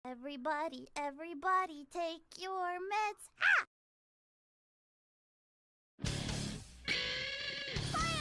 Everybody, everybody, take your meds. Ah! Fire!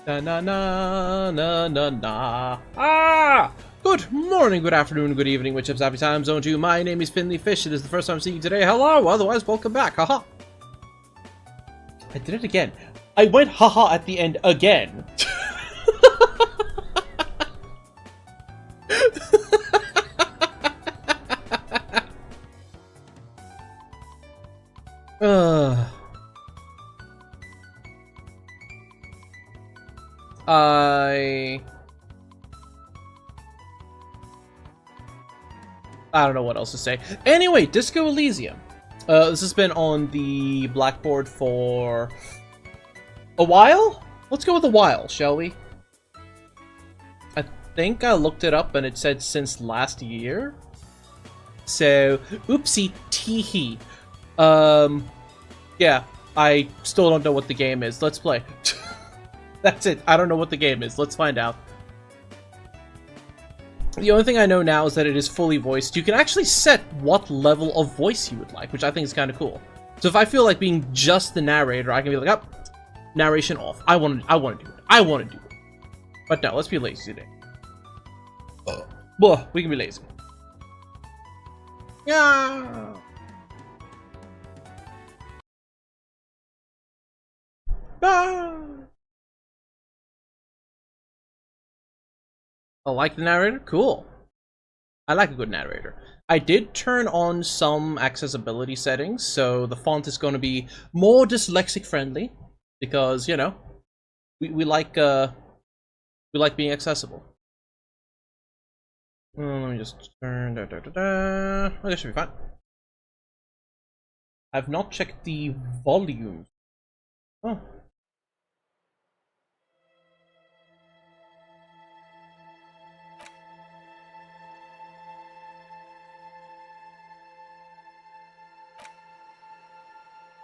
Na na na na na na. Ah! Good morning, good afternoon, good evening, whichever happy time zone to you. My name is Finley Fish. It is the first time seeing you today. Hello, otherwise, welcome back. Haha. I did it again. I went haha at the end again. I don't know what else to say. Anyway, Disco Elysium. This has been on the Blackboard for a while? Let's go with a while, shall we? I think I looked it up and it said since last year. So, oopsie teehee. Yeah, I still don't know what the game is. Let's play. That's it. I don't know what the game is. Let's find out. The only thing I know now is that it is fully voiced. You can actually set what level of voice you would like, which I think is kind of cool. So if I feel like being just the narrator, I can be like, oh, narration off. I want to do it. I want to do it. But no, let's be lazy today. Well, we can be lazy. Yeah. Ah. I like the narrator? Cool. I like a good narrator. I did turn on some accessibility settings, so the font is going to be more dyslexic friendly, because, you know, we like being accessible. Let me just turn Oh, that should be fine. I've not checked the volume. Oh.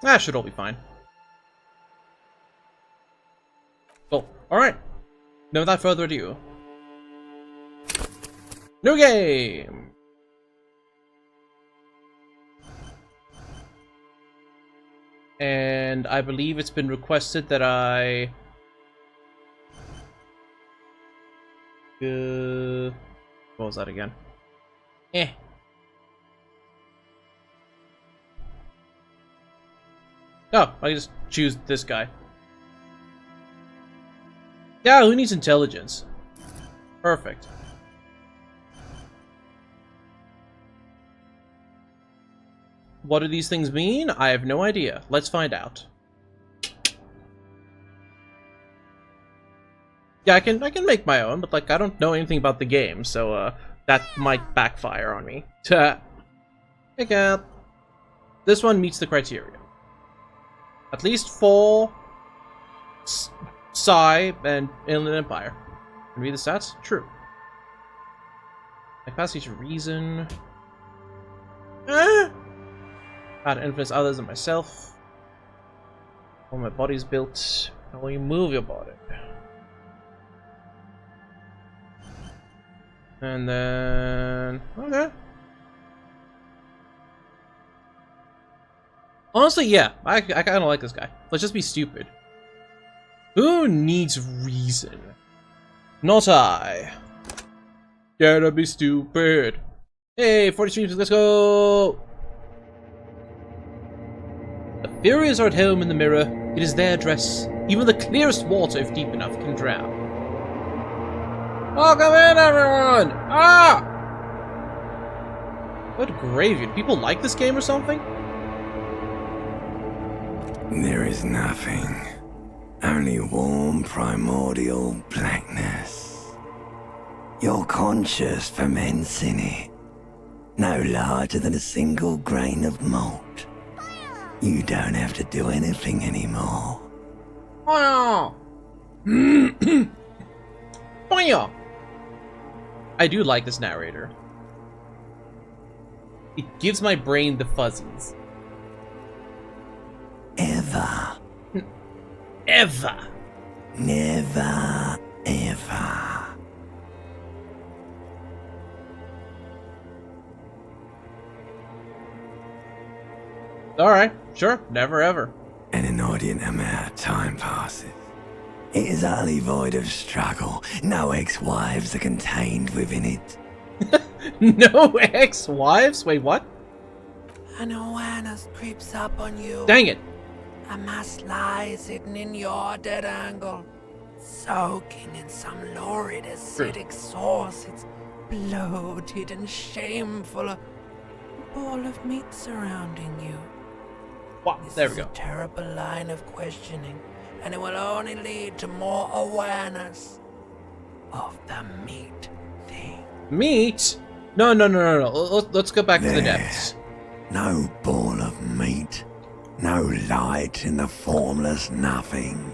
That should all be fine. Cool. Alright. Now without further ado. New game! And I believe it's been requested that I... what was that again? Oh, I just choose this guy. Yeah, who needs intelligence? Perfect. What do these things mean? I have no idea. Let's find out. Yeah, I can make my own, but like I don't know anything about the game, so that might backfire on me. Check out. This one meets the criteria. At least 4 Psy and Inland Empire. Can read the stats? True. Capacity to reason. How to influence others and myself. How my body's built. How will you move your body? And then... okay. Honestly, yeah, I kind of like this guy. Let's just be stupid. Who needs reason? Not I. Dare to be stupid. Hey, 40 streams, let's go! The Furious are at home in the mirror. It is their dress. Even the clearest water, if deep enough, can drown. Oh, come in, everyone! Ah! What graveyard? People like this game or something? There is nothing. Only warm, primordial blackness. Your conscience ferments in it. No larger than a single grain of malt. You don't have to do anything anymore. I do like this narrator. It gives my brain the fuzzies. Ever. Ever. Never, ever. Alright, sure, never ever. An inordinate amount of time passes. It is only void of struggle. No ex-wives are contained within it. No ex-wives? Wait, what? An awareness creeps up on you. Dang it. A mass lies hidden in your dead angle, soaking in some lurid acidic sauce. It's bloated and shameful. A ball of meat surrounding you. Wow, This there we is go. a terrible line of questioning, and it will only lead to more awareness of the meat thing. Meat? No. Let's go back to the There. depths. No ball of meat. No light in the formless nothing.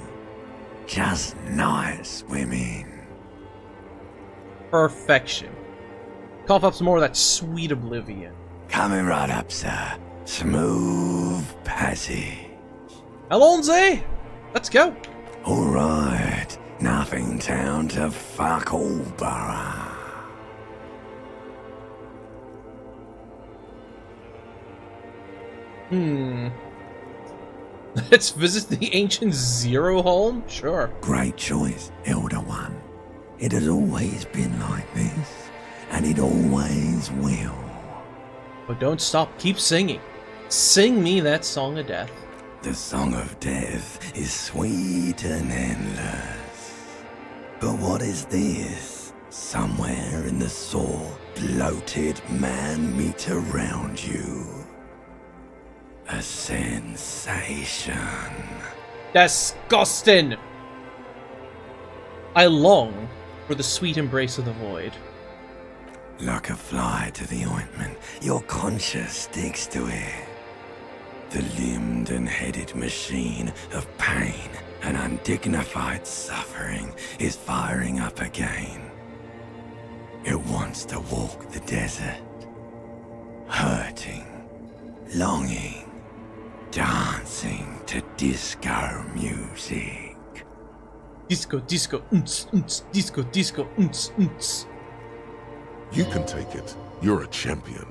Just nice women. Perfection. Cough up some more of that sweet oblivion. Coming right up, sir. Smooth passage. Alonze! Let's go. Alright. Nothing town to fuck all borough. Let's visit the ancient Zero home? Sure. Great choice, Elder One. It has always been like this, and it always will. But don't stop. Keep singing. Sing me that song of death. The song of death is sweet and endless. But what is this? Somewhere in the sore, bloated man meet around you. A sensation. Disgusting! I long for the sweet embrace of the void. Like a fly to the ointment, your conscience sticks to it. The limbed and headed machine of pain and undignified suffering is firing up again. It wants to walk the desert, hurting, longing, dancing to disco music. Disco, disco, disco, disco, You can take it. You're a champion.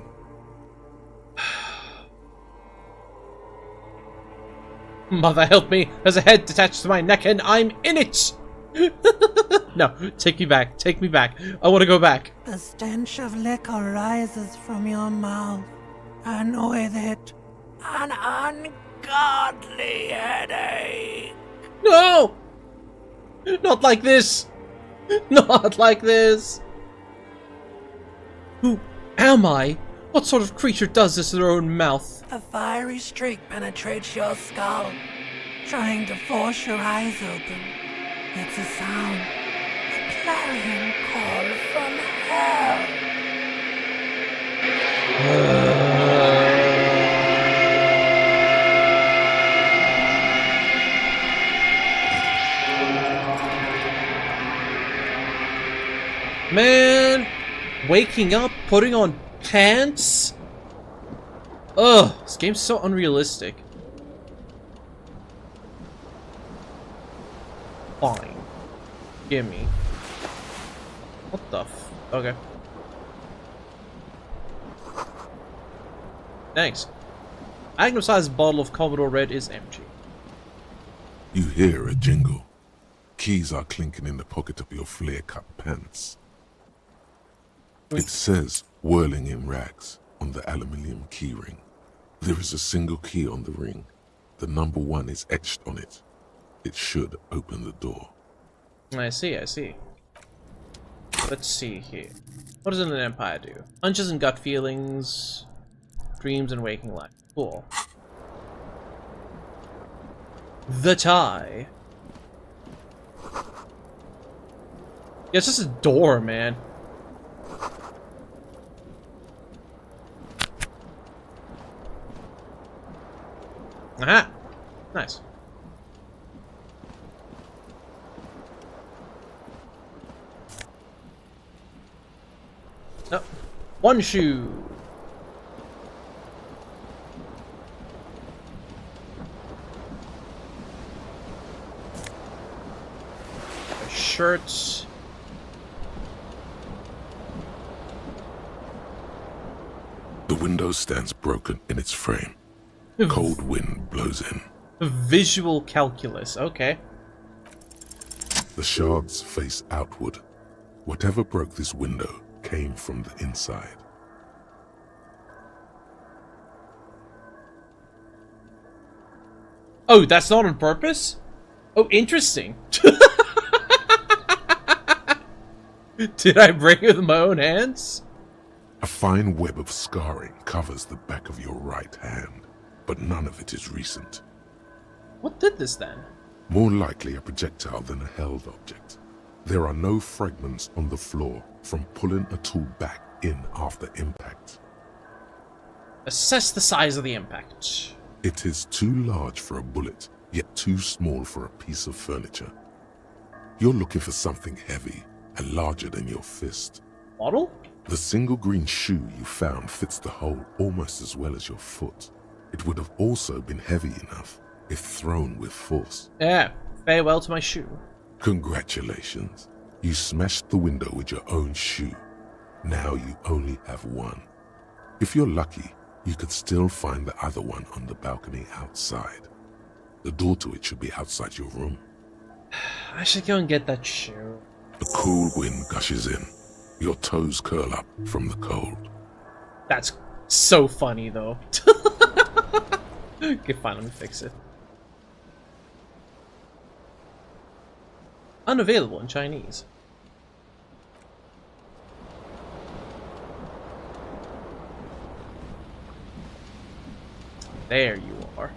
Mother help me, there's a head attached to my neck and I'm in it! No, take me back, take me back. I want to go back. The stench of liquor rises from your mouth, and with it, an ungodly headache. No! Not like this! Not like this! Who am I? What sort of creature does this in their own mouth? A fiery streak penetrates your skull, trying to force your eyes open. It's a sound, a clarion call from hell. Man, waking up, putting on pants? Ugh, this game's so unrealistic. Fine. Gimme. What the f... Okay. Thanks. Magnum-sized bottle of Commodore Red is empty. You hear a jingle. Keys are clinking in the pocket of your flare-cut pants. It says, whirling in rags, on the aluminium keyring. There is a single key on the ring. The number 1 is etched on it. It should open the door. I see, I see. Let's see here. What does an empire do? Hunches and gut feelings, dreams and waking life. Cool. The tie. Yeah, it's just a door, man. Aha! Nice. Oh, one shoe. A shirt. The window stands broken in its frame. Cold wind blows in. Visual calculus. Okay. The shards face outward. Whatever broke this window came from the inside. Oh, that's not on purpose? Oh, interesting. Did I break it with my own hands? A fine web of scarring covers the back of your right hand, but none of it is recent. What did this then? More likely a projectile than a held object. There are no fragments on the floor from pulling a tool back in after impact. Assess the size of the impact. It is too large for a bullet, yet too small for a piece of furniture. You're looking for something heavy and larger than your fist. Model? The single green shoe you found fits the hole almost as well as your foot. It would have also been heavy enough if thrown with force. Yeah, farewell to my shoe. Congratulations. You smashed the window with your own shoe. Now you only have one. If you're lucky, you could still find the other one on the balcony outside. The door to it should be outside your room. I should go and get that shoe. A cool wind gushes in. Your toes curl up from the cold. That's so funny, though. Okay, fine, let me fix it. Unavailable in Chinese. There you are.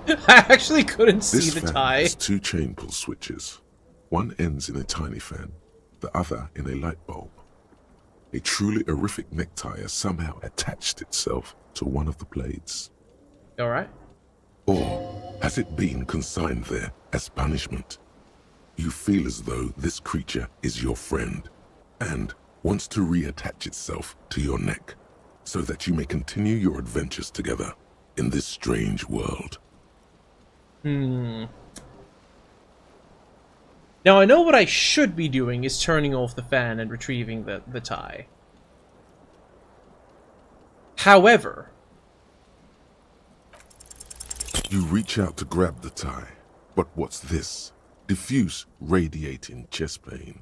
I actually couldn't see This the fan tie. has two chain pull switches. One ends in a tiny fan, the other in a light bulb. A truly horrific necktie has somehow attached itself to one of the blades. Alright. Or has it been consigned there as punishment? You feel as though this creature is your friend and wants to reattach itself to your neck so that you may continue your adventures together in this strange world. Now I know what I should be doing is turning off the fan and retrieving the tie. However, You reach out to grab the tie, but what's this? Diffuse, radiating chest pain.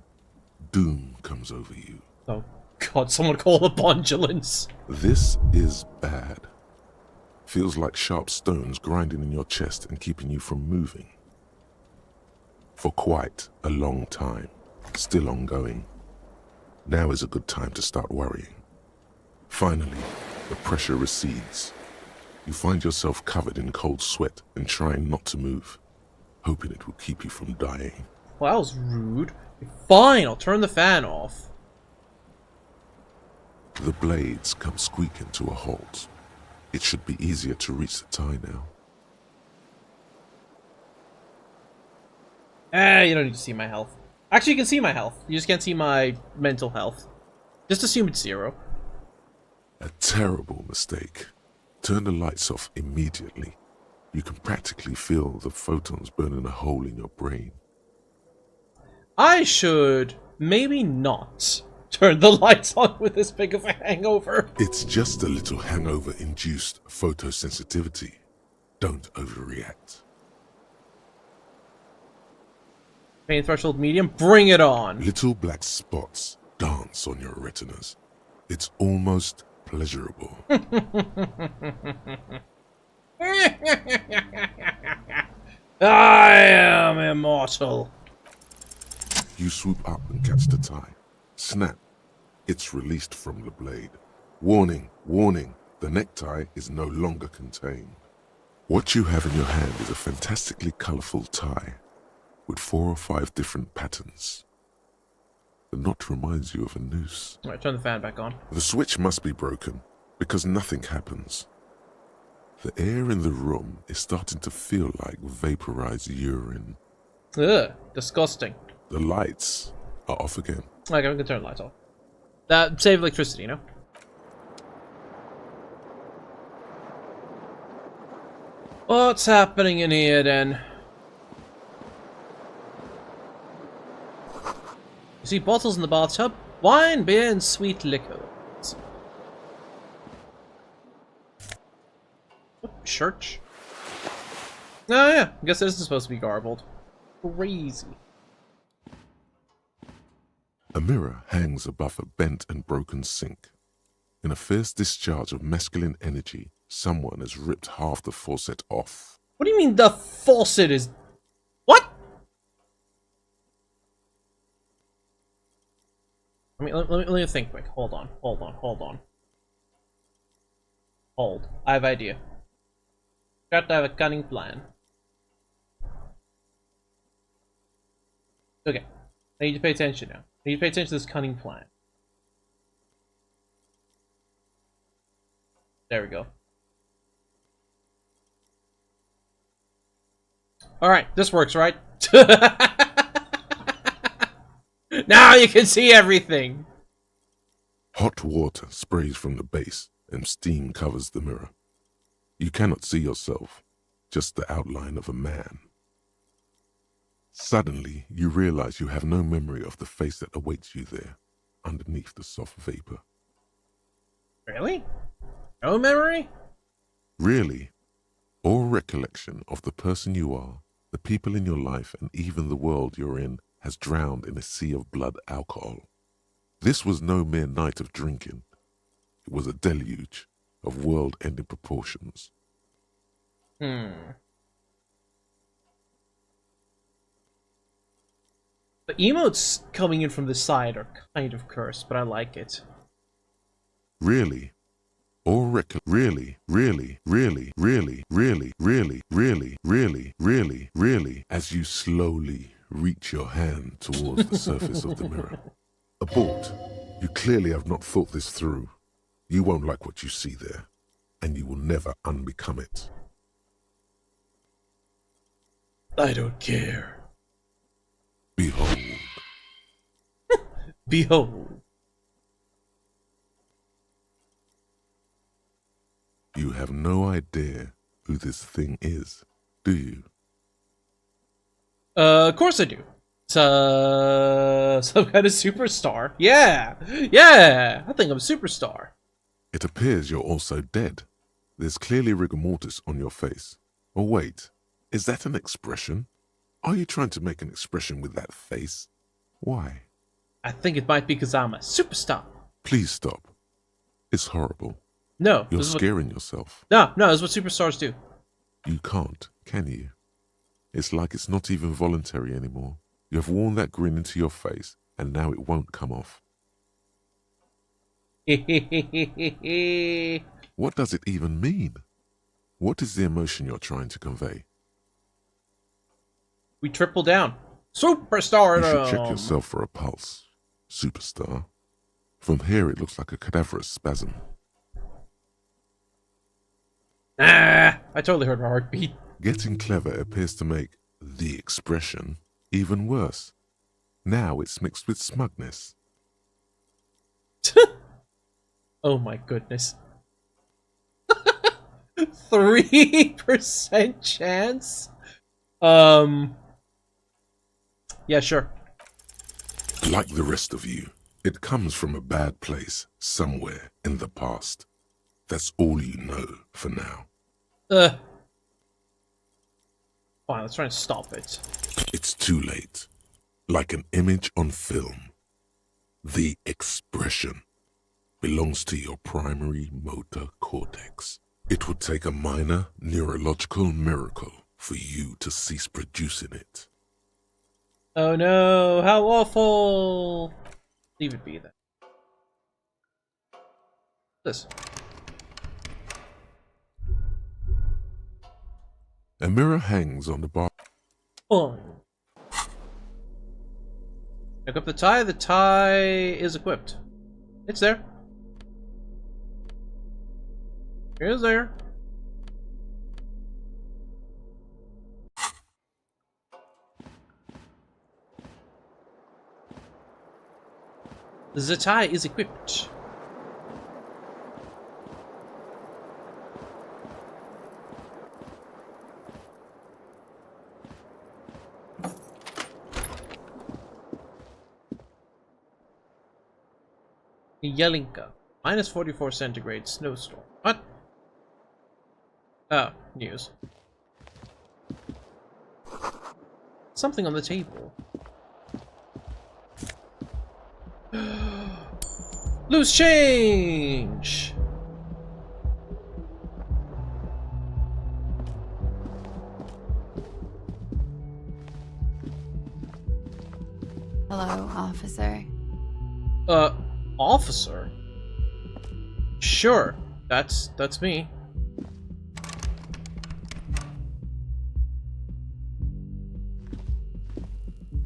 Doom comes over you. oh god, someone call a ambulance. This is bad. Feels like sharp stones grinding in your chest and keeping you from moving. For quite a long time. Still ongoing. Now is a good time to start worrying. Finally, the pressure recedes. You find yourself covered in cold sweat and trying not to move, hoping it will keep you from dying. Well, that was rude. Fine, I'll turn the fan off. The blades come squeaking to a halt. It should be easier to reach the tie now. You don't need to see my health. Actually, you can see my health. You just can't see my mental health. Just assume it's 0. A terrible mistake. Turn the lights off immediately. You can practically feel the photons burning a hole in your brain. I should maybe not turn the lights on with this big of a hangover. It's just a little hangover-induced photosensitivity. Don't overreact. Pain threshold medium, bring it on. Little black spots dance on your retinas. It's almost pleasurable. I am immortal. You swoop up and catch the tie. Snap. It's released from the blade. Warning, warning, the necktie is no longer contained. What you have in your hand is a fantastically colorful tie with 4 or 5 different patterns. The knot reminds you of a noose. Alright, turn the fan back on. The switch must be broken because nothing happens. The air in the room is starting to feel like vaporized urine. Ugh, disgusting. The lights are off again. Okay, we can turn the lights off. That save electricity, you know? What's happening in here then? You see bottles in the bathtub? Wine, beer, and sweet liquors. Oh, church? Oh yeah, I guess this is supposed to be garbled. crazy. A mirror hangs above a bent and broken sink. In a fierce discharge of masculine energy, someone has ripped half the faucet off. What do you mean the faucet is... What? Let me think quick. Hold on. Hold. I have an idea. Got to have a cunning plan. Okay. I need to pay attention now. I need to pay attention to this cunning plan. There we go. Alright, this works, right? Now you can see everything! Hot water sprays from the base, and steam covers the mirror. You cannot see yourself, just the outline of a man. Suddenly, you realize you have no memory of the face that awaits you there, underneath the soft vapor. Really? No memory? Really, all recollection of the person you are, the people in your life, and even the world you're in has drowned in a sea of blood alcohol. This was no mere night of drinking. It was a deluge of world-ending proportions. The emotes coming in from the side are kind of cursed, but I like it. Really, really, as you slowly reach your hand towards the surface of the mirror. Abort. You clearly have not thought this through. You won't like what you see there, and you will never unbecome it. I don't care. Behold. Behold. You have no idea who this thing is, do you? Of course I do. It's, some kind of superstar. Yeah! Yeah! I think I'm a superstar. It appears you're also dead. There's clearly rigor mortis on your face. Oh wait, is that an expression? Are you trying to make an expression with that face? Why? I think it might be because I'm a superstar. Please stop. It's horrible. No. You're scaring yourself. No, that's what superstars do. You can't, can you? It's like it's not even voluntary anymore. You have worn that grin into your face, and now it won't come off. What does it even mean? What is the emotion you're trying to convey? We triple down. Superstar! You should check yourself for a pulse. Superstar. From here it looks like a cadaverous spasm. Ah! I totally heard my heartbeat. Getting clever appears to make the expression even worse. Now it's mixed with smugness. Oh my goodness. 3% chance? Yeah, sure. Like the rest of you, it comes from a bad place somewhere in the past. That's all you know for now. Fine, let's try and stop it. It's too late. Like an image on film. The expression belongs to your primary motor cortex. It would take a minor neurological miracle for you to cease producing it. Oh no, how awful! Leave it be then. This. A mirror hangs on the bar. Fine. Equip the tie. The tie is equipped. It's there. It is there. The tie is equipped. Yelinka. Minus 44 centigrade snowstorm. What? Oh, news. something on the table. Loose change! Hello, officer. Officer? Sure, that's me.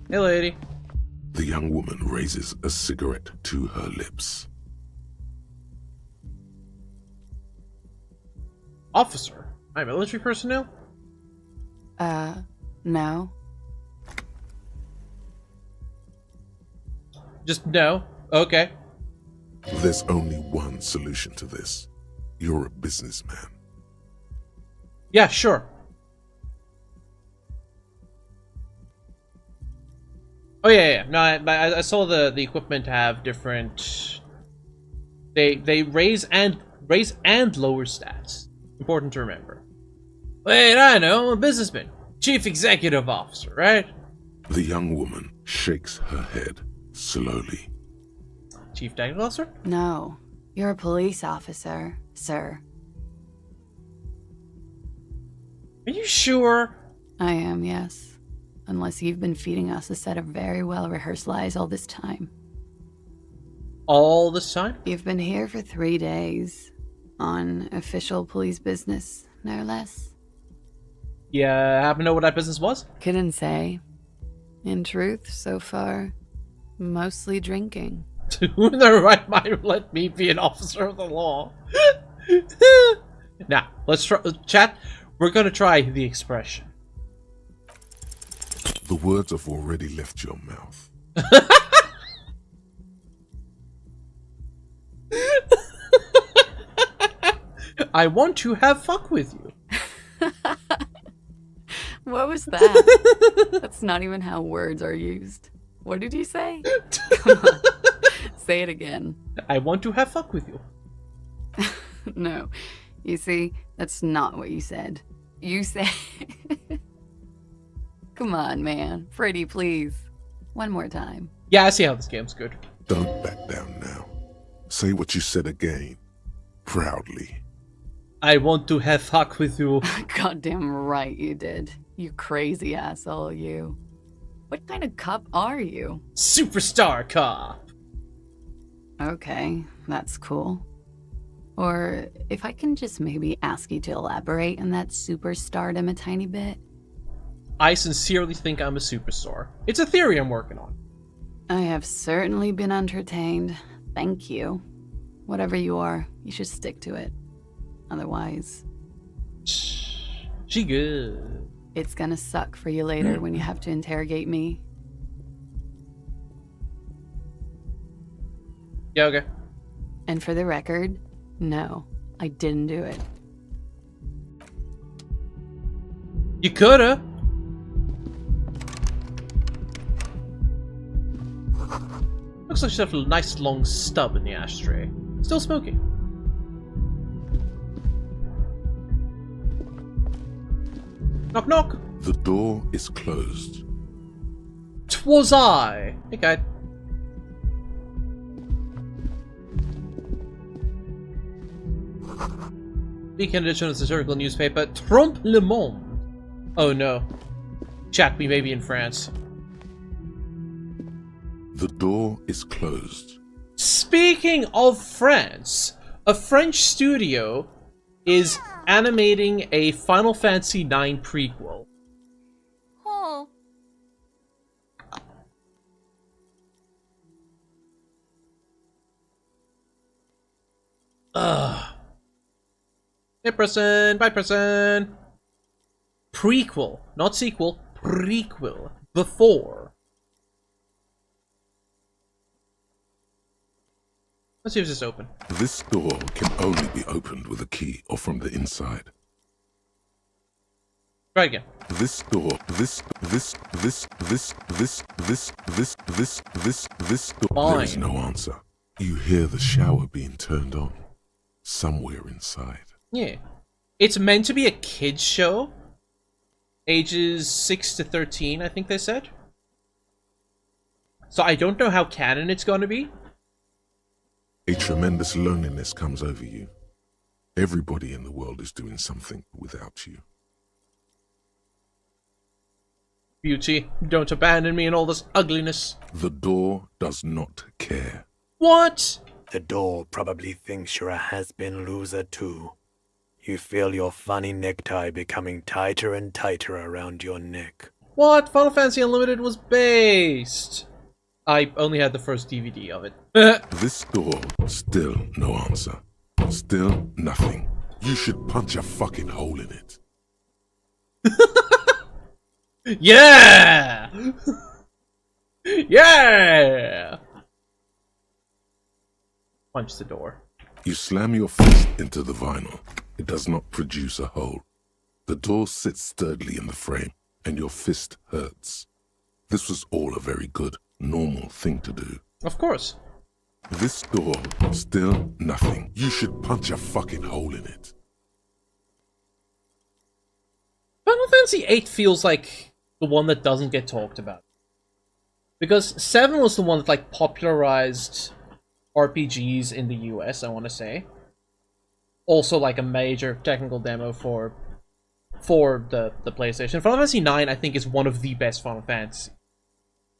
Hey, lady. The young woman raises a cigarette to her lips. Officer? My military personnel? No. Just no. Okay. There's only one solution to this. You're a businessman. Yeah, sure. Oh yeah. No, I saw the equipment have different. They raise and lower stats. Important to remember. Wait, I know. I'm a businessman, chief executive officer, right? The young woman shakes her head slowly. Chief technical officer? No. You're a police officer, sir. Are you sure? I am, yes. Unless you've been feeding us a set of very well-rehearsed lies all this time. All this time? You've been here for 3 days. On official police business, no less. Yeah, happen to know what that business was? Couldn't say. In truth, so far, mostly drinking. Who in their right mind would let me be an officer of the law? Now, let's try, chat. We're gonna try the expression. The words have already left your mouth. I want to have fuck with you. What was that? That's not even how words are used. What did you say? Come on. Say it again. I want to have fuck with you. No. You see, that's not what you said. You said... Come on, man. Freddy, please. One more time. Yeah, I see how this game's good. Don't back down now. Say what you said again. Proudly. I want to have fuck with you. Goddamn right you did. You crazy asshole, you. What kind of cop are you? Superstar cop. Okay, that's cool. Or if I can just maybe ask you to elaborate on that superstardom a tiny bit. I sincerely think I'm a superstar. It's a theory I'm working on. I have certainly been entertained. Thank you. Whatever you are, you should stick to it. Otherwise, She good. it's gonna suck for you later when you have to interrogate me. Yeah, okay. And for the record, no, I didn't do it. You coulda. Looks like she left a nice long stub in the ashtray. Still smoking. Knock knock. The door is closed. 'Twas I. Hey guy. Weekend edition of the satirical newspaper Trompe le Monde. Oh no. Chat, we may be in France. The door is closed. Speaking of France, a French studio is animating a Final Fantasy IX prequel. Oh. Ugh. Hey person, bye person. Prequel, not sequel, prequel. Before. Let's see if this is open. This door can only be opened with a key or from the inside. Try again. This door, this door. There is Fine. no answer. You hear the shower being turned on somewhere inside. Yeah. It's meant to be a kid's show, Ages 6 to 13, I think they said. So I don't know how canon it's going to be. A tremendous loneliness comes over you. Everybody in the world is doing something without you. Beauty, don't abandon me in all this ugliness. The door does not care. What? The door probably thinks you're a has-been loser too. You feel your funny necktie becoming tighter and tighter around your neck. What? Final Fantasy Unlimited was based. I only had the first DVD of it. This door, still no answer. Still nothing. You should punch a fucking hole in it. Yeah! Yeah! Punch the door. You slam your fist into the vinyl. It does not produce a hole. The door sits sturdily in the frame, and your fist hurts. This was all a very good, normal thing to do. Of course. This door, still nothing. You should punch a fucking hole in it. Final Fantasy VIII feels like the one that doesn't get talked about. Because 7 was the one that, like, popularized RPGs in the US, I want to say. Also, like, a major technical demo for the PlayStation. Final Fantasy IX, I think, is one of the best Final Fantasy.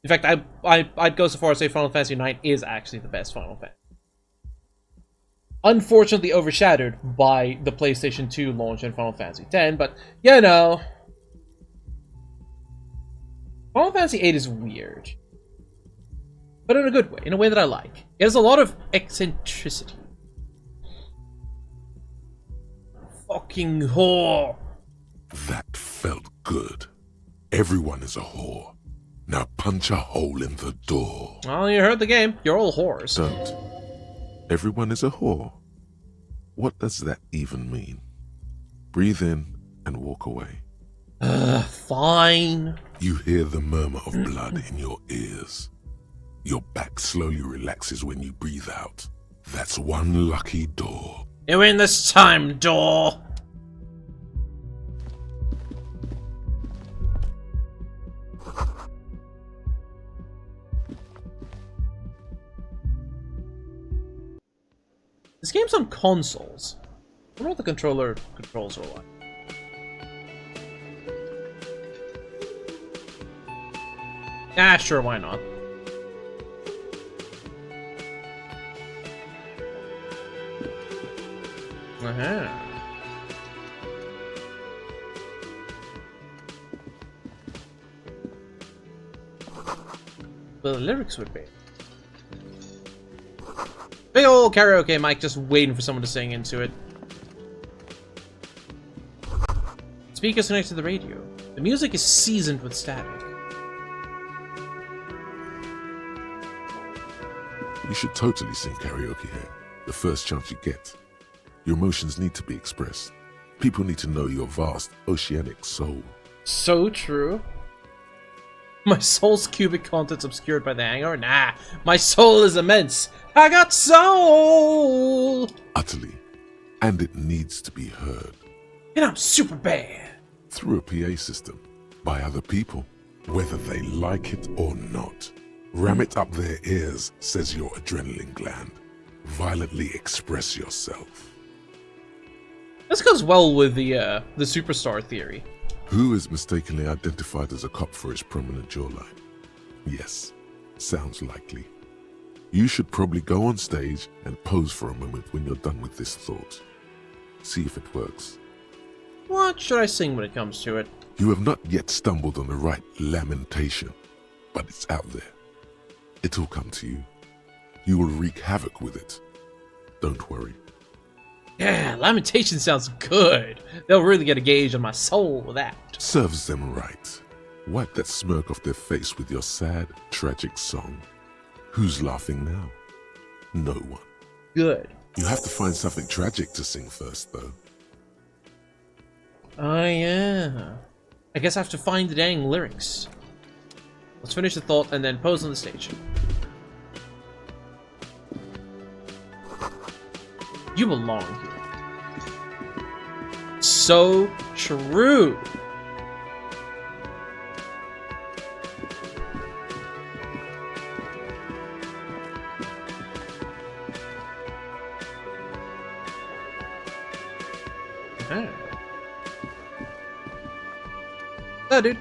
In fact, I'd go so far as to say Final Fantasy IX is actually the best Final Fantasy. Unfortunately overshadowed by the PlayStation 2 launch in Final Fantasy X, but, you know... Final Fantasy VIII is weird. But in a good way, in a way that I like. It has a lot of eccentricity. Fucking whore! That felt good. Everyone is a whore. Now punch a hole in the door. Well, you heard the game. You're all whores. Don't. Everyone is a whore. What does that even mean? Breathe in and walk away. Fine. You hear the murmur of blood in your ears. Your back slowly relaxes when you breathe out. That's one lucky door. You win this time, door. This game's on consoles. I wonder what the controller controls are like. Ah, sure, why not? Uh-huh. The lyrics would be. Big ol' karaoke mic just waiting for someone to sing into it. Speakers connected to the radio. The music is seasoned with static. You should totally sing karaoke here, the first chance you get. Your emotions need to be expressed. People need to know your vast, oceanic soul. So true. My soul's cubic content's obscured by the hangar? Nah, my soul is immense. I got soul! Utterly. And it needs to be heard. And I'm super bad. Through a PA system. By other people. Whether they like it or not. Ram it up their ears, says your adrenaline gland. Violently express yourself. This goes well with the superstar theory. Who is mistakenly identified as a cop for his prominent jawline? Yes, sounds likely. You should probably go on stage and pose for a moment when you're done with this thought. See if it works. What should I sing when it comes to it? You have not yet stumbled on the right lamentation, but it's out there. It'll come to you. You will wreak havoc with it. Don't worry. Yeah, lamentation sounds good. They'll really get a gauge on my soul with that. Serves them right. Wipe that smirk off their face with your sad, tragic song. Who's laughing now? No one. Good. You have to find something tragic to sing first, though. Oh yeah. I guess I have to find the dang lyrics. Let's finish the thought and then pose on the stage. You belong here. So true. Huh. Oh, dude.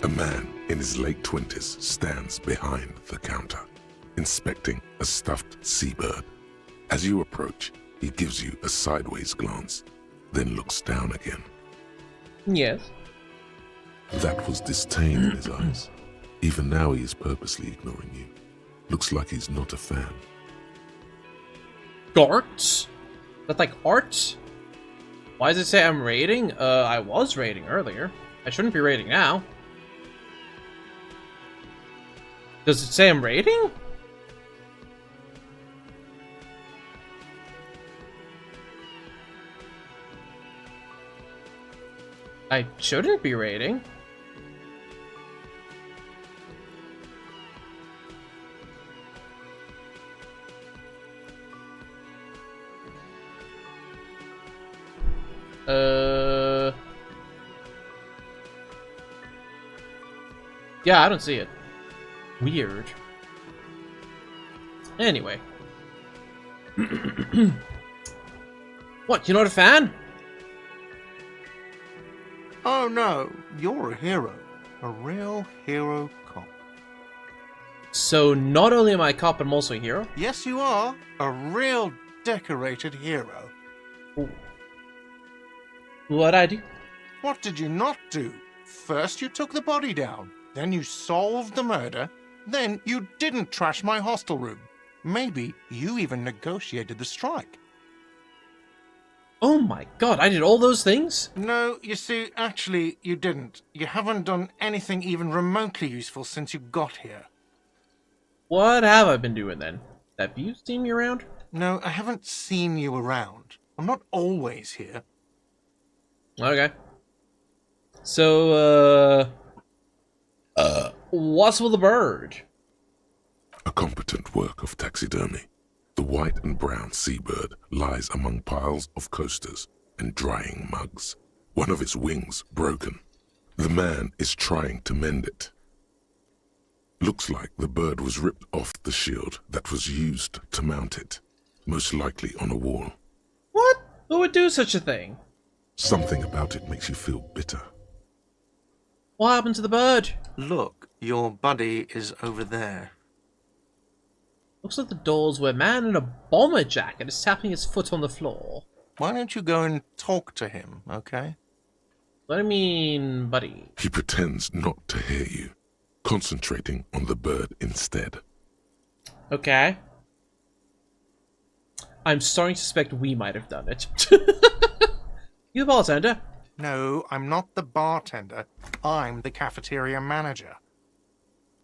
A man in his late 20s stands behind the counter, inspecting a stuffed seabird. As you approach, he gives you a sideways glance, then looks down again. Yes. That was disdain in his eyes. Even now he is purposely ignoring you. Looks like he's not a fan. Darts? That's like art? Why does it say I'm raiding? I was raiding earlier. I shouldn't be raiding now. Does it say I'm raiding? I shouldn't be raiding. Yeah, I don't see it. Weird. Anyway. What, you're not a fan? Oh no, you're a hero. A real hero cop. So not only am I a cop, but I'm also a hero? Yes, you are. A real decorated hero. What'd I do? What did you not do? First you took the body down, then you solved the murder, then you didn't trash my hostel room. Maybe you even negotiated the strike. Oh my god, I did all those things? No, you see, actually, you didn't. You haven't done anything even remotely useful since you got here. What have I been doing then? Have you seen me around? No, I haven't seen you around. I'm not always here. Okay. So, what's with the bird? A competent work of taxidermy. The white and brown seabird lies among piles of coasters and drying mugs. One of its wings broken. The man is trying to mend it. Looks like the bird was ripped off the shield that was used to mount it, most likely on a wall. What? Who would do such a thing? Something about it makes you feel bitter. What happened to the bird? Look, your buddy is over there. Looks like the doors where a man in a bomber jacket is tapping his foot on the floor. Why don't you go and talk to him, okay? What do you mean, buddy? He pretends not to hear you, concentrating on the bird instead. Okay. I'm starting to suspect we might have done it. You the bartender? No, I'm not the bartender. I'm the cafeteria manager.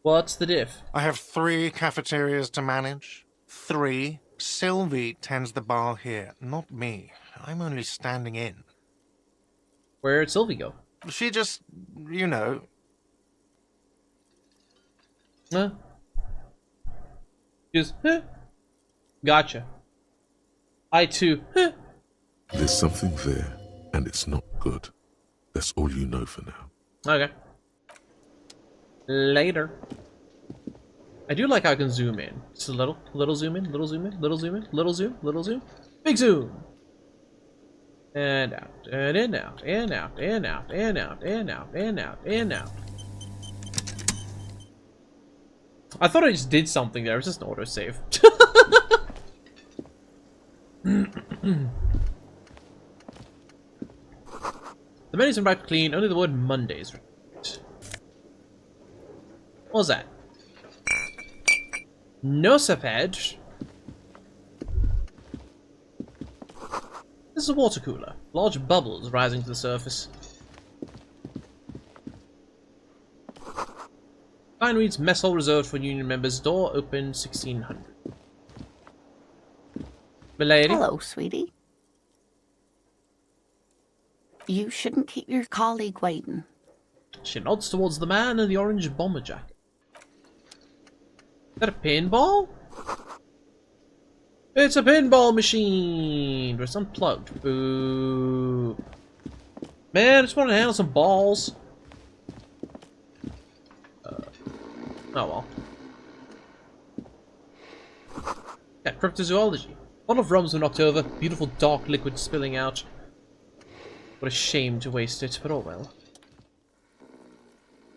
What's the diff? I have 3 cafeterias to manage. 3. Sylvie tends the bar here, not me. I'm only standing in. Where'd Sylvie go? She just, you know. Huh? Just, huh? Gotcha. I too, huh? There's something there, and it's not good. That's all you know for now. Okay. Later. I do like how I can zoom in. Just a little zoom in, little zoom in, little zoom in, little zoom, big zoom. And out, and in, out, and out, and out, and out, and out, and out, and out. I thought I just did something there. It was just an autosave. The menu's been wiped clean. Only the word Mondays. What was that? No seped. This is a water cooler. Large bubbles rising to the surface. Fine reads mess hall reserved for union members. Door open 1600. Milady? Hello, sweetie. You shouldn't keep your colleague waiting. She nods towards the man in the orange bomber jacket. Is that a pinball? It's a pinball machine! It's unplugged. Boo. Man, I just want to handle some balls. Oh well. Yeah, cryptozoology. Bottle of rum's been knocked over. Beautiful dark liquid spilling out. What a shame to waste it, but oh well.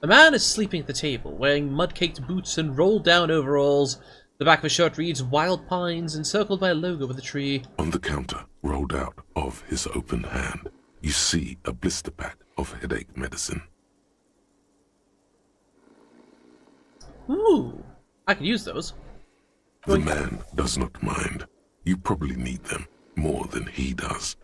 A man is sleeping at the table, wearing mud-caked boots and rolled-down overalls. The back of his shirt reads Wild Pines, encircled by a logo with a tree. On the counter, rolled out of his open hand, you see a blister pack of headache medicine. Ooh, I could use those. The man does not mind. You probably need them more than he does.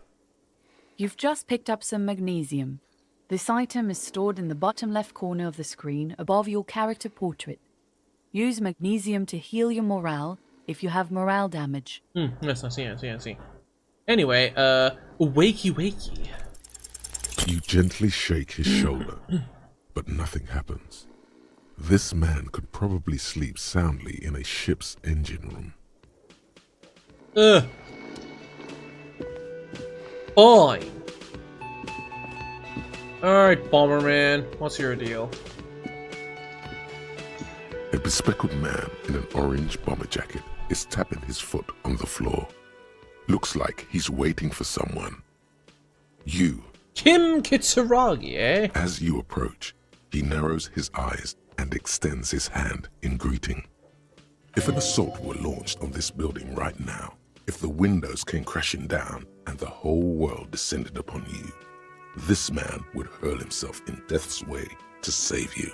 You've just picked up some magnesium. This item is stored in the bottom left corner of the screen above your character portrait. Use magnesium to heal your morale if you have morale damage. Yes, I see. Anyway, wakey. You gently shake his shoulder, but nothing happens. This man could probably sleep soundly in a ship's engine room. Fine. Alright, Bomberman, what's your deal? A bespectacled man in an orange bomber jacket is tapping his foot on the floor. Looks like he's waiting for someone. You. Kim Kitsuragi, eh? As you approach, he narrows his eyes and extends his hand in greeting. If an assault were launched on this building right now, if the windows came crashing down and the whole world descended upon you, this man would hurl himself in death's way to save you.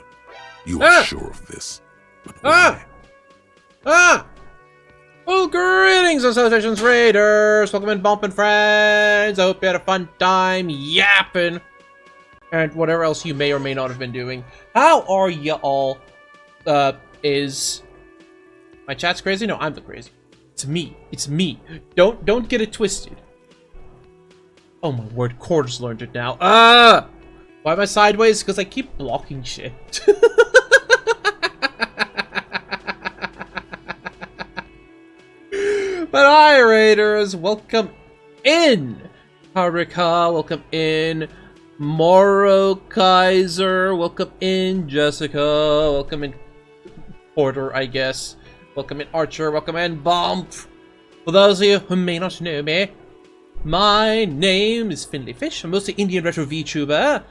You are sure of this, but why? Well, greetings, Association's Raiders! Welcome in, bumpin' friends! I hope you had a fun time yapping! And whatever else you may or may not have been doing. How are ya all? Is... my chat's crazy? No, I'm the crazy. It's me. Don't get it twisted. Oh my word, Quarters learned it now. Why am I sideways? Because I keep blocking shit. But hi, Raiders! Welcome in! Harika, welcome in. Moro Kaiser, welcome in. Jessica, welcome in. Porter, I guess. Welcome in, Archer, welcome in, Bump. For those of you who may not know me, my name is Finley Fish. I'm mostly Indian retro VTuber.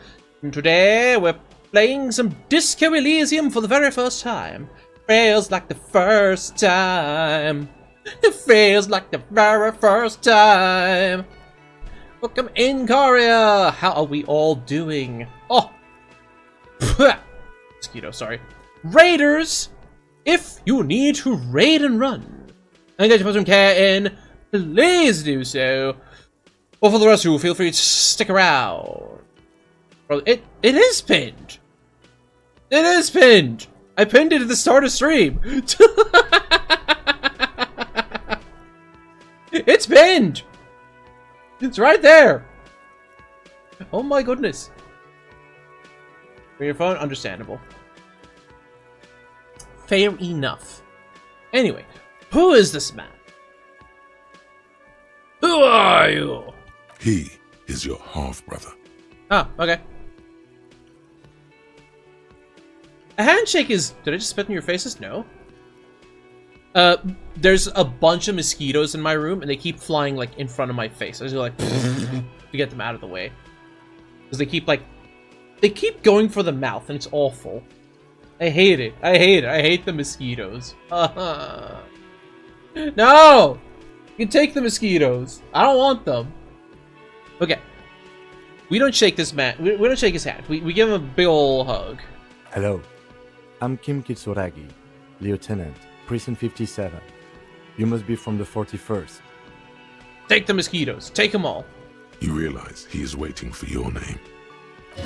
And today we're playing some Disco Elysium for the very first time. Feels like the first time. It feels like the very first time. Welcome in, Karia. How are we all doing? Oh. Mosquito, sorry. Raiders, if you need to raid and run and get your person care in, please do so. Or for the rest of you, feel free to stick around. It is pinned. It is pinned. I pinned it at the start of stream. It's pinned. It's right there. Oh my goodness. For your phone, understandable. Fair enough. Anyway, who is this man? Who are you? He is your half-brother. Oh, okay. A handshake is... did I just spit in your faces? No. There's a bunch of mosquitoes in my room, and they keep flying, like, in front of my face. I just go, like, to get them out of the way. Because they keep, like... they keep going for the mouth, and it's awful. I hate it. I hate it. I hate the mosquitoes. No! You can take the mosquitoes. I don't want them. Okay. We don't shake this man. We don't shake his hand. We give him a big ol' hug. Hello. I'm Kim Kitsuragi, Lieutenant, Prison 57. You must be from the 41st. Take the mosquitoes. Take them all. You realize he is waiting for your name.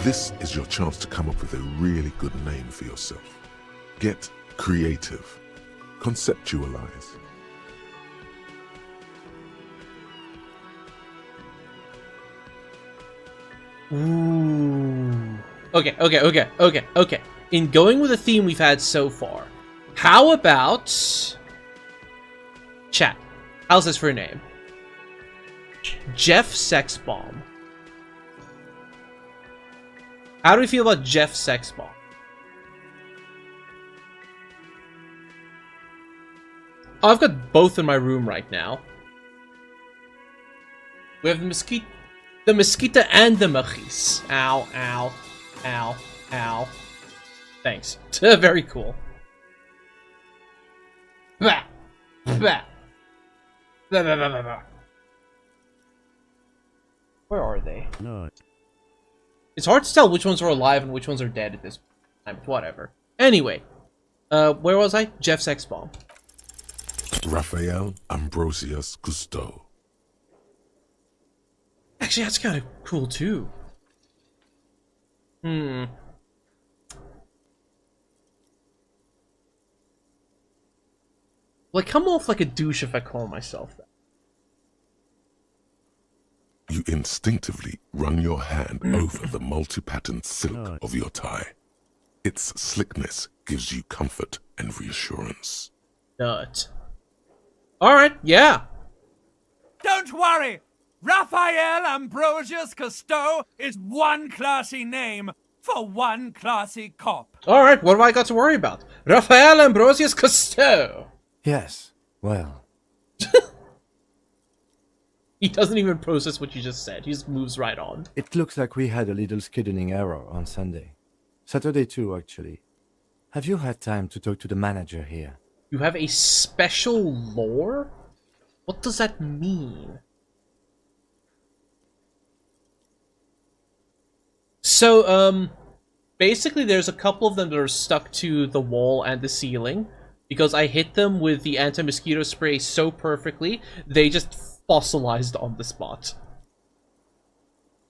This is your chance to come up with a really good name for yourself. Get creative. Conceptualize. Ooh. Okay. In going with the theme we've had so far, how about... chat. How's this for a name? Jeff Sexbomb. How do we feel about Jeff Sexbomb? Oh, I've got both in my room right now. We have the mosquito and the machis. Ow, ow, ow, ow. Thanks. Very cool. Bah, bah. Bah, bah, bah, bah, bah. Where are they? No. It's hard to tell which ones are alive and which ones are dead at this time. Whatever. Anyway, where was I? Jeff's X-Bomb. Raphael Ambrosius Cousteau. Actually, that's kind of cool too. Like, come off like a douche if I call myself that. You instinctively run your hand over the multi-patterned silk of your tie. Its slickness gives you comfort and reassurance. Nut. Alright, yeah. Don't worry! Raphael Ambrosius Cousteau is one classy name for one classy cop. Alright, what have I got to worry about? Raphael Ambrosius Cousteau! Yes, well, He doesn't even process what you just said. He just moves right on. it looks like we had a little scheduling error on Sunday. Saturday too, actually. Have you had time to talk to the manager here? You have a special lore? What does that mean? So, basically there's a couple of them that are stuck to the wall and the ceiling. Because I hit them with the anti-mosquito spray so perfectly, they just fossilized on the spot.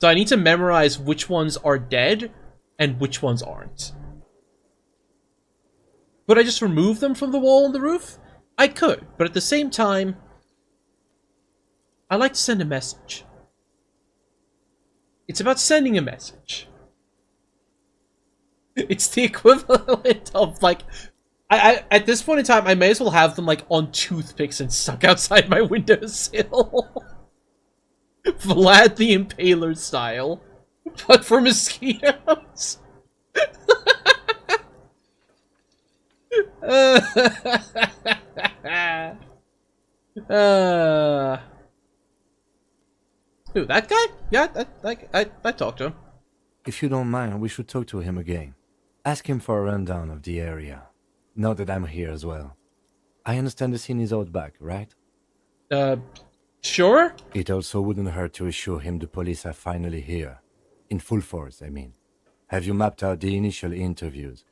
So I need to memorize which ones are dead and which ones aren't. Could I just remove them from the wall and the roof? I could, but at the same time, I like to send a message. It's about sending a message. It's the equivalent of, like... at this point in time, I may as well have them, like, on toothpicks and stuck outside my windowsill. Vlad the Impaler style. But for mosquitoes. Ooh, that guy? Yeah, I talked to him. If you don't mind, we should talk to him again. Ask him for a rundown of the area. Now that I'm here as well. I understand the scene is out back, right? Sure? It also wouldn't hurt to assure him the police are finally here. In full force, I mean. Have you mapped out the initial interviews?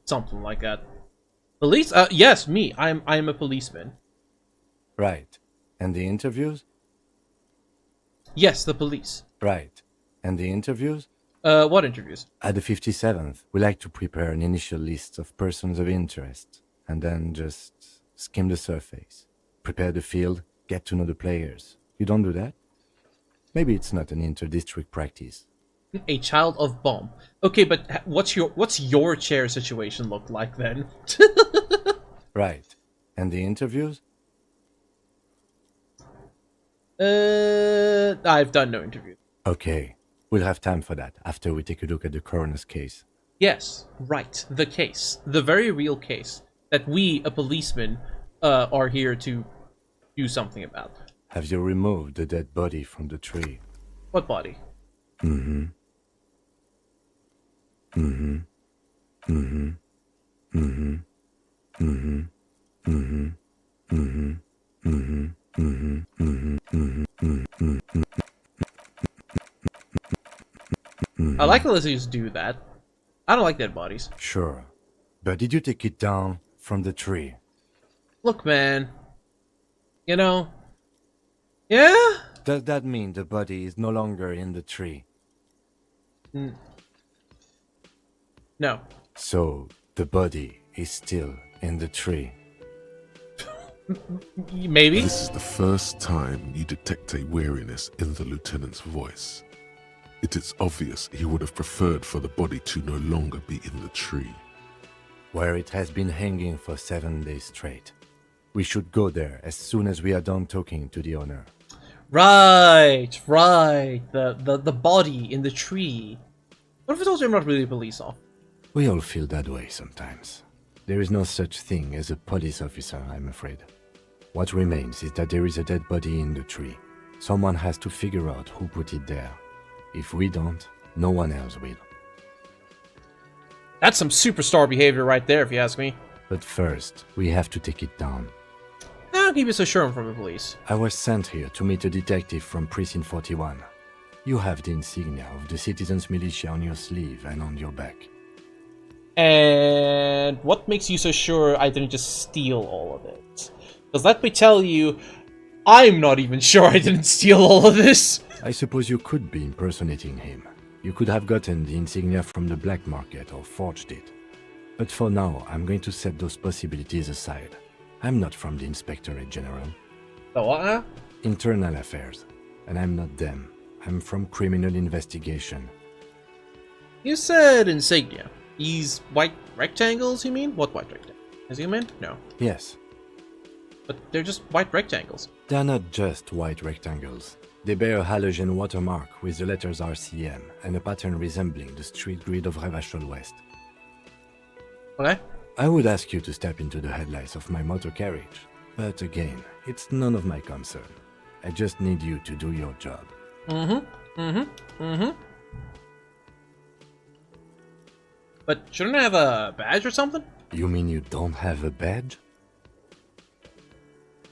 Something like that. Police? Yes, me. I'm a policeman. Right. And the interviews? Yes, the police. Right. And the interviews? What interviews? At the 57th, we like to prepare an initial list of persons of interest, and then just skim the surface. Prepare the field, get to know the players. You don't do that? Maybe it's not an inter-district practice. A child of bomb. Okay, but what's your chair situation look like then? Right. And the interviews? I've done no interviews. Okay. We'll have time for that after we take a look at the coroner's case. Yes, right. The case. The very real case that we, a policeman, are here to do something about. Have you removed the dead body from the tree? What body? Mm-hmm. Mm-hmm. Mm-hmm. Mm-hmm. Mm-hmm. Mm-hmm. Mm-hmm. Mm-hmm. Mm-hmm. Mm-hmm. Mm-hmm. I like to let you just do that. I don't like dead bodies. Sure. But did you take it down from the tree? Look, man. You know... Yeah? Does that mean the body is no longer in the tree? No. So, the body is still in the tree. Maybe? This is the first time you detect a weariness in the lieutenant's voice. It is obvious he would have preferred for the body to no longer be in the tree. Where it has been hanging for 7 days straight. We should go there as soon as we are done talking to the owner. Right. The body in the tree. What if I told you I'm not really a police officer? We all feel that way sometimes. There is no such thing as a police officer, I'm afraid. What remains is that there is a dead body in the tree. Someone has to figure out who put it there. If we don't, no one else will. That's some superstar behavior right there, if you ask me. But first, we have to take it down. I'll keep us assured from the police. I was sent here to meet a detective from Precinct 41. You have the insignia of the Citizens Militia on your sleeve and on your back. And what makes you so sure I didn't just steal all of it? Because let me tell you, I'm not even sure I didn't steal all of this. I suppose you could be impersonating him. You could have gotten the insignia from the black market or forged it. But for now, I'm going to set those possibilities aside. I'm not from the Inspectorate General. The what now? Internal affairs. And I'm not them. I'm from criminal investigation. You said insignia. These white rectangles, you mean? What white rectangle? Is he mean? No. Yes. But they're just white rectangles. They're not just white rectangles. They bear a halogen watermark with the letters RCM and a pattern resembling the street grid of Revachol West. Okay. I would ask you to step into the headlights of my motor carriage, but again, it's none of my concern. I just need you to do your job. But shouldn't I have a badge or something? You mean you don't have a badge?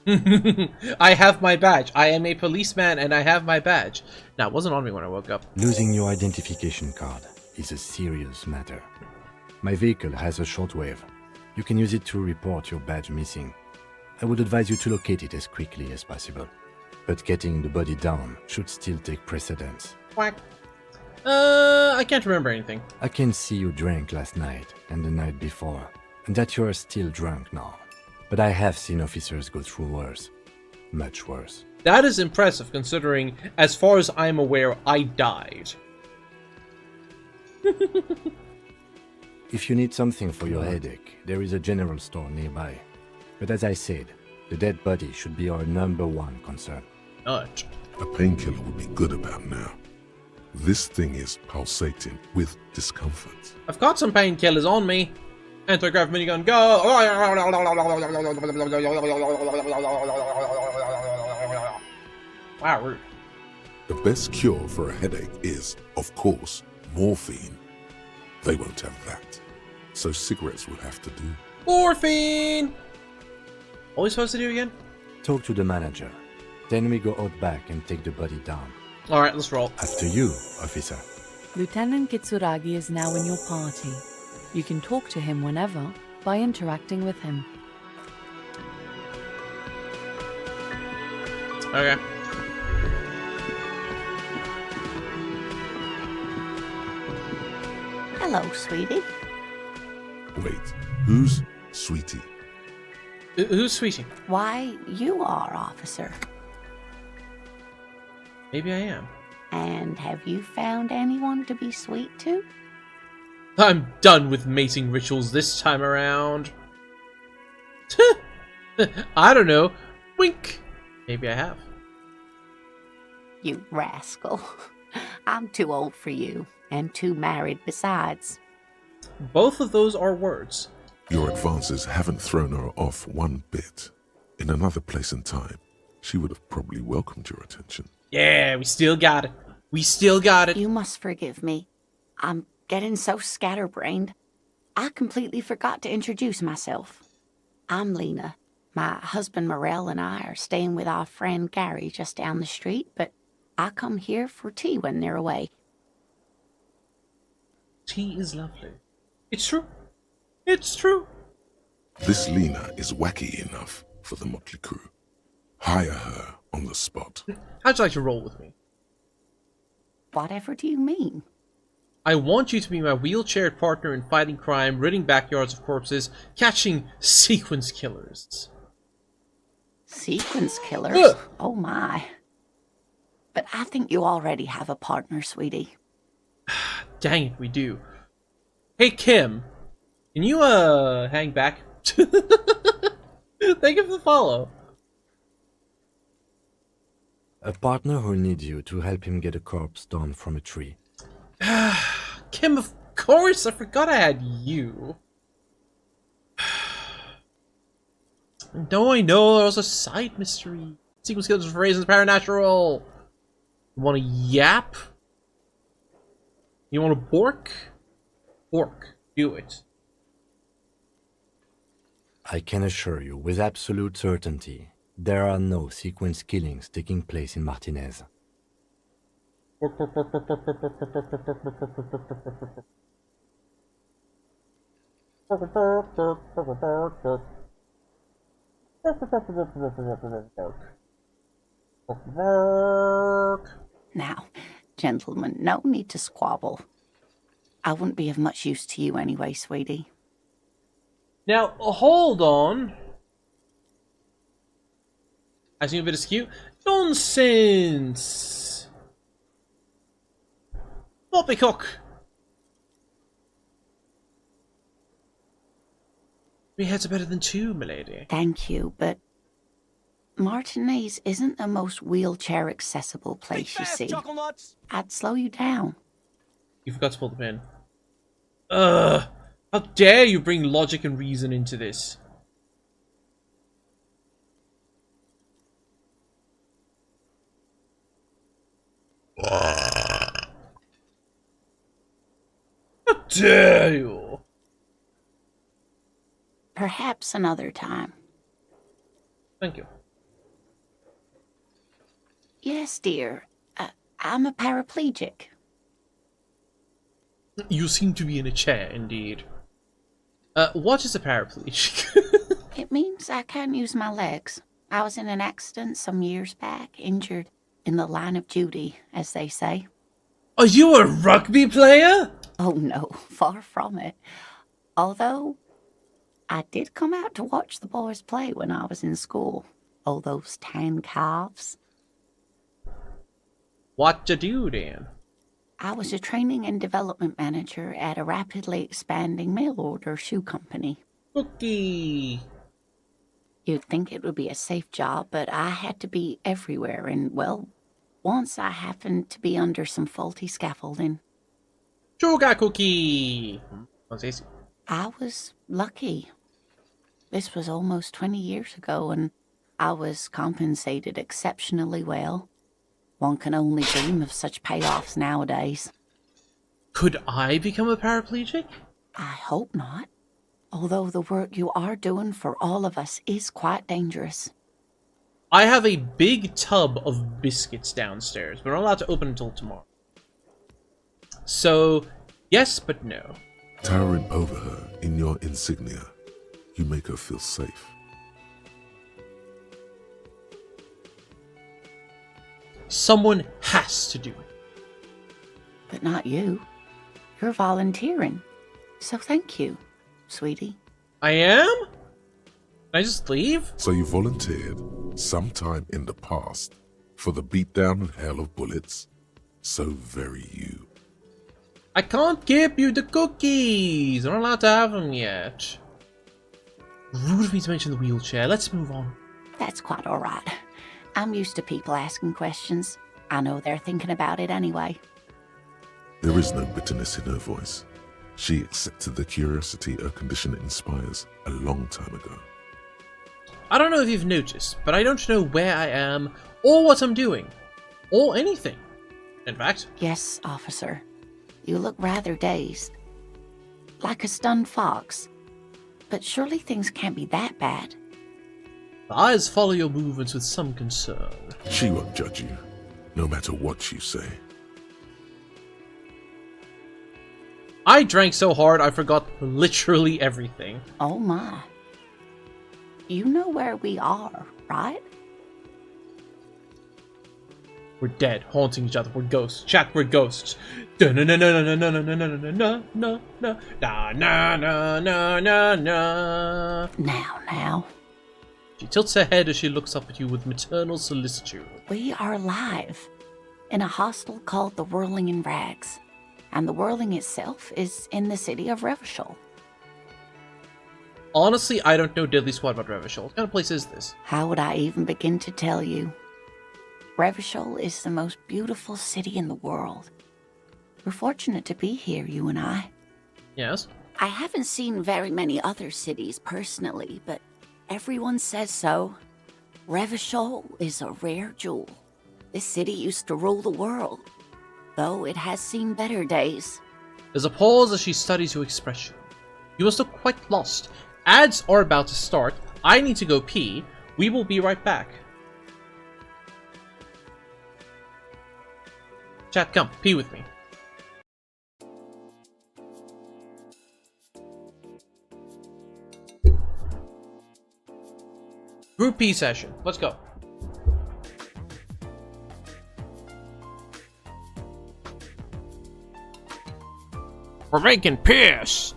I have my badge. I am a policeman and I have my badge. Now, it wasn't on me when I woke up. Losing your identification card is a serious matter. My vehicle has a shortwave. You can use it to report your badge missing. I would advise you to locate it as quickly as possible. But getting the body down should still take precedence. Quack. I can't remember anything. I can see you drank last night and the night before, and that you are still drunk now. But I have seen officers go through worse. Much worse. That is impressive, considering, as far as I'm aware, I died. If you need something for your headache, there is a general store nearby. But as I said, the dead body should be our #1 concern. Nudge. A painkiller would be good about now. This thing is pulsating with discomfort. I've got some painkillers on me. Anti-grav minigun, go! Wow, rude. The best cure for a headache is, of course, morphine. They won't have that, so cigarettes will have to do. Morphine! What are we supposed to do again? Talk to the manager. Then we go out back and take the body down. Alright, let's roll. After you, officer. Lieutenant Kitsuragi is now in your party. You can talk to him whenever by interacting with him. Okay. Hello, sweetie. Wait, who's Sweetie? Who's Sweetie? Why, you are, officer. Maybe I am. And have you found anyone to be sweet to? I'm done with mating rituals this time around. I don't know. Wink. Maybe I have. You rascal. I'm too old for you, and too married besides. Both of those are words. Your advances haven't thrown her off one bit. In another place and time, she would have probably welcomed your attention. Yeah, we still got it. We still got it. You must forgive me. I'm getting so scatterbrained. I completely forgot to introduce myself. I'm Lena. My husband Morel and I are staying with our friend Gary just down the street, but I come here for tea when they're away. Tea is lovely. It's true. It's true. This Lena is wacky enough for the motley crew. Hire her on the spot. How'd you like to roll with me? Whatever do you mean? I want you to be my wheelchaired partner in fighting crime, ridding backyards of corpses, catching sequence killers. Sequence killers? Ugh. Oh my. But I think you already have a partner, sweetie. Dang it, we do. Hey, Kim. Can you, hang back? Thank you for the follow. A partner who'll need you to help him get a corpse down from a tree. Kim, of course, I forgot I had you. No, I know, there was a side mystery. Sequence skills for reasons paranatural. You want a yap? You want a bork? Bork. Do it. I can assure you with absolute certainty, there are no sequence killings taking place in Martinez. Now, gentlemen, no need to squabble. I wouldn't be of much use to you anyway, sweetie. Now, hold on. I seem a bit askew. Nonsense! Poppycock! Three heads are better than two, milady. Thank you, but Martinez isn't the most wheelchair-accessible place, you see. I'd slow you down. You forgot to pull the pin. Ugh! How dare you bring logic and reason into this? How dare you? Perhaps another time. Thank you. Yes, dear. I'm a paraplegic. You seem to be in a chair, indeed. What is a paraplegic? It means I can't use my legs. I was in an accident some years back, injured in the line of duty, as they say. Are you a rugby player? Oh no, far from it. Although, I did come out to watch the boys play when I was in school. Oh, those tan calves. What you do, then? I was a training and development manager at a rapidly expanding mail-order shoe company. Cookie! You'd think it would be a safe job, but I had to be everywhere, and, well, once I happened to be under some faulty scaffolding. Sugar cookie! What's this? I was lucky. This was almost 20 years ago, and I was compensated exceptionally well. One can only dream of such payoffs nowadays. Could I become a paraplegic? I hope not. Although the work you are doing for all of us is quite dangerous. I have a big tub of biscuits downstairs, but I'm not allowed to open until tomorrow. So, yes, but no. Towering over her in your insignia, you make her feel safe. Someone has to do it. But not you. You're volunteering. So thank you, sweetie. I am? Can I just leave? So you volunteered sometime in the past for the beatdown and hell of bullets. So very you. I can't give you the cookies. I'm not allowed to have them yet. Rude of me to mention the wheelchair. Let's move on. That's quite all right. I'm used to people asking questions. I know they're thinking about it anyway. There is no bitterness in her voice. She accepted the curiosity her condition inspires a long time ago. I don't know if you've noticed, but I don't know where I am, or what I'm doing, or anything. In fact. Yes, officer. You look rather dazed. Like a stunned fox. But surely things can't be that bad. The eyes follow your movements with some concern. She won't judge you, no matter what you say. I drank so hard I forgot literally everything. Oh my. You know where we are, right? We're dead, haunting each other. We're ghosts. Chat, we're ghosts. Na na na na na na na na na na na na na na na na na. Now. She tilts her head as she looks up at you with maternal solicitude. We are live in a hostel called the Whirling in Rags, and the Whirling itself is in the city of Revachol. Honestly, I don't know diddly squat about Revachol. What kind of place is this? How would I even begin to tell you? Revachol is the most beautiful city in the world. We're fortunate to be here, you and I. Yes? I haven't seen very many other cities personally, but Everyone says so. Revachol is a rare jewel. This city used to rule the world, though it has seen better days. There's a pause as she studies your expression. You must look quite lost. Ads are about to start. I need to go pee. We will be right back. Chat, come, pee with me. Group pee session. Let's go. We're making piss.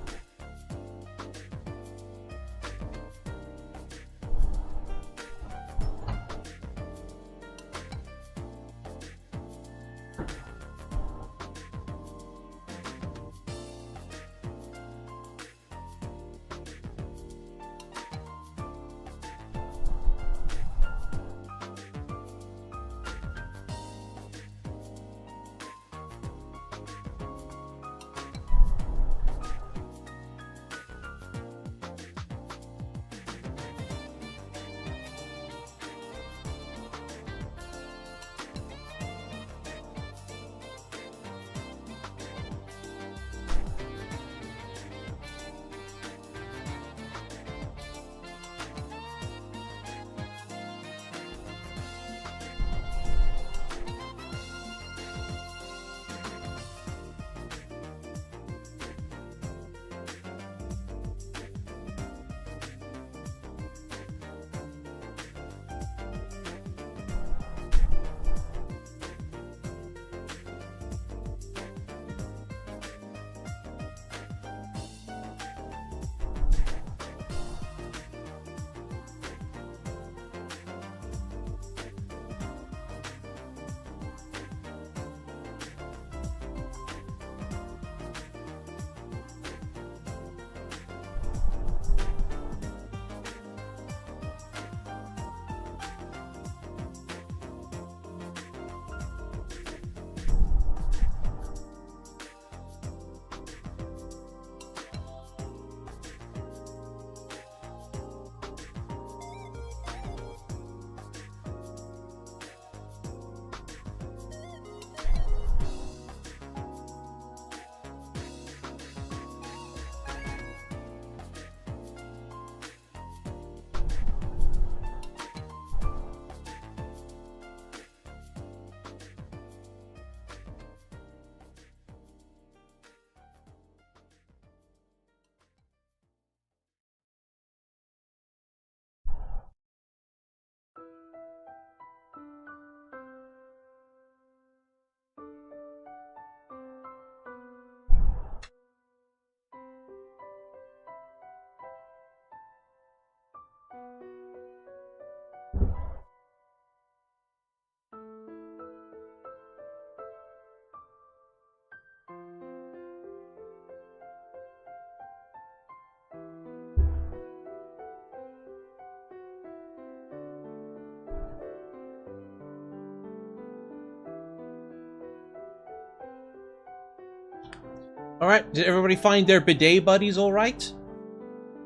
Alright, did everybody find their bidet buddies alright?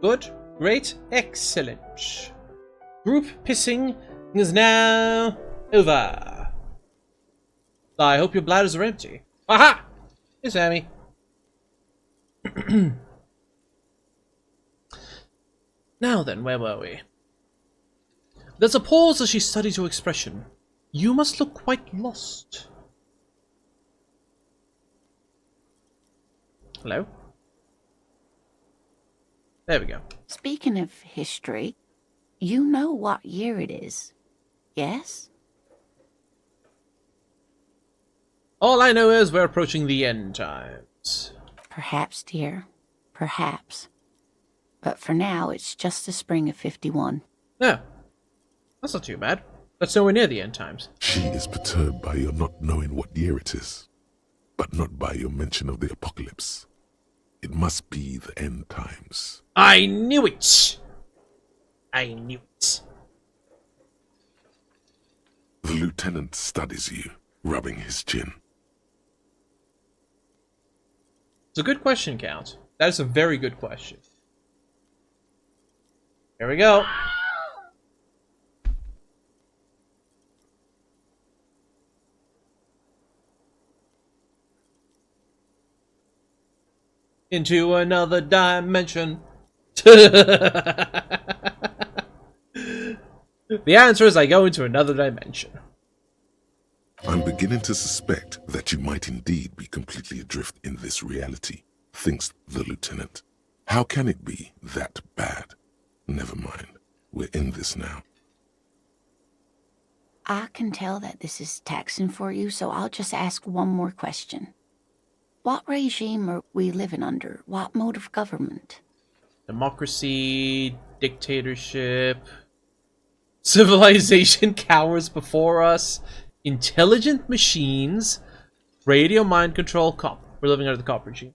Good? Great? Excellent. Group pissing is now over. I hope your bladders are empty. Aha! Hey, Sammy. Now then, where were we? There's a pause as she studies your expression. You must look quite lost. Hello? There we go. Speaking of history, you know what year it is, yes? All I know is we're approaching the end times. Perhaps, dear. Perhaps. But for now, it's just the spring of 51. Yeah. That's not too bad. That's nowhere near the end times. She is perturbed by your not knowing what year it is, but not by your mention of the apocalypse. It must be the end times. I knew it! I knew it. The lieutenant studies you, rubbing his chin. It's a good question, Count. That is a very good question. Here we go. into another dimension. The answer is I go into another dimension. I'm beginning to suspect that you might indeed be completely adrift in this reality, thinks the lieutenant. How can it be that bad? Never mind. We're in this now. I can tell that this is taxing for you, so I'll just ask one more question. What regime are we living under? What mode of government? Democracy, dictatorship, civilization cowers before us, intelligent machines, radio mind control, cop. We're living under the cop regime.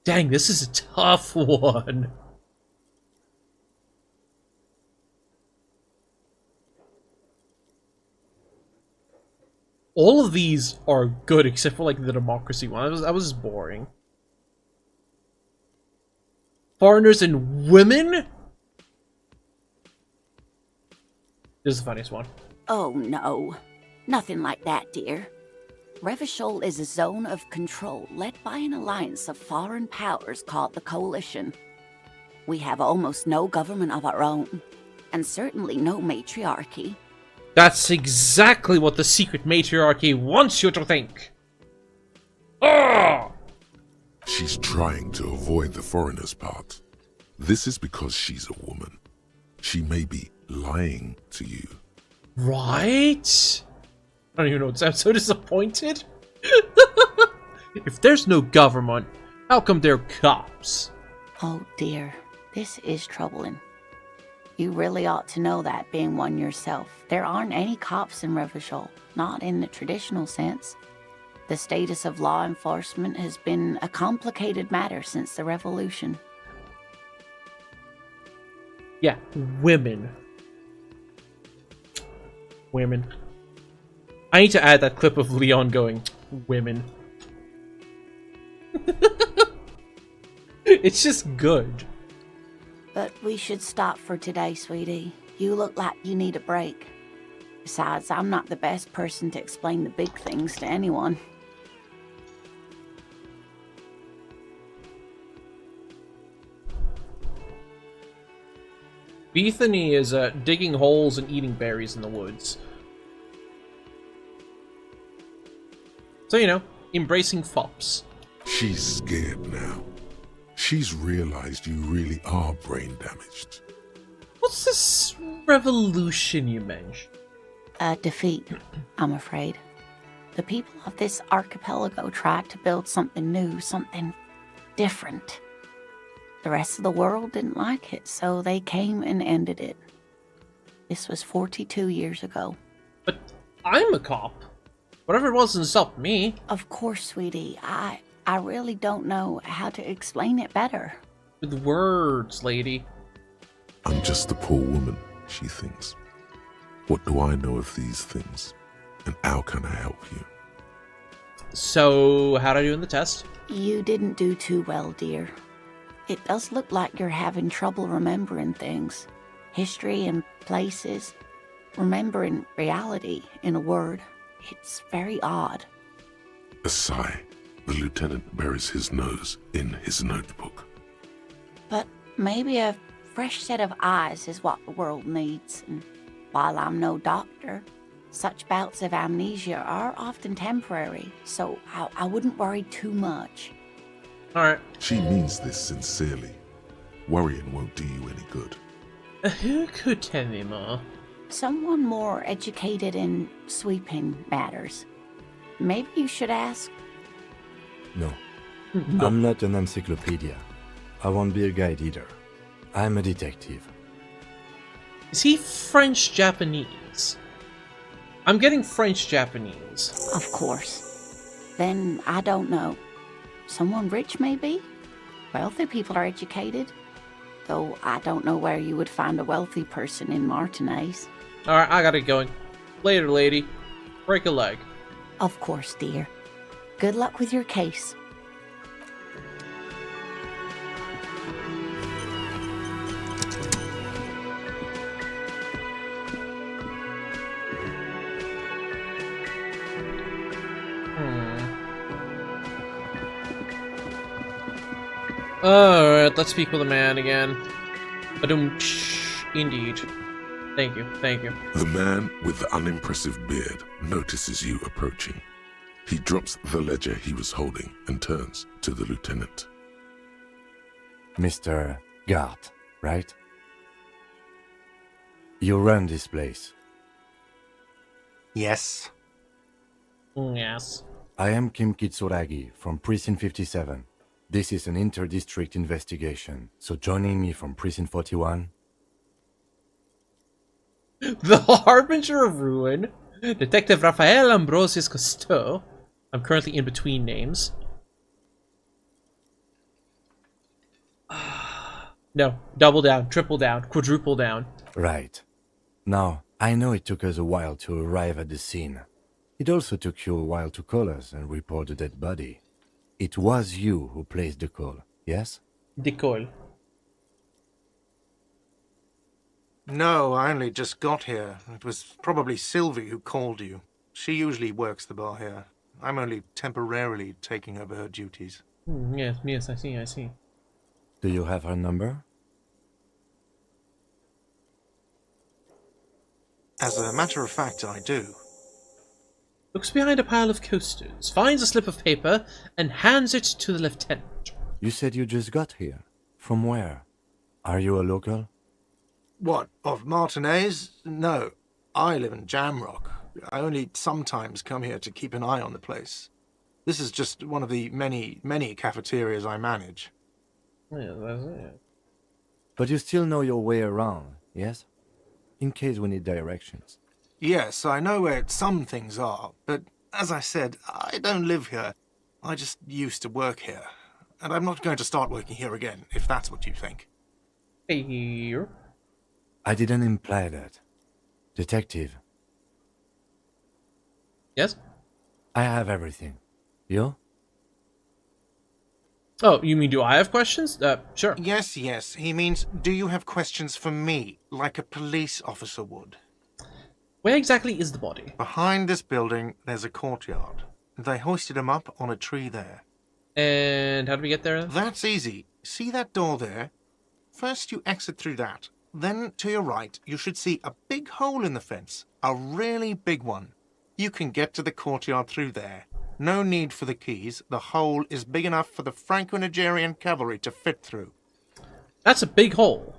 Dang, this is a tough one. All of these are good except for like the democracy one. That was boring. Foreigners and women? This is the funniest one. Oh no, nothing like that, dear. Revachol is a zone of control led by an alliance of foreign powers called the Coalition. We have almost no government of our own, and certainly no matriarchy. That's exactly what the secret matriarchy wants you to think. Ah! She's trying to avoid the foreigner's part. This is because she's a woman. She may be lying to you. Right? I don't even know. I'm so disappointed. If there's no government, how come they're cops? Oh dear, this is troubling. You really ought to know that, being one yourself. There aren't any cops in Revachol, not in the traditional sense. The status of law enforcement has been a complicated matter since the revolution. Yeah, women. Women. I need to add that clip of Leon going, women. It's just good. But we should stop for today, sweetie. You look like you need a break. Besides, I'm not the best person to explain the big things to anyone. Bethany is digging holes and eating berries in the woods. So, you know, embracing fops. She's scared now. She's realized you really are brain damaged. What's this revolution you mentioned? A defeat, I'm afraid. The people of this archipelago tried to build something new, something different. The rest of the world didn't like it, so they came and ended it. This was 42 years ago. But I'm a cop. Whatever it was doesn't stop me. Of course, sweetie. I really don't know how to explain it better. With words, lady. I'm just a poor woman, she thinks. What do I know of these things? And how can I help you? So, how'd I do in the test? You didn't do too well, dear. It does look like you're having trouble remembering things. History and places. Remembering reality, in a word. It's very odd. A sigh. The lieutenant buries his nose in his notebook. But maybe a fresh set of eyes is what the world needs. And while I'm no doctor, such bouts of amnesia are often temporary, so I wouldn't worry too much. Alright. She means this sincerely. Worrying won't do you any good. Who could tell me more? Someone more educated in sweeping matters. Maybe you should ask. No. I'm not an encyclopedia. I won't be a guide either. I'm a detective. Is he French-Japanese? I'm getting French-Japanese. Of course. Then I don't know. Someone rich, maybe? Wealthy people are educated. Though I don't know where you would find a wealthy person in Martinez. Alright, I got it going. Later, lady. Break a leg. Of course, dear. Good luck with your case. Alright, let's speak with the man again. Indeed. Thank you, thank you. The man with the unimpressive beard notices you approaching. He drops the ledger he was holding and turns to the lieutenant. Mr. Gart, right? You run this place. Yes. Yes. I am Kim Kitsuragi from Precinct 57. This is an inter-district investigation, so joining me from Precinct 41... The Harbinger of Ruin, Detective Rafael Ambrosius Cousteau. I'm currently in between names. No, double down, triple down, quadruple down. Right. Now, I know it took us a while to arrive at the scene. It also took you a while to call us and report the dead body. It was you who placed the call, yes? The call. No, I only just got here. It was probably Sylvie who called you. She usually works the bar here. I'm only temporarily taking over her duties. Yes, I see. Do you have her number? As a matter of fact, I do. Looks behind a pile of coasters, finds a slip of paper, and hands it to the lieutenant. You said you just got here. From where? Are you a local? What, of Martinez? No, I live in Jamrock. I only sometimes come here to keep an eye on the place. This is just one of the many cafeterias I manage. Yeah, that's it. But you still know your way around, yes? In case we need directions. Yes, I know where some things are, but as I said, I don't live here. I just used to work here. And I'm not going to start working here again, if that's what you think. Here. I didn't imply that. Detective. Yes? I have everything. You? Oh, you mean do I have questions? Sure. Yes. He means, do you have questions for me, like a police officer would? Where exactly is the body? Behind this building, there's a courtyard. They hoisted him up on a tree there. And how do we get there? That's easy. See that door there? First you exit through that. Then, to your right, you should see a big hole in the fence. A really big one. You can get to the courtyard through there. No need for the keys. The hole is big enough for the Franco-Nigerian cavalry to fit through. That's a big hole.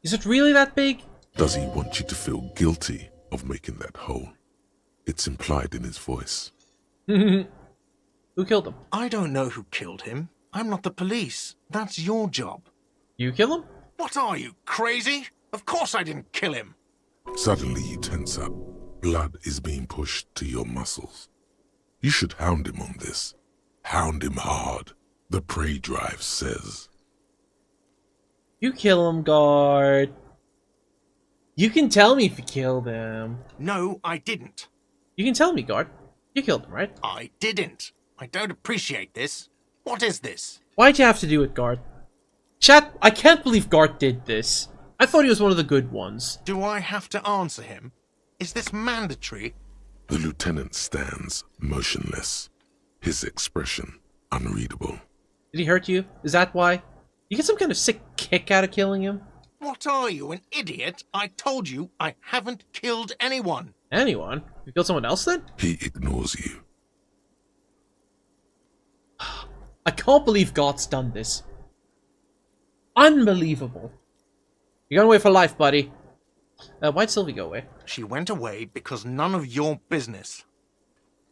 Is it really that big? Does he want you to feel guilty of making that hole? It's implied in his voice. Who killed him? I don't know who killed him. I'm not the police. That's your job. You kill him? What are you, crazy? Of course I didn't kill him. Suddenly you tense up. Blood is being pushed to your muscles. You should hound him on this. Hound him hard. The prey drive says. You kill him, guard. You can tell me if you killed him. No, I didn't. You can tell me, guard. You killed him, right? I didn't. I don't appreciate this. What is this? Why'd you have to do it, guard? Chat, I can't believe Gart did this. I thought he was one of the good ones. Do I have to answer him? Is this mandatory? The lieutenant stands motionless, his expression unreadable. Did he hurt you? Is that why? You get some kind of sick kick out of killing him? What are you, an idiot? I told you I haven't killed anyone. Anyone? You killed someone else then? He ignores you. I can't believe Gart's done this. Unbelievable. You're going away for life, buddy. Why'd Sylvie go away? She went away because none of your business.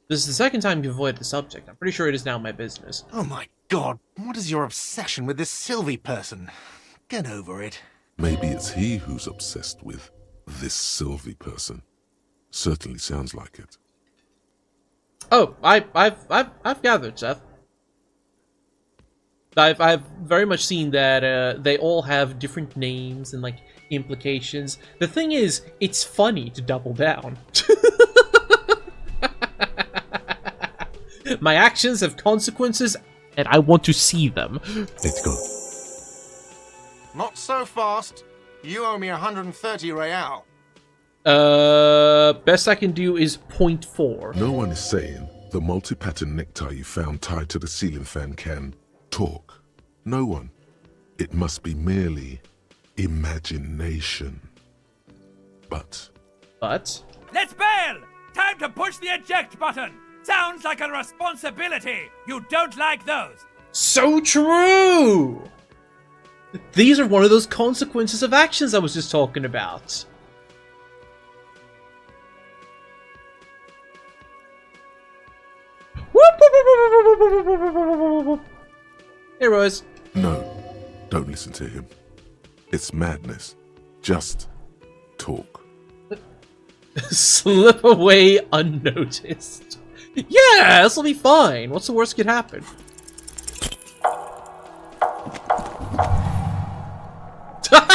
This is the second time you've avoided the subject. I'm pretty sure it is now my business. Oh my god, what is your obsession with this Sylvie person? Get over it. Maybe it's he who's obsessed with this Sylvie person. Certainly sounds like it. Oh, I've gathered, Seth. I've very much seen that they all have different names and like implications. The thing is, it's funny to double down. My actions have consequences, and I want to see them. Let's go. Not so fast. You owe me 130 real. Best I can do is 0.4. No one is saying the multi-pattern necktie you found tied to the ceiling fan can talk. No one. It must be merely imagination. But Let's bail! Time to push the eject button! Sounds like a responsibility! You don't like those! so true! These are one of those consequences of actions I was just talking about. Hey, Rose. no, don't listen to him. It's madness. Just talk. Slip away unnoticed. Yeah, this'll be fine. What's the worst could happen?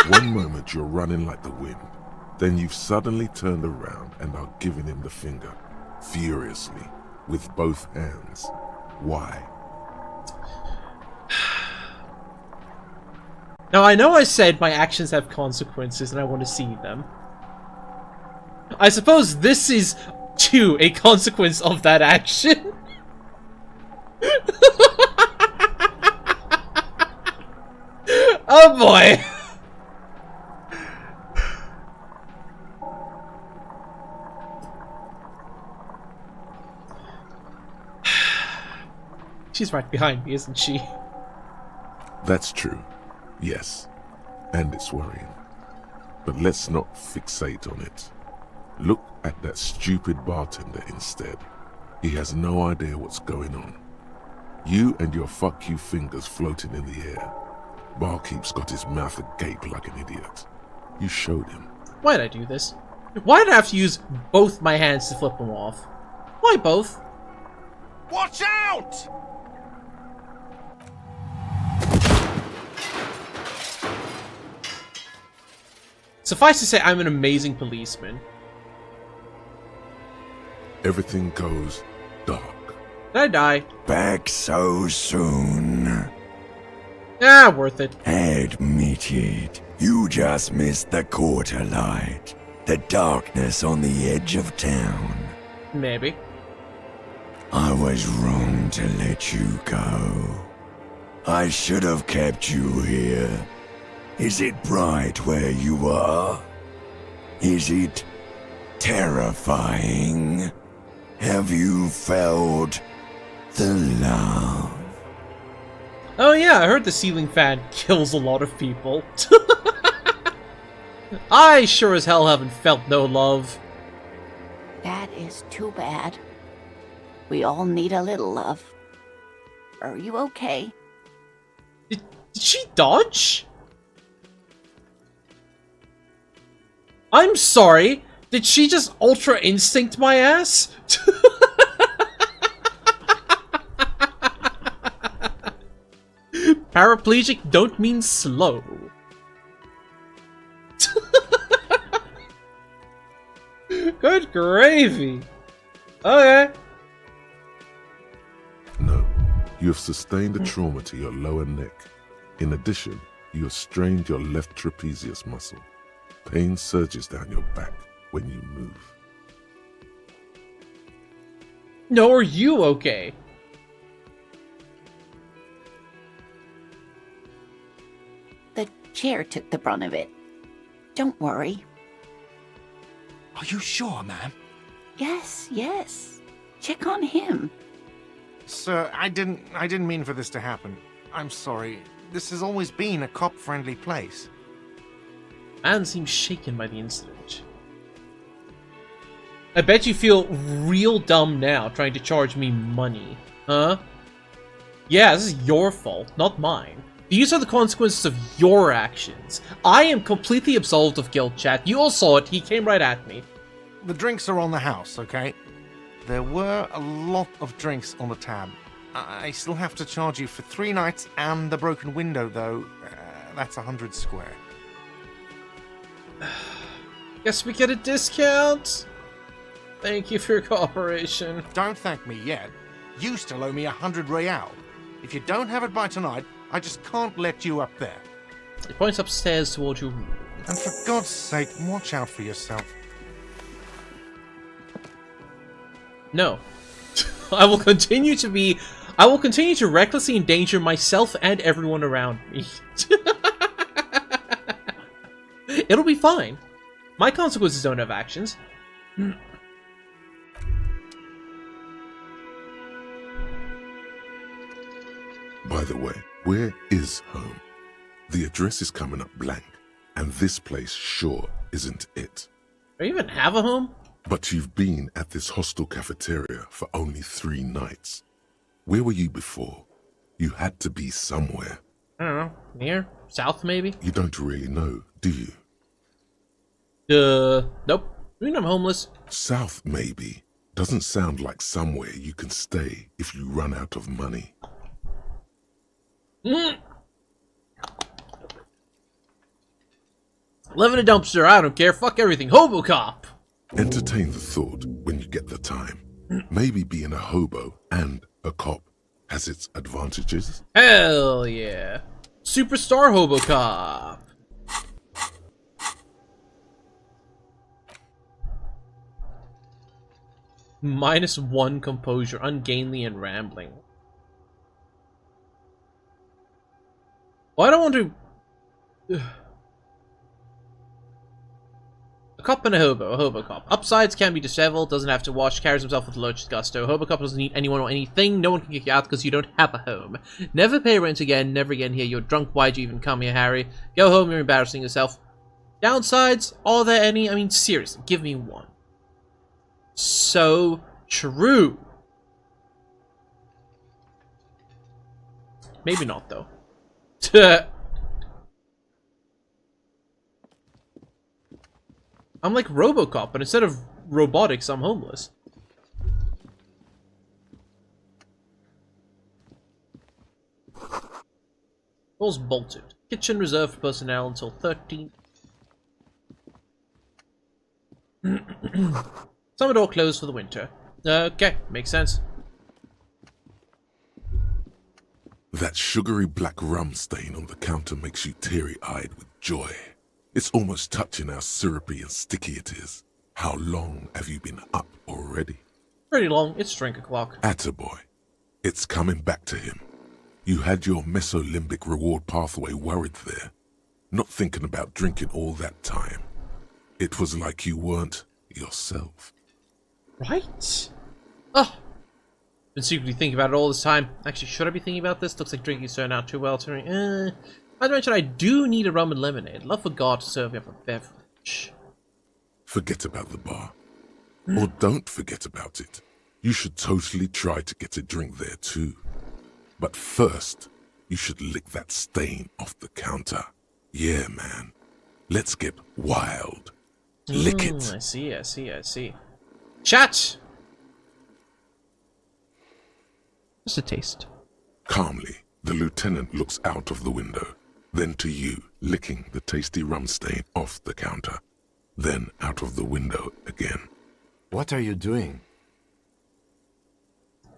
One moment you're running like the wind. Then you've suddenly turned around and are giving him the finger. Furiously. With both hands. Why? Now, I know I said my actions have consequences and I want to see them. I suppose this is, too, a consequence of that action. Oh boy! She's right behind me, isn't she? That's true. Yes. And it's worrying. But let's not fixate on it. Look at that stupid bartender instead. He has no idea what's going on. You and your fuck you fingers floating in the air. Barkeep's got his mouth agape like an idiot. You showed him. Why'd I do this? Why did I have to use both my hands to flip them off? Why both? Watch out! Suffice to say, I'm an amazing policeman. Everything goes dark. Did I die? Back so soon. Ah, worth it. Admit it. You just missed the quarter light. The darkness on the edge of town. Maybe. I was wrong to let you go. I should have kept you here. Is it bright where you are? Is it terrifying? Have you felt the love? Oh yeah, I heard the ceiling fan kills a lot of people. I sure as hell haven't felt no love. That is too bad. We all need a little love. Are you okay? Did she dodge? I'm sorry, did she just Ultra Instinct my ass? Paraplegic don't mean slow. Good gravy. Okay. No, you have sustained a trauma to your lower neck. In addition, you have strained your left trapezius muscle. Pain surges down your back when you move. No, are you okay? The chair took the brunt of it. Don't worry. Are you sure, ma'am? Yes, yes. Check on him. Sir, I didn't mean for this to happen. I'm sorry. This has always been a cop-friendly place. Man seems shaken by the incident. I bet you feel real dumb now trying to charge me money. Huh? Yeah, this is your fault, not mine. These are the consequences of your actions. I am completely absolved of guilt, chat. You all saw it, he came right at me. The drinks are on the house, okay? There were a lot of drinks on the tab. I still have to charge you for 3 nights and the broken window, though. That's 100 square. Guess we get a discount? Thank you for your cooperation. Don't thank me yet. You still owe me 100 real. If you don't have it by tonight, I just can't let you up there. He points upstairs towards your room. And for God's sake, watch out for yourself. No. I will continue to be I will continue to recklessly endanger myself and everyone around me. It'll be fine. My consequences don't have actions. By the way, where is home? The address is coming up blank, and this place sure isn't it. Do you even have a home? But you've been at this hostel cafeteria for only 3 nights. Where were you before? You had to be somewhere. I don't know. Near? South, maybe? You don't really know, do you? Nope. I mean, I'm homeless. South, maybe. Doesn't sound like somewhere you can stay if you run out of money. Live in a dumpster, I don't care. Fuck everything. Hobo cop! Entertain the thought when you get the time. Maybe being a hobo and a cop has its advantages. Hell yeah. Superstar hobo cop. -1 composure, ungainly and rambling. Well, I don't want to... A cop and a hobo cop. Upsides can be disheveled, doesn't have to wash, carries himself with lurch gusto. Hobo cop doesn't need anyone or anything, no one can kick you out because you don't have a home. Never pay rent again, never again here, you're drunk, why'd you even come here, Harry? Go home, you're embarrassing yourself. Downsides, are there any? I mean, seriously, give me one. So true. Maybe not, though. I'm like RoboCop, but instead of robotics, I'm homeless. Doors bolted. Kitchen reserved for personnel until 13. Summer door closed for the winter. Okay, makes sense. That sugary black rum stain on the counter makes you teary-eyed with joy. It's almost touching how syrupy and sticky it is. How long have you been up already? Pretty long. It's drink o'clock. Attaboy. It's coming back to him. You had your mesolimbic reward pathway worried there, not thinking about drinking all that time. It was like you weren't yourself. Right? Oh. Been secretly thinking about it all this time. Actually, should I be thinking about this? Looks like drinking's turned out too well to me. Not to mention, I do need a rum and lemonade. Love for God to serve me up a beverage. Forget about the bar. Or don't forget about it. You should totally try to get a drink there too. But first, you should lick that stain off the counter. Yeah, man. Let's get wild. Lick it. I see. Chat! Just a taste. Calmly, the lieutenant looks out of the window. Then to you, licking the tasty rum stain off the counter. Then out of the window again. What are you doing?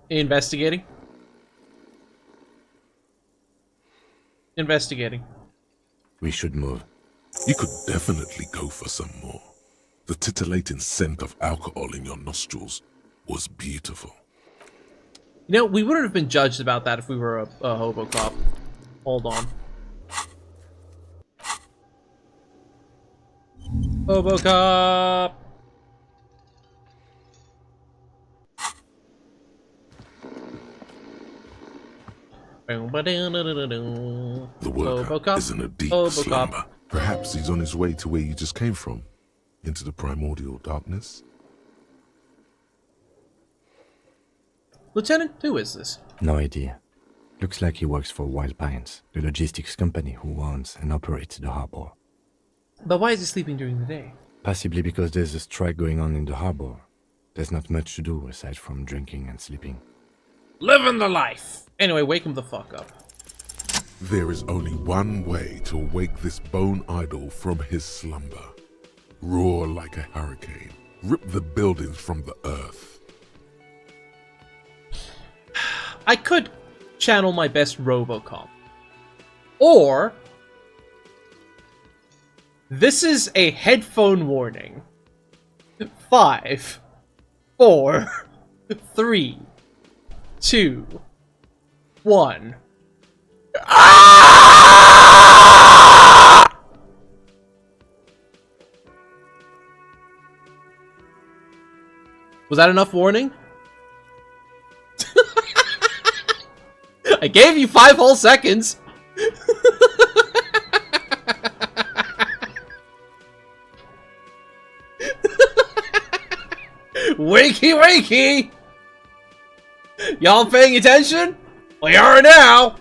Investigating. We should move. You could definitely go for some more. The titillating scent of alcohol in your nostrils was beautiful. You know, we wouldn't have been judged about that if we were a hobo cop. Hold on. Hobo cop! The worker is in a deep slumber. Perhaps he's on his way to where you just came from. Into the primordial darkness. Lieutenant, who is this? No idea. Looks like he works for Wild Pines, the logistics company who owns and operates the harbor. But why is he sleeping during the day? Possibly because there's a strike going on in the harbor. There's not much to do aside from drinking and sleeping. Living the life! Anyway, wake him the fuck up. There is only one way to wake this bone idol from his slumber. Roar like a hurricane. Rip the buildings from the earth. I could channel my best RoboCop. Or... this is a headphone warning. 5, 4, 3, 2, 1. Was that enough warning? I gave you 5 whole seconds. Wakey, wakey! Y'all paying attention? We are now!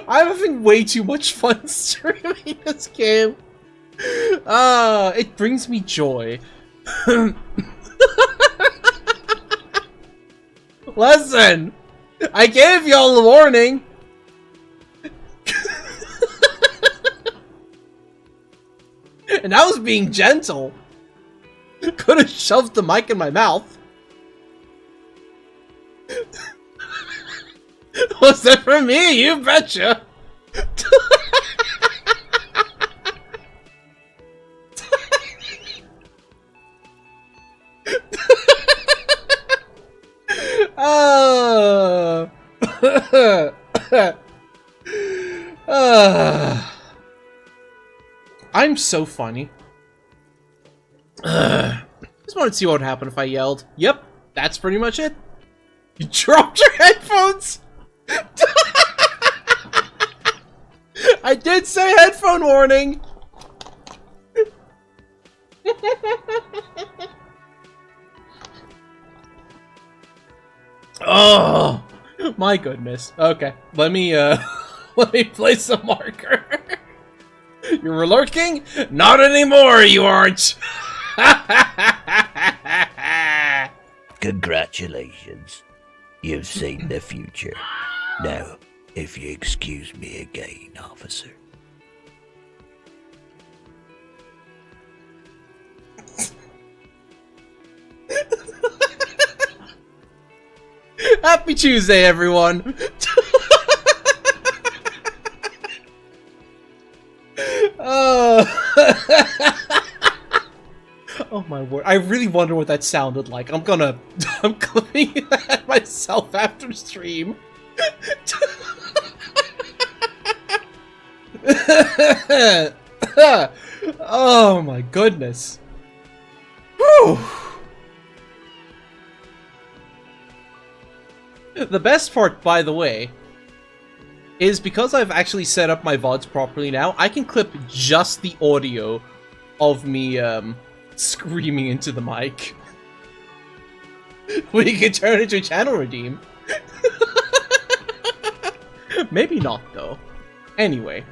I'm having way too much fun streaming this game. It brings me joy. Listen! I gave y'all a warning! And I was being gentle. Could have shoved the mic in my mouth. Was that for me? You betcha. I'm so funny. Just wanted to see what would happen if I yelled. Yep, that's pretty much it. You dropped your headphones! I did say headphone warning! Oh, my goodness. Okay, let me let me place a marker. You were lurking? Not anymore, you aren't! Congratulations. You've seen the future. Now, if you excuse me again, officer. Happy Tuesday, everyone! Oh my word, I really wonder what that sounded like. I'm clipping that myself after stream. Oh my goodness. Whew. The best part, by the way, is because I've actually set up my VODs properly now, I can clip just the audio of me, screaming into the mic. We can turn it into a channel redeem. Maybe not, though. Anyway.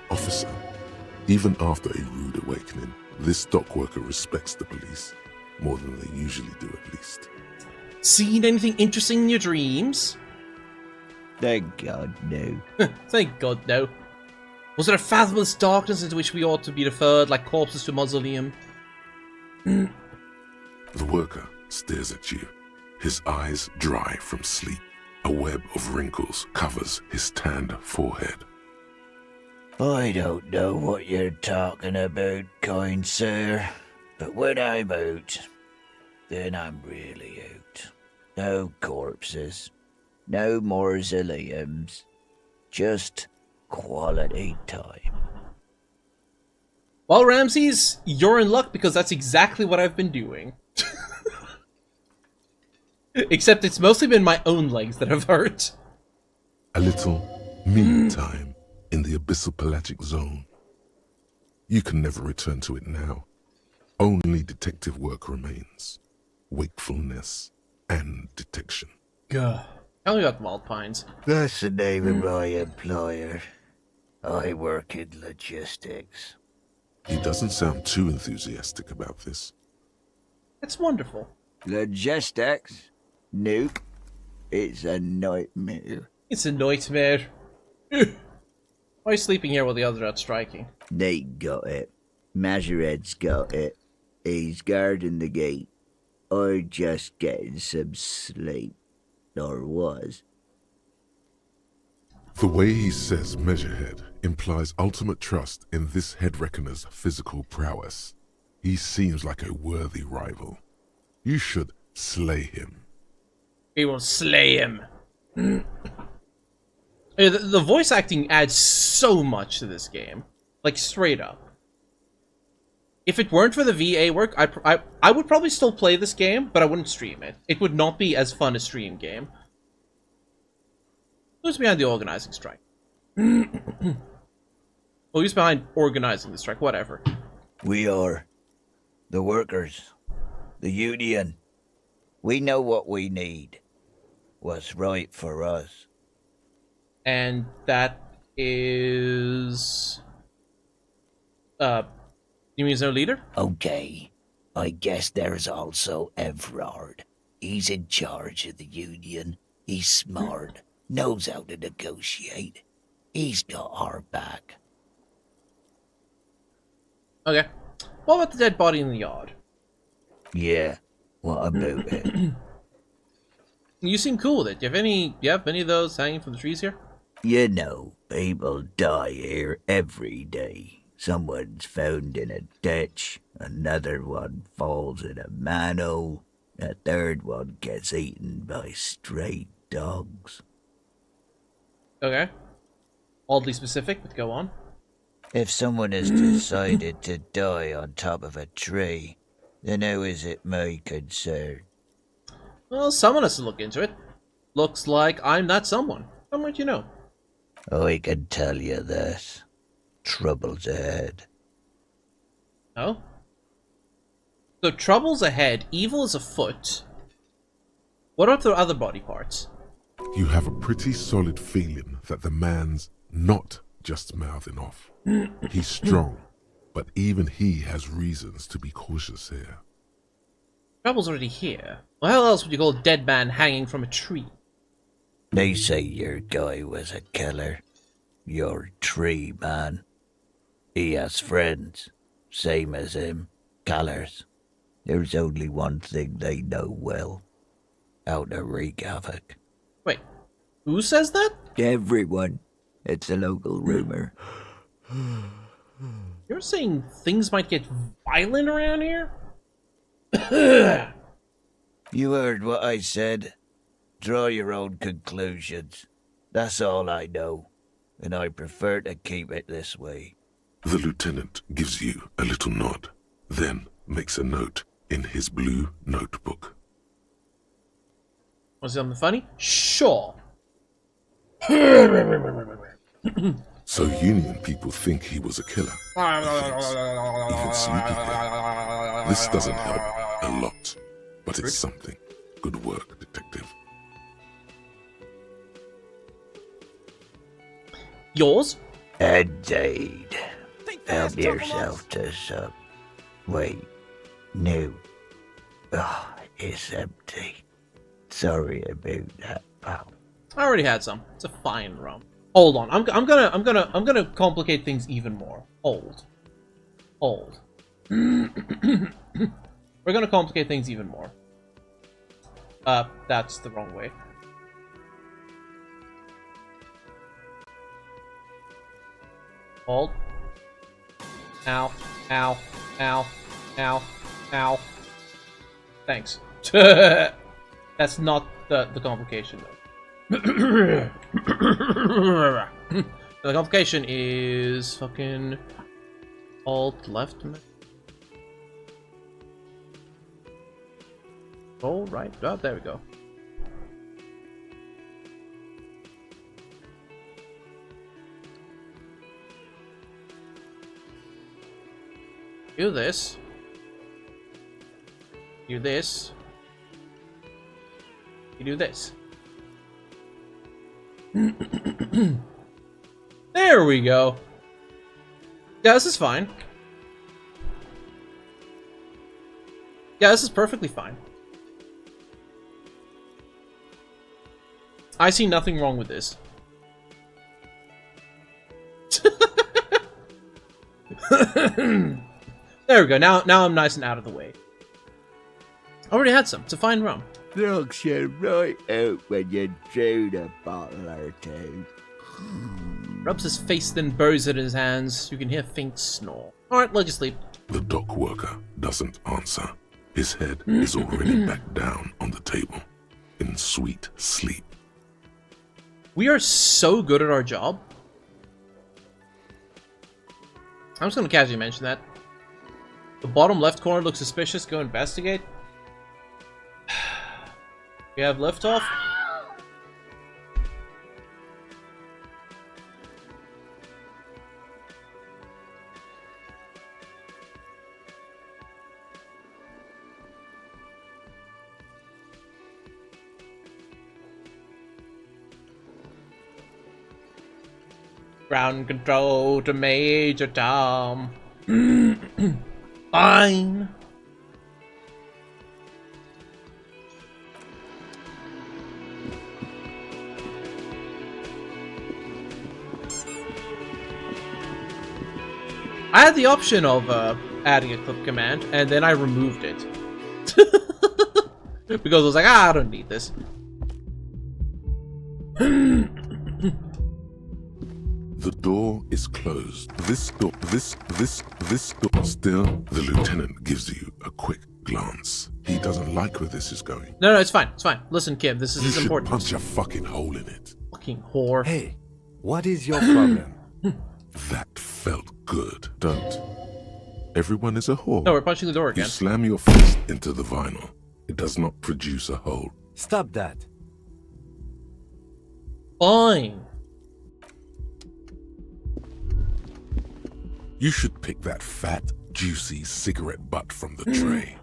Officer, even after a rude awakening, this dock worker respects the police more than they usually do, at least. Seen anything interesting in your dreams? Thank God, no. Thank God, no. Was there a fathomless darkness into which we ought to be deferred, like corpses to a mausoleum? The worker stares at you, his eyes dry from sleep. A web of wrinkles covers his tanned forehead. I don't know what you're talking about, kind sir, but when I'm out, then I'm really out. No corpses, no mausoleums, just quality time. Well, Ramses, you're in luck because that's exactly what I've been doing. Except it's mostly been my own legs that have hurt. A little me time in the abyssal pelagic zone. You can never return to it now. Only detective work remains. Wakefulness and detection. Gah. Tell me about Wild Pines. That's the name of my employer. I work in logistics. He doesn't sound too enthusiastic about this. That's wonderful. Logistics? Nope. It's a nightmare. It's a nightmare. Why are you sleeping here while the others are out striking? Nate got it. Majoret's got it. He's guarding the gate. Or just getting some sleep. Or was. The way he says measurehead implies ultimate trust in this head reckoner's physical prowess. He seems like a worthy rival. You should slay him. We will slay him. The voice acting adds so much to this game. Like, straight up. If it weren't for the VA work, I would probably still play this game, but I wouldn't stream it. It would not be as fun a stream game. Who's behind the organizing strike? Well, who's behind organizing the strike? Whatever. We are. The workers. The union. We know what we need. What's right for us. And that is... you mean there's no leader? Okay. I guess there's also Everard. He's in charge of the union. He's smart. Knows how to negotiate. He's got our back. Okay. What about the dead body in the yard? Yeah. What about it? You seem cool with it. Do you have any of those hanging from the trees here? You know, people die here every day. Someone's found in a ditch, another one falls in a manhole, a third one gets eaten by stray dogs. Okay. Oddly specific, but go on. If someone has decided to die on top of a tree, then how is it my concern? Well, someone has to look into it. Looks like I'm that someone. How might you know? I can tell you this. Trouble's ahead. Oh? So trouble's ahead, evil is afoot. What about the other body parts? You have a pretty solid feeling that the man's not just mouthing off. He's strong, but even he has reasons to be cautious here. Trouble's already here. Well, how else would you call a dead man hanging from a tree? They say your guy was a killer. Your tree man. He has friends, same as him, killers. There's only one thing they know well. How to wreak havoc. Wait, who says that? Everyone. It's a local rumor. You're saying things might get violent around here? You heard what I said. Draw your own conclusions. That's all I know, and I prefer to keep it this way. The lieutenant gives you a little nod, then makes a note in his blue notebook. Was something funny? Sure. So Union people think he was a killer. Even sleepy here. This doesn't help a lot, but it's something. Good work, detective. Yours? Indeed. Help yourself to some. Wait. No. Oh, it's empty. Sorry about that, pal. I already had some. It's a fine rum. Hold on. I'm gonna complicate things even more. Hold. We're gonna complicate things even more. That's the wrong way. Hold. Ow. Ow. Ow. Ow. Ow. Thanks. That's not the complication, though. The complication is fucking alt left. Oh, right. Oh, there we go. Do this. Do this. You do this. There we go. Yeah, this is fine. Yeah, this is perfectly fine. I see nothing wrong with this. There we go. Now I'm nice and out of the way. I already had some. It's a fine rum. Knocks you right out when you drown a bottle or two. Rubs his face, then buries it in his hands. You can hear faint snore. Alright, let you sleep. The dock worker doesn't answer. His head is already back down on the table, in sweet sleep. We are so good at our job. I'm just gonna casually mention that. The bottom left corner looks suspicious. Go investigate. We have liftoff. Ground control to Major Tom. Fine. I had the option of adding a clip command, and then I removed it. Because I was like, I don't need this. The door is closed. This door. Still, the lieutenant gives you a quick glance. He doesn't like where this is going. No, it's fine. It's fine. Listen, Kim, this is important. Punch a fucking hole in it. Fucking whore. Hey, what is your problem? That felt good. Don't. Everyone is a whore. No, we're punching the door You again. slam your fist into the vinyl. It does not produce a hole. Stop that. Fine. You should pick that fat, juicy cigarette butt from the tray,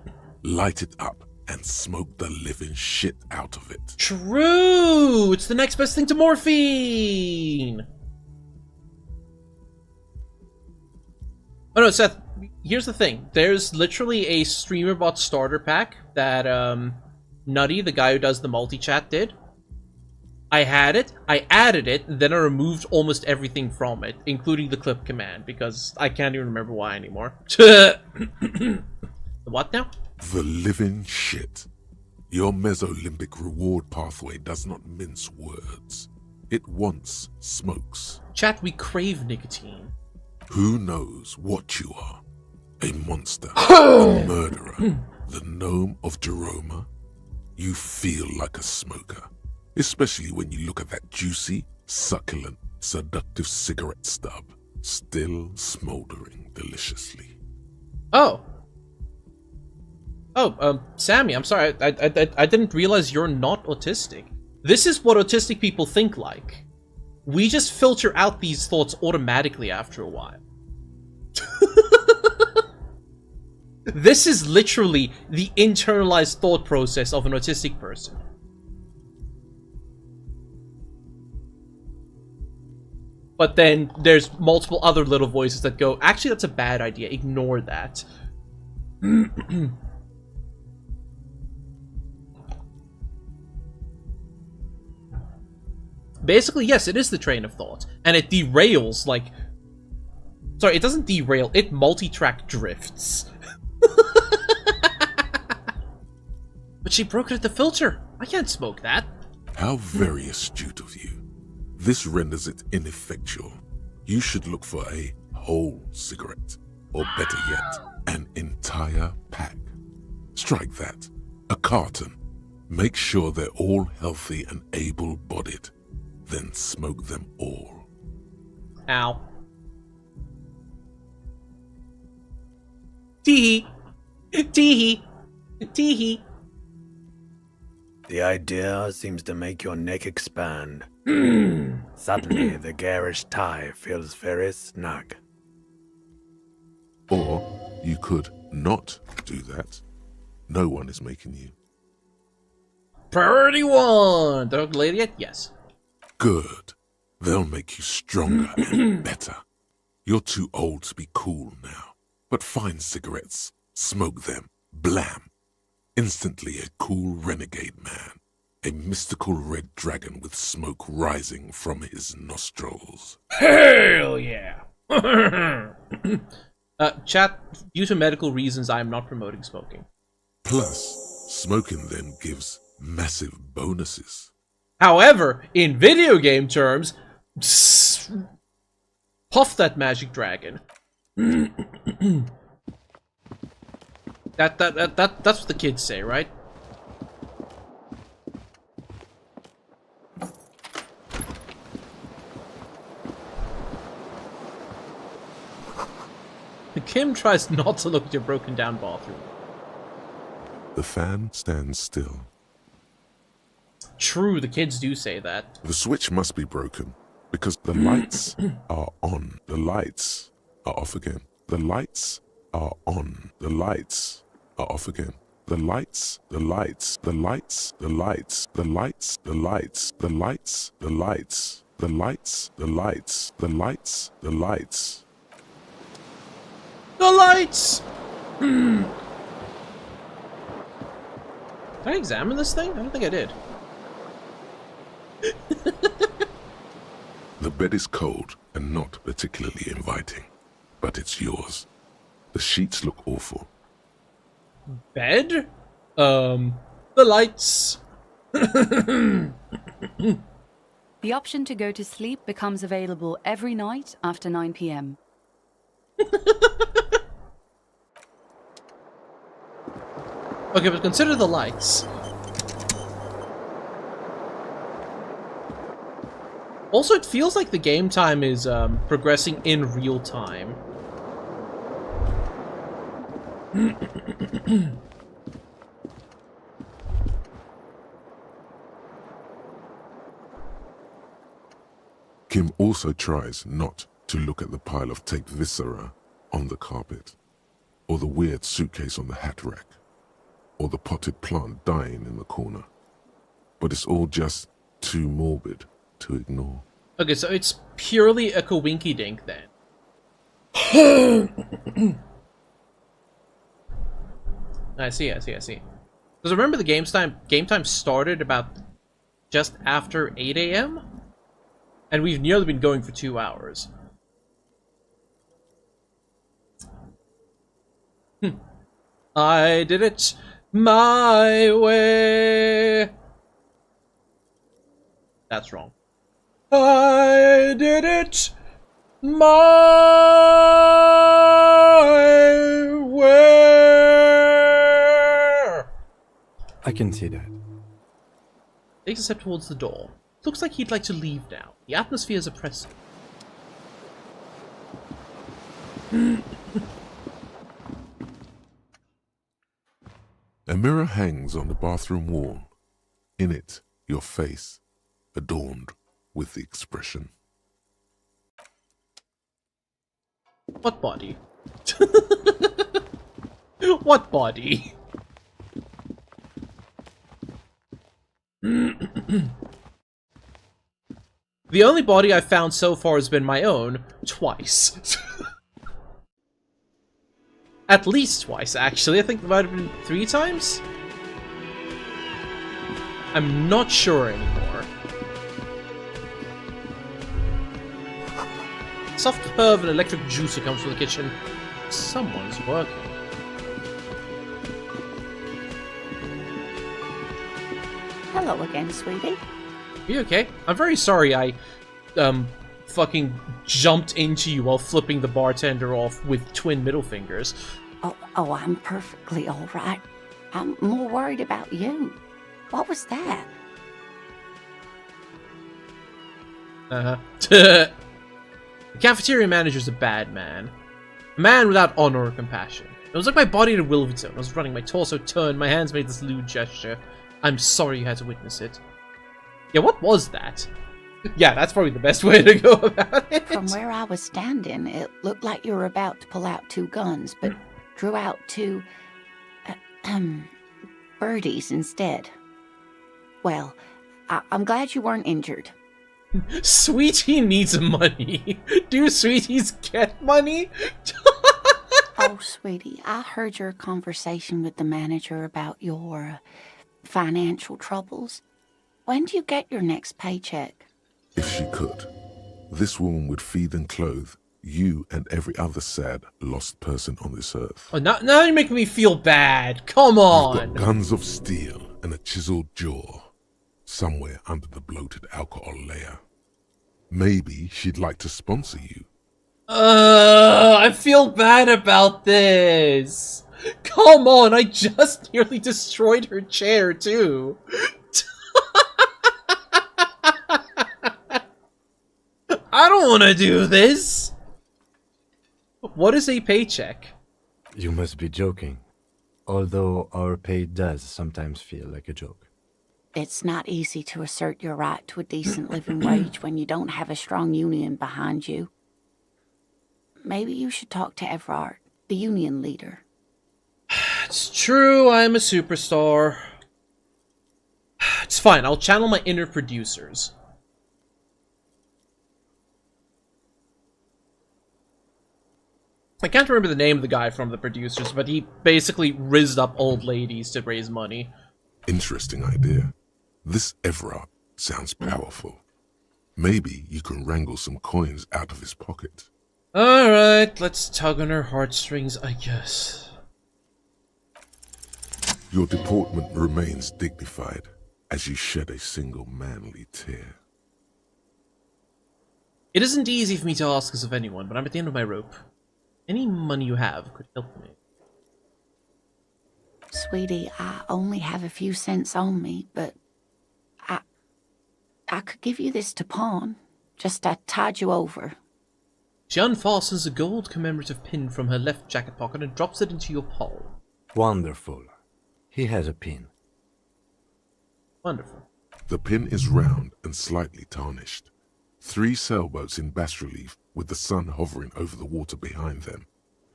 light it up, and smoke the living shit out of it. True! It's the next best thing to morphine! Oh no, Seth, here's the thing. There's literally a StreamerBot starter pack that, Nutty, the guy who does the multi-chat, did. I had it, I added it, then I removed almost everything from it, including the clip command, because I can't even remember why anymore. The what now? The living shit. Your mesolimbic reward pathway does not mince words. It wants smokes. Chat, we crave nicotine. Who knows what you are? A monster, a murderer, the gnome of Jeroma? You feel like a smoker. Especially when you look at that juicy, succulent, seductive cigarette stub, still smoldering deliciously. Oh. Oh, Sammy, I'm sorry. I didn't realize you're not autistic. This is what autistic people think like. We just filter out these thoughts automatically after a while. This is literally the internalized thought process of an autistic person. But then there's multiple other little voices that go, actually, that's a bad idea. Ignore that. Basically, yes, it is the train of thought. And it derails, like... Sorry, it doesn't derail. It multi-track drifts. But she broke it at the filter. I can't smoke that. How very astute of you. This renders it ineffectual. You should look for a whole cigarette, or better yet, an entire pack. Strike that. A carton. Make sure they're all healthy and able-bodied. Then smoke them all. Ow. Teehee. Teehee. Teehee. The idea seems to make your neck expand. Suddenly, the garish tie feels very snug. Or you could not do that. No one is making you. Priority 1! Dog lady yet? Yes. Good. They'll make you stronger and better. You're too old to be cool now. But find cigarettes, smoke them, blam. Instantly a cool renegade man. A mystical red dragon with smoke rising from his nostrils. Hell yeah! Chat, due to medical reasons, I am not promoting smoking. Plus, smoking then gives massive bonuses. However, in video game terms, puff that magic dragon. That's what the kids say, right? Kim tries not to look at your broken down bathroom. The fan stands still. True, the kids do say that. The switch must be broken because the lights are on. The lights are off again. The lights are on. The lights are off again. The lights, the lights, the lights, the lights, the lights, the lights, the lights, the lights, the lights, the lights, the lights, the lights. The lights! Did I examine this thing? I don't think I did. The bed is cold and not particularly inviting, but it's yours. The sheets look awful. Bed? The lights. The option to go to sleep becomes available every night after 9 p.m. Okay, but consider the lights. Also, it feels like the game time is progressing in real time. Kim also tries not to look at the pile of taped viscera on the carpet, or the weird suitcase on the hat rack, or the potted plant dying in the corner. But it's all just too morbid to ignore. Okay, so it's purely a coinky-dink then. I see. Because remember the game time started about just after 8 a.m.? And we've nearly been going for 2 hours. I did it my way. That's wrong. I did it my way. I can see that. Takes a step towards the door. Looks like he'd like to leave now. The atmosphere is oppressive. A mirror hangs on the bathroom wall. In it, your face, adorned with the expression. What body? What body? The only body I've found so far has been my own, twice. At least twice, actually. I think it might have been 3 times? I'm not sure anymore. Soft perv and electric juicer comes from the kitchen. Someone's working. Hello again, sweetie. Are you okay? I'm very sorry I, fucking jumped into you while flipping the bartender off with twin middle fingers. Oh, I'm perfectly all right. I'm more worried about you. What was that? Uh-huh. The cafeteria manager's a bad man. A man without honor or compassion. It was like my body in a will of its own. I was running, my torso turned, my hands made this lewd gesture. I'm sorry you had to witness it. Yeah, what was that? Yeah, that's probably the best way to go about it. From where I was standing, it looked like you were about to pull out 2 guns, but drew out 2, birdies instead. Well, I'm glad you weren't injured. Sweetie needs money. Do sweeties get money? Oh, sweetie, I heard your conversation with the manager about your financial troubles. When do you get your next paycheck? If she could, this woman would feed and clothe you and every other sad, lost person on this earth. Oh, now you're making me feel bad. Come on. You've got guns of steel and a chiseled jaw somewhere under the bloated alcohol layer. Maybe she'd like to sponsor you. I feel bad about this. Come on, I just nearly destroyed her chair, too. I don't want to do this. What is a paycheck? You must be joking. Although our pay does sometimes feel like a joke. It's not easy to assert your right to a decent living wage when you don't have a strong union behind you. Maybe you should talk to Everard, the union leader. It's true, I'm a superstar. It's fine, I'll channel my inner producers. I can't remember the name of the guy from the producers, but he basically rizzed up old ladies to raise money. Interesting idea. This Everard sounds powerful. Maybe you can wrangle some coins out of his pocket. Alright, let's tug on her heartstrings, I guess. Your deportment remains dignified as you shed a single manly tear. It isn't easy for me to ask this of anyone, but I'm at the end of my rope. Any money you have could help me. Sweetie, I only have a few cents on me, but I could give you this to pawn. Just I tide you over. She unfastens a gold commemorative pin from her left jacket pocket and drops it into your palm. Wonderful. He has a pin. Wonderful. The pin is round and slightly tarnished. 3 sailboats in bas-relief with the sun hovering over the water behind them.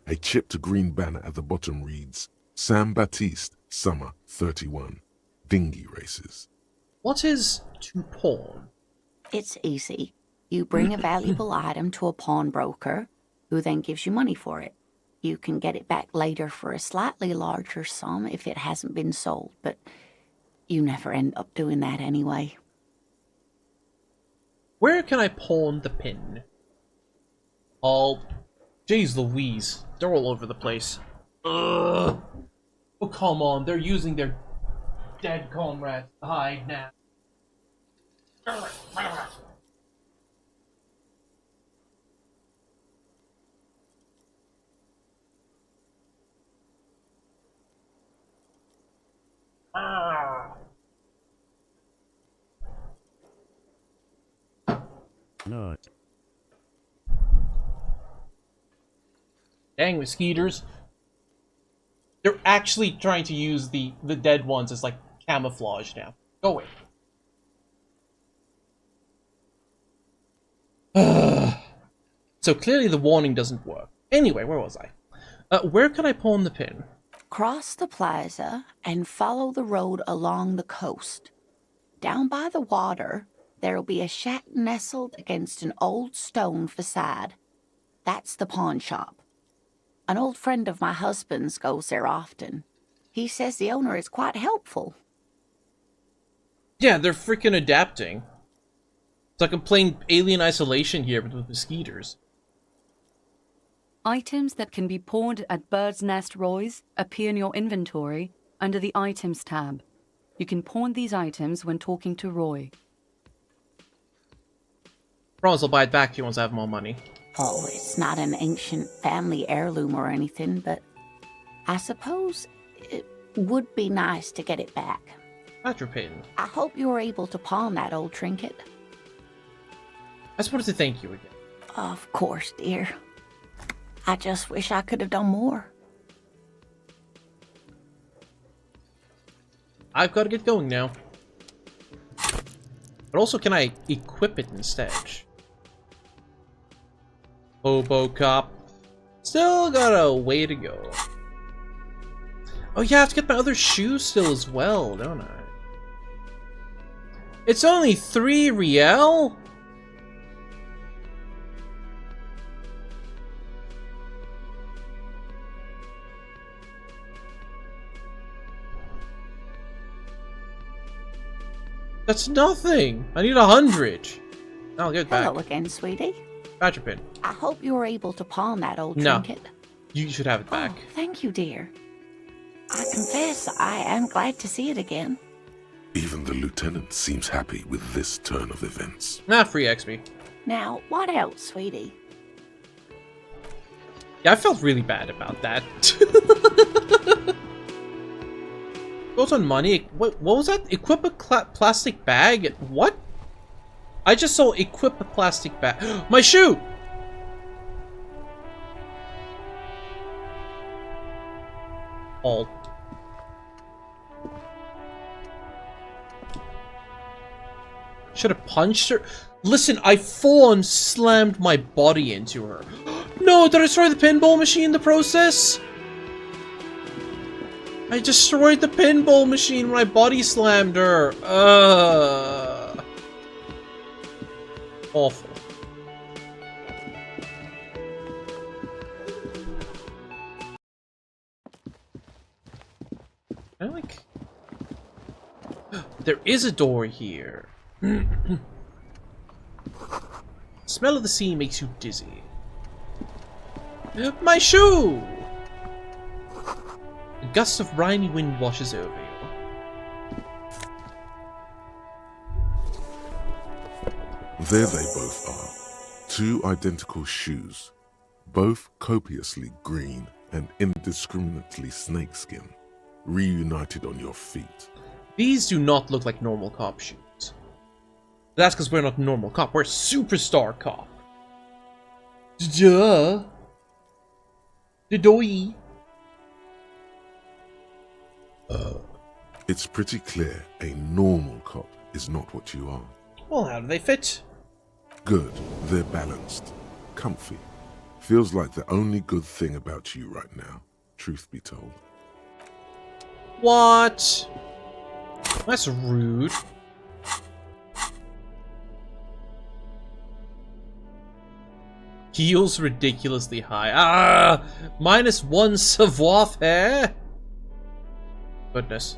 A chipped green banner at the bottom reads, Sam Baptiste, Summer 31. Dinghy races. What is to pawn? It's easy. You bring a valuable item to a pawnbroker, who then gives you money for it. You can get it back later for a slightly larger sum if it hasn't been sold, but you never end up doing that anyway. Where can I pawn the pin? Jeez Louise. They're all over the place. Ugh. Oh, come on. They're using their dead comrades to hide now. No. Dang mosquitoes. They're actually trying to use the dead ones as like camouflage now. Go away. So clearly the warning doesn't work. Anyway, where was I? Where can I pawn the pin? Cross the plaza and follow the road along the coast. Down by the water, there'll be a shack nestled against an old stone facade. That's the pawn shop. An old friend of my husband's goes there often. He says the owner is quite helpful. Yeah, they're freaking adapting. It's like I'm playing Alien Isolation here, but with mosquitoes. Items that can be pawned at Bird's Nest Roy's appear in your inventory under the Items tab. You can pawn these items when talking to Roy. Promise I'll buy it back if he wants to have more money. Oh, it's not an ancient family heirloom or anything, but I suppose it would be nice to get it back. Badger pin. I hope you were able to pawn that old trinket. I just wanted to thank you again. Of course, dear. I just wish I could have done more. I've got to get going now. But also, can I equip it instead? Hobo Cop. Still got a way to go. Oh yeah, I have to get my other shoes still as well, don't I? It's only 3 riel? That's nothing. I need 100. I'll get it back. Hello again, sweetie. Badger pin. I hope you were able to pawn that old No. trinket. You should have it back. Oh, thank you, dear. I confess I am glad to see it again. Even the lieutenant seems happy with this turn of events. Nah, free XP. Now, what else, sweetie? Yeah, I felt really bad about that. Goes on money. What was that? Equip a plastic bag? What? I just saw equip a plastic bag. My shoe! Alt. Should have punched her. Listen, I full on slammed my body into her. No, did I destroy the pinball machine in the process? I destroyed the pinball machine when I body slammed her. Awful. I like... There is a door here. Smell of the sea makes you dizzy. My shoe! A gust of briny wind washes over you. There they both are. Two identical shoes. Both copiously green and indiscriminately snakeskin. Reunited on your feet. These do not look like normal cop shoes. That's because we're not normal cop, we're superstar cop. Duh. Doy. It's pretty clear a normal cop is not what you are. Well, how do they fit? Good. They're balanced. Comfy. Feels like the only good thing about you right now, truth be told. What? That's rude. Heels ridiculously high. Ah! -1 savoir-faire? Goodness.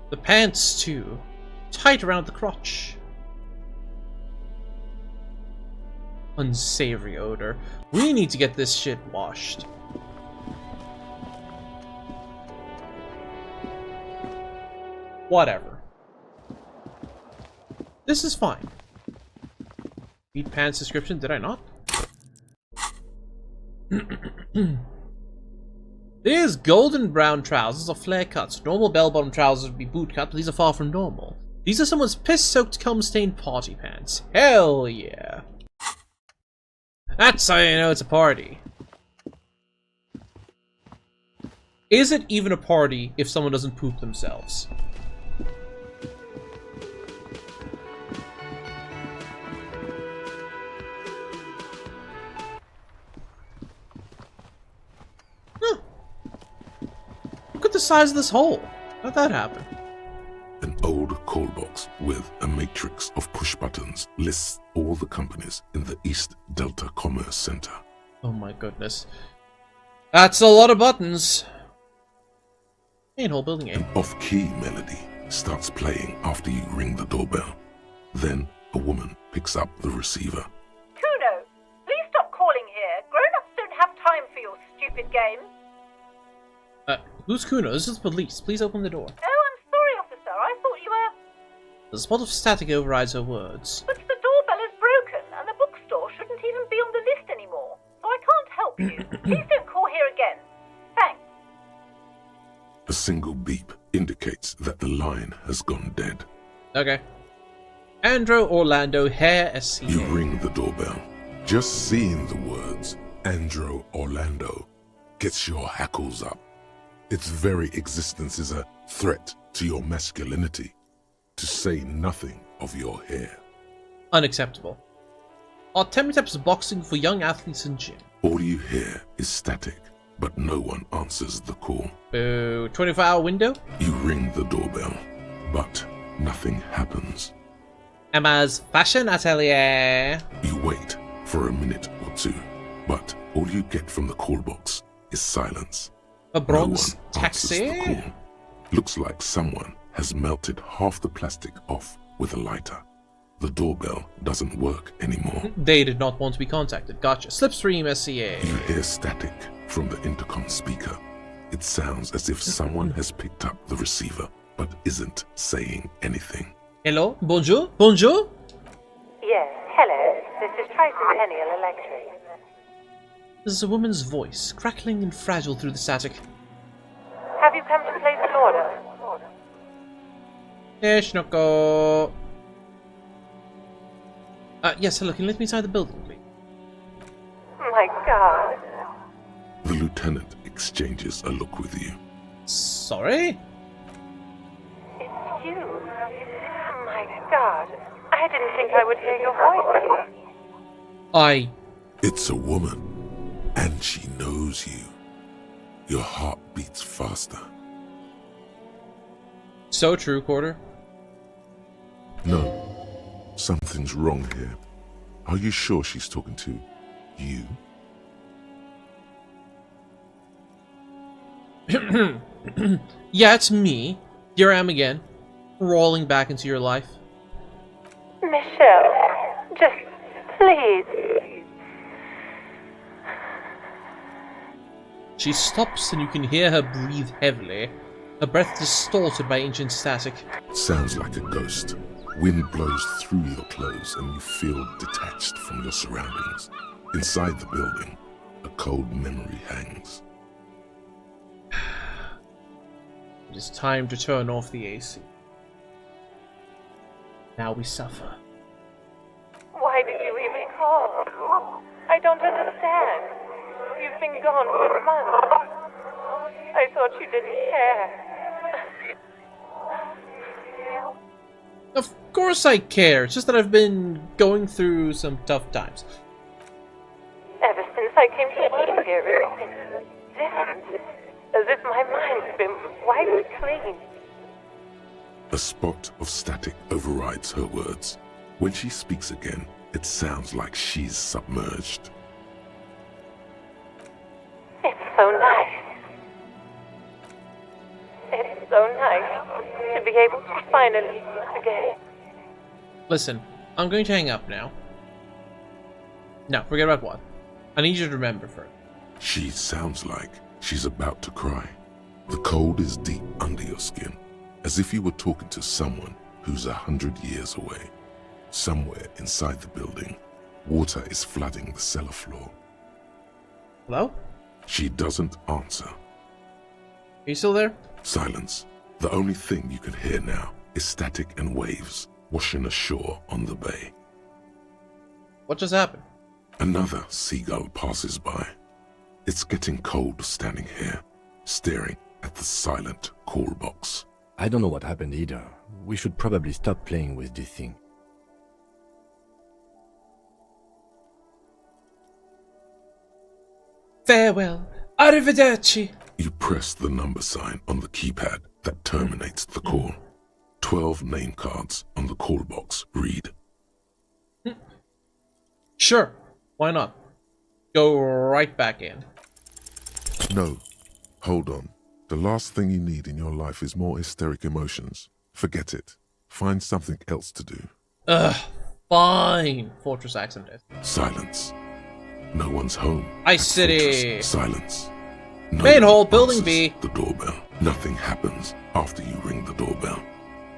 The pants, too. Tight around the crotch. Unsavory odor. We need to get this shit washed. Whatever. This is fine. Read pants description, did I not? These golden brown trousers are flare cuts. Normal bell-bottom trousers would be boot cut, but these are far from normal. These are someone's piss-soaked, cum-stained party pants. Hell yeah. That's how you know it's a party. Is it even a party if someone doesn't poop themselves? Look at the size of this hole. How'd that happen? An old call box with a matrix of push buttons lists all the companies in the East Delta Commerce Center. Oh my goodness. That's a lot of buttons. Main hole building A. An off-key melody starts playing after you ring the doorbell. Then a woman picks up the receiver. Kuno, please stop calling here. Grown-ups don't have time for your stupid games. Who's Kuno? This is the police. Please open the door. Oh, I'm sorry, officer. I thought you were... The spot of static overrides her words. But the doorbell is broken, and the bookstore shouldn't even be on the list anymore. So I can't help you. Please don't call here again. Thanks. A single beep indicates that the line has gone dead. Okay. Andrew Orlando, hair SCA. You ring the doorbell. Just seeing the words, Andrew Orlando, gets your hackles up. Its very existence is a threat to your masculinity, to say nothing of your hair. Unacceptable. Artemitaps boxing for young athletes in gym. All you hear is static, but no one answers the call. Boo. 24-hour window? You ring the doorbell, but nothing happens. Emma's fashion atelier. You wait for a minute or two, but all you get from the call box is silence. A bronze no one taxi? answers the call. Looks like someone has melted half the plastic off with a lighter. The doorbell doesn't work anymore. They did not want to be contacted. Gotcha. Slipstream SCA. You hear static from the intercom speaker. It sounds as if someone has picked up the receiver, but isn't saying anything. Hello? Bonjour? Bonjour? Yes, hello. This is Triton's Ennial Electric. There's a woman's voice, crackling and fragile through the static. Have you come to place an order? Yes, Noko. Yes, hello, can you let me inside the building, please? My God. The lieutenant exchanges a look with you. Sorry? It's you. My God. I didn't think I would hear your voice. It's a woman, and she knows you. Your heart beats faster. So true, Quarter. No, something's wrong here. Are you sure she's talking to you? Yeah, it's me. Here I am again, rolling back into your life. Michelle, just please. She stops and you can hear her breathe heavily, her breath distorted by ancient static. Sounds like a ghost. Wind blows through your clothes and you feel detached from your surroundings. Inside the building, a cold memory hangs. It is time to turn off the AC. Now we suffer. Why did you even call? I don't understand. You've been gone for months. I thought you didn't care. Of course I care, it's just that I've been going through some tough times. Ever since I came to work here, it's been different. As if my mind's been wiped clean. A spot of static overrides her words. When she speaks again, it sounds like she's submerged. It's so nice. It's so nice to be able to finally meet again. Listen, I'm going to hang up now. No, forget about what. I need you to remember first. She sounds like she's about to cry. The cold is deep under your skin, as if you were talking to someone who's 100 years away. Somewhere inside the building, water is flooding the cellar floor. Hello? She doesn't answer. Are you still there? Silence. The only thing you can hear now is static and waves washing ashore on the bay. What just happened? Another seagull passes by. It's getting cold standing here, staring at the silent call box. I don't know what happened either. We should probably stop playing with this thing. Farewell. Arrivederci. You press the number sign on the keypad that terminates the call. 12 name cards on the call box read. Sure, why not? Go right back in. No, hold on. The last thing you need in your life is more hysteric emotions. Forget it. Find something else to do. Ugh, fine. Fortress accent. Silence. No one's home. Ice City. Fortress. Silence. No Manhole, one building answers B. The doorbell. Nothing happens after you ring the doorbell.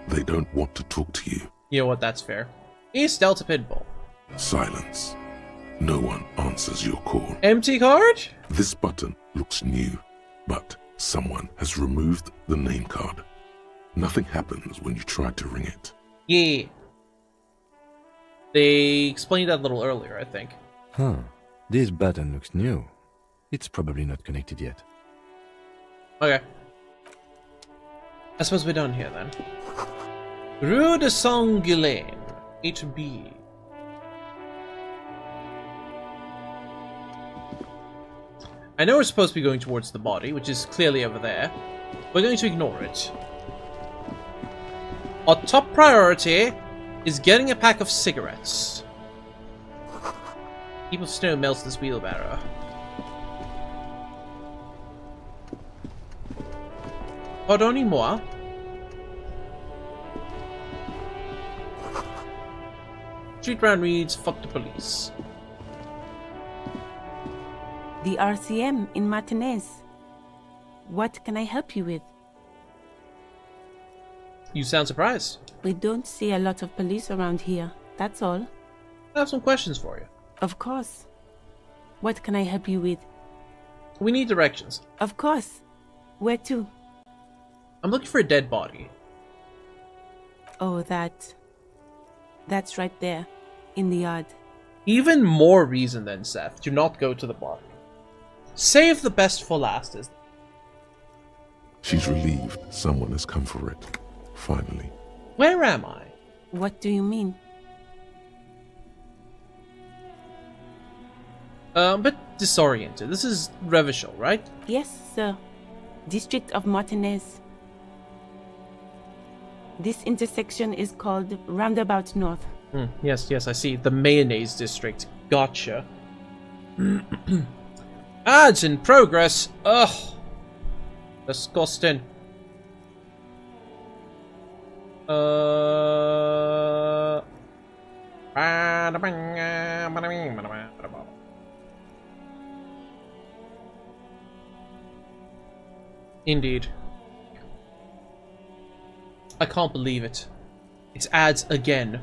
They don't want to talk to you. You know what, that's fair. East Delta Pinball. Silence. No one answers your call. Empty card? This button looks new, but someone has removed the name card. Nothing happens when you try to ring it. Yeah. They explained that a little earlier, I think. Huh. This button looks new. It's probably not connected yet. Okay. I suppose we're done here then. Rue de Saint-Guilain, 8B. I know we're supposed to be going towards the body, which is clearly over there. We're going to ignore it. Our top priority is getting a pack of cigarettes. Heap of snow melts this wheelbarrow. Pardonnez-moi. Street round reads, fuck the police. The RCM in Martinez. What can I help you with? You sound surprised. We don't see a lot of police around here, that's all. I have some questions for you. Of course. What can I help you with? We need directions. Of course. Where to? I'm looking for a dead body. Oh, that's right there, in the yard. Even more reason than Seth. Do not go to the body. Save the best for last, is. She's relieved someone has come for it. Finally. Where am I? What do you mean? A bit disoriented. This is Revachol, right? Yes, sir. District of Martinez. This intersection is called Roundabout North. Yes, I see. The Mayonnaise District. Gotcha. Ads in progress. Ugh. Disgusting. Indeed. I can't believe it. It's ads again.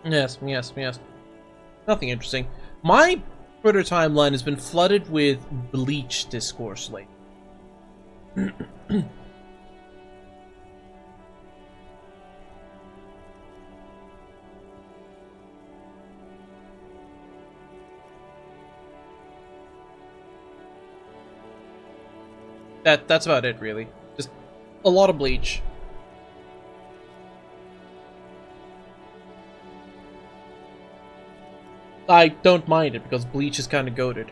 Yes. Nothing interesting. My Twitter timeline has been flooded with Bleach discourse lately. That's about it, really. Just a lot of Bleach. I don't mind it because Bleach is kind of goated.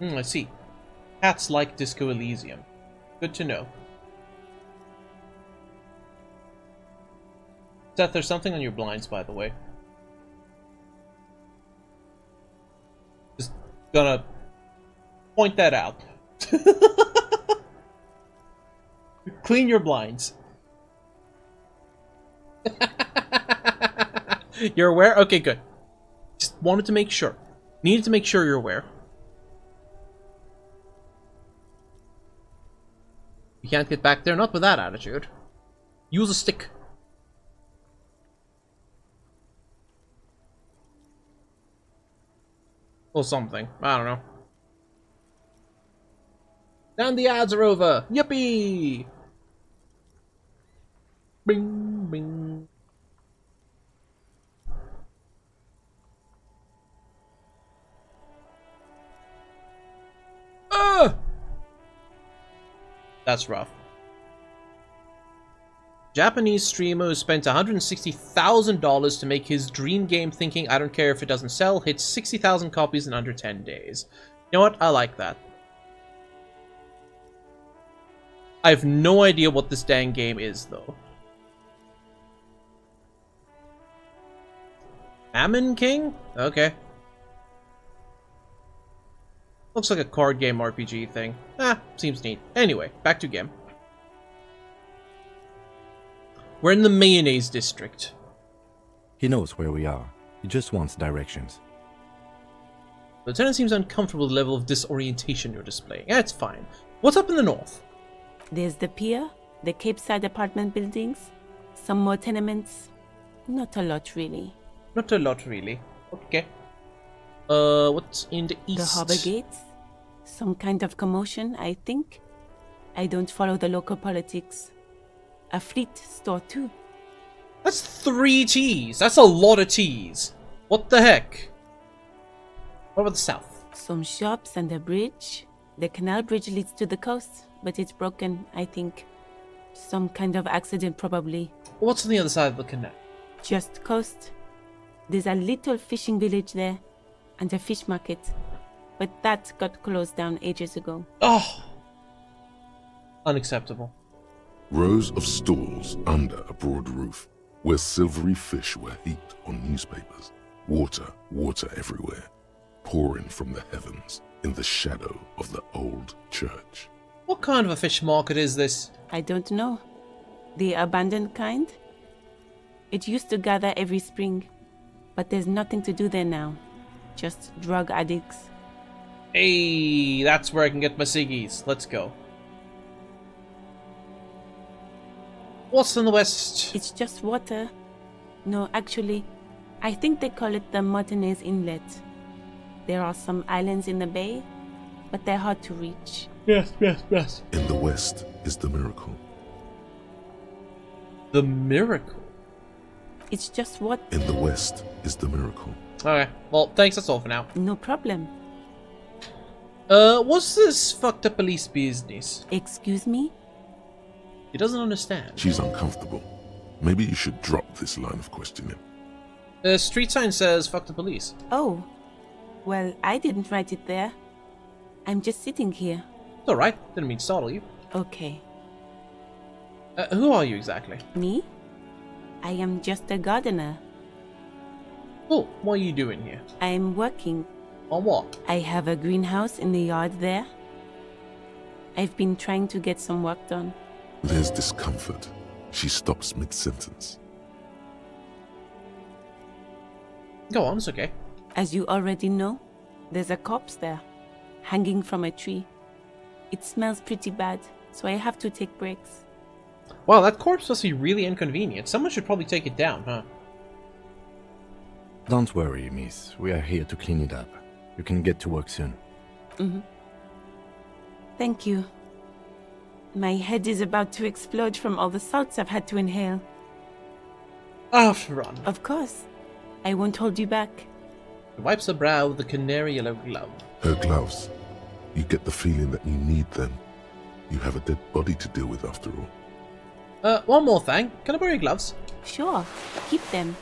I see. Cats like Disco Elysium. Good to know. Seth, there's something on your blinds, by the way. Just gonna point that out. Clean your blinds. You're aware? Okay, good. Just wanted to make sure. Needed to make sure you're aware. You can't get back there, not with that attitude. Use a stick. Or something. I don't know. And the ads are over! Yippee! Bing, bing. That's rough. Japanese streamer who spent $160,000 to make his dream game thinking I don't care if it doesn't sell hits 60,000 copies in under 10 days. You know what? I like that. I have no idea what this dang game is, though. Ammon King? Okay. Looks like a card game RPG thing. Seems neat. Anyway, back to game. We're in the Mayonnaise District. He knows where we are. He just wants directions. The lieutenant seems uncomfortable with the level of disorientation you're displaying. It's fine. What's up in the north? There's the pier, the Cape Side apartment buildings, some more tenements. Not a lot, really. Not a lot, really. Okay. What's in the east? The harbor gates. Some kind of commotion, I think. I don't follow the local politics. A fleet store too. That's 3 T's. That's a lot of T's. What the heck? What about the south? Some shops and a bridge. The canal bridge leads to the coast, but it's broken, I think. Some kind of accident, probably. What's on the other side of the canal? Just coast. There's a little fishing village there, and a fish market. But that got closed down ages ago. Oh! Unacceptable. Rows of stalls under a broad roof, where silvery fish were heaped on newspapers. Water everywhere, pouring from the heavens in the shadow of the old church. What kind of a fish market is this? I don't know. The abandoned kind? It used to gather every spring, but there's nothing to do there now. Just drug addicts. Hey, that's where I can get my ciggies. Let's go. What's in the west? It's just water. No, actually, I think they call it the Martinez Inlet. There are some islands in the bay, but they're hard to reach. Yes. In the west is the miracle. The miracle? It's just what? In the west is the miracle. Okay, well, thanks, that's all for now. No problem. What's this fucked up police business? Excuse me? He doesn't understand. She's uncomfortable. Maybe you should drop this line of questioning. The street sign says, fuck the police. Oh. Well, I didn't write it there. I'm just sitting here. It's alright, didn't mean to startle you. Okay. Who are you exactly? Me? I am just a gardener. Cool, what are you doing here? I'm working. On what? I have a greenhouse in the yard there. I've been trying to get some work done. There's discomfort. She stops mid-sentence. Go on, it's okay. As you already know, there's a corpse there, hanging from a tree. It smells pretty bad, so I have to take breaks. Wow, that corpse must be really inconvenient. Someone should probably take it down, huh? Don't worry, miss. We are here to clean it up. You can get to work soon. Thank you. My head is about to explode from all the salts I've had to inhale. Run. Of course. I won't hold you back. He wipes her brow with a canary yellow glove. Her gloves. You get the feeling that you need them. You have a dead body to deal with after all. One more thing. Can I borrow your gloves? Sure. Keep them.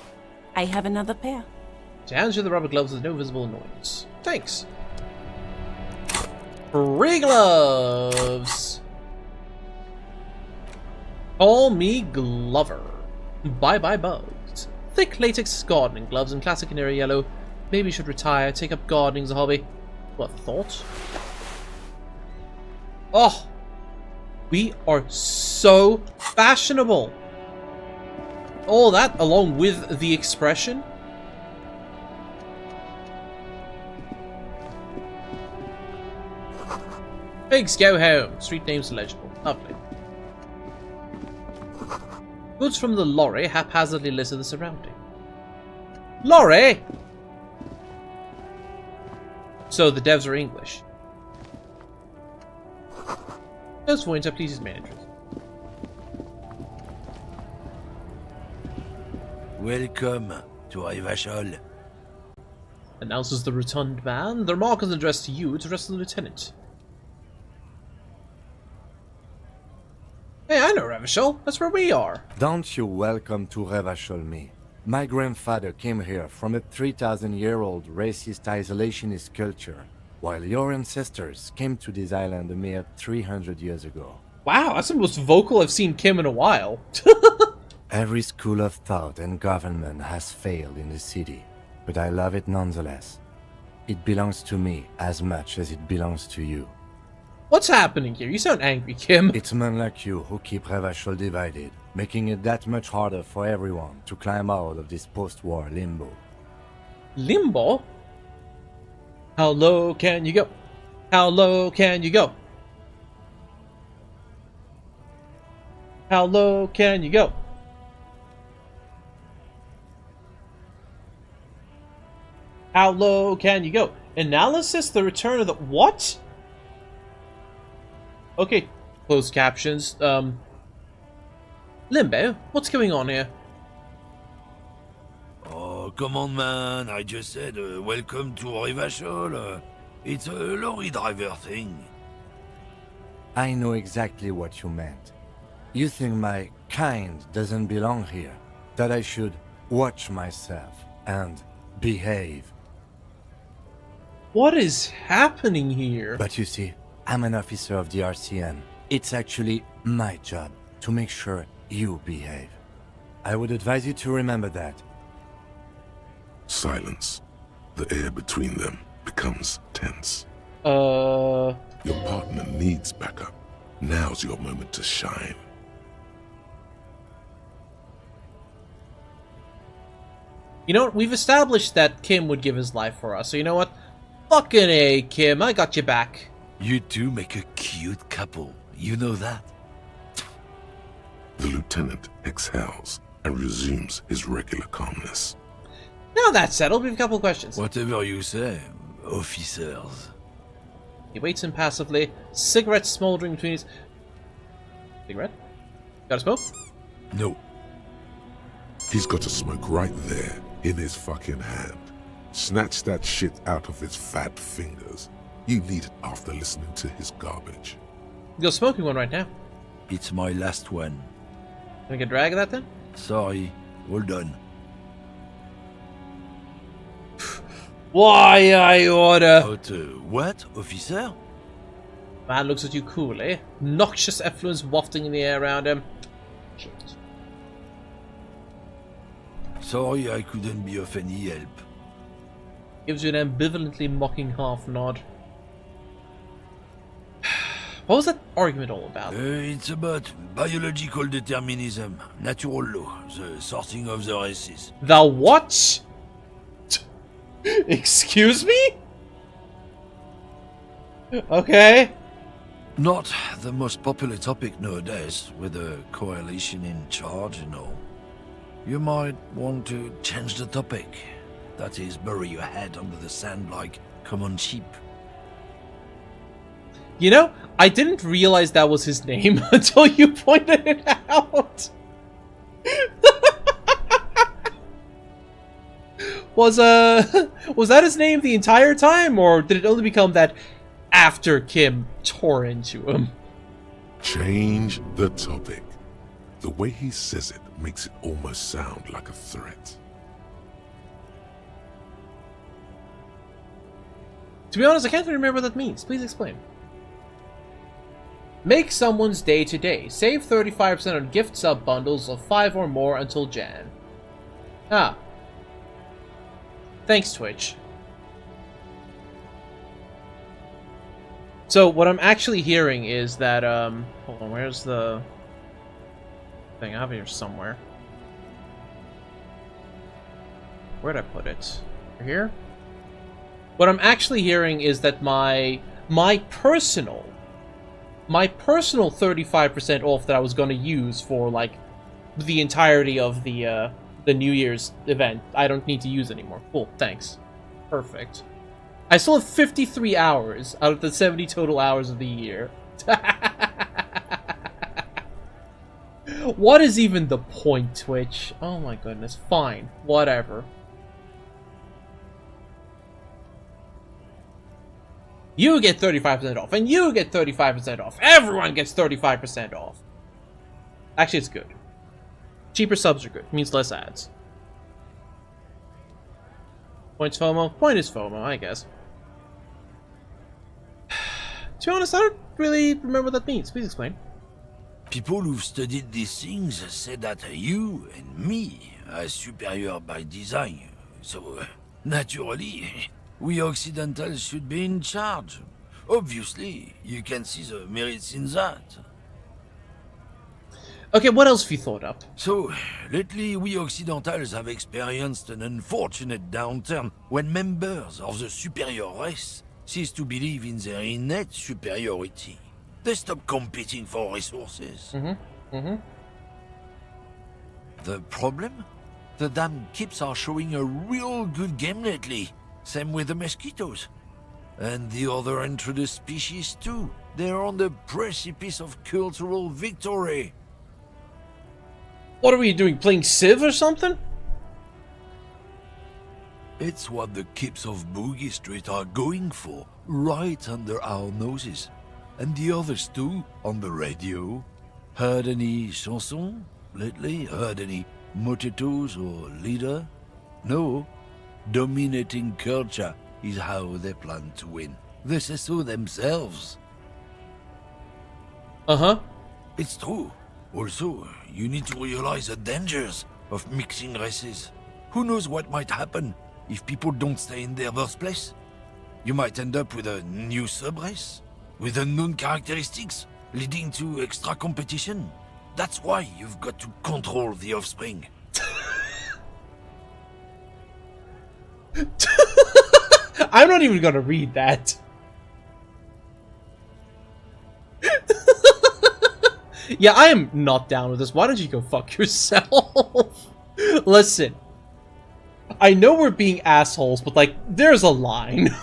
I have another pair. She hands you the rubber gloves with no visible annoyance. Thanks. Free gloves! Call me Glover. Bye-bye bugs. Thick latex gardening gloves in classic canary yellow. Maybe you should retire, take up gardening as a hobby. What thought? Oh! We are so fashionable! All that along with the expression. Pigs go home. Street names legible. Lovely. Goods from the lorry haphazardly litter the surrounding. Lorry! So the devs are English. Those points are pleases managers. Welcome to Ivashol. Announces the rotund man. The remark is addressed to you to address the lieutenant. Hey, I know Revachol. That's where we are. Don't you welcome to Revachol me. My grandfather came here from a 3,000-year-old racist isolationist culture, while your ancestors came to this island a mere 300 years ago. Wow, that's the most vocal I've seen Kim in a while. Every school of thought and government has failed in the city, but I love it nonetheless. It belongs to me as much as it belongs to you. What's happening here? You sound angry, Kim. It's men like you who keep Revachol divided, making it that much harder for everyone to climb out of this post-war limbo. Limbo? How low can you go? How low can you go? How low can you go? How low can you go? Analysis, the return of the... What? Okay, closed captions. Limbo, what's going on here? Oh, come on, man. I just said welcome to Rivachol. It's a lorry driver thing. I know exactly what you meant. You think my kind doesn't belong here, that I should watch myself and behave. What is happening here? But you see, I'm an officer of the RCN. It's actually my job to make sure you behave. I would advise you to remember that. Silence. The air between them becomes tense. Your partner needs backup. Now's your moment to shine. You know what? We've established that Kim would give his life for us. So you know what? Fucking A, Kim. I got you back. You two make a cute couple. You know that? The lieutenant exhales and resumes his regular calmness. Now that's settled, we have a couple of questions. Whatever you say, officers. He waits impassively, cigarette smoldering between his... Cigarette? Got a smoke? No. He's got a smoke right there, in his fucking hand. Snatch that shit out of his fat fingers. You need it after listening to his garbage. You're smoking one right now. It's my last one. Can we get a drag of that then? Sorry, all done. Why I order? But, what, officer? Man looks at you coolly. Noxious effluence wafting in the air around him. Shit. Sorry I couldn't be of any help. Gives you an ambivalently mocking half nod. What was that argument all about? It's about biological determinism, natural law, the sorting of the races. The what? Excuse me? Okay. Not the most popular topic nowadays, with a coalition in charge and all. You might want to change the topic. That is, bury your head under the sand like common sheep. You know, I didn't realize that was his name until you pointed it out. Was that his name the entire time, or did it only become that after Kim tore into him? Change the topic. The way he says it makes it almost sound like a threat. To be honest, I can't remember what that means. Please explain. Make someone's day today. Save 35% on gift sub bundles of 5 or more until Jan. Ah. Thanks, Twitch. So, what I'm actually hearing is that, hold on, where's the thing? I have it here somewhere. Where'd I put it? Here? What I'm actually hearing is that my personal 35% off that I was going to use for, like, the entirety of the New Year's event, I don't need to use anymore. Cool, thanks. Perfect. I still have 53 hours out of the 70 total hours of the year. What is even the point, Twitch? Oh my goodness, fine. Whatever. You get 35% off, and you get 35% off. Everyone gets 35% off. Actually, it's good. Cheaper subs are good. It means less ads. Points FOMO? Point is FOMO, I guess. To be honest, I don't really remember what that means. Please explain. People who've studied these things say that you and me are superior by design. So, naturally, we Occidentals should be in charge. Obviously, you can see the merits in that. Okay, what else have you thought up? So, lately we Occidentals have experienced an unfortunate downturn when members of the superior race cease to believe in their innate superiority. They stop competing for resources. The problem? The damn Kips are showing a real good game lately. Same with the mosquitoes. And the other introduced species too. They're on the precipice of cultural victory. What are we doing, playing Civ or something? It's what the kips of Boogie Street are going for, right under our noses. And the others too, on the radio. Heard any chansons lately? Heard any motitos or leader? No. Dominating culture is how they plan to win. They say so themselves. Uh-huh. It's true. Also, you need to realize the dangers of mixing races. Who knows what might happen if people don't stay in their birthplace? You might end up with a new sub-race, with unknown characteristics, leading to extra competition. That's why you've got to control the offspring. I'm not even gonna read that. Yeah, I am not down with this. Why don't you go fuck yourself? Listen, I know we're being assholes, but like, there's a line.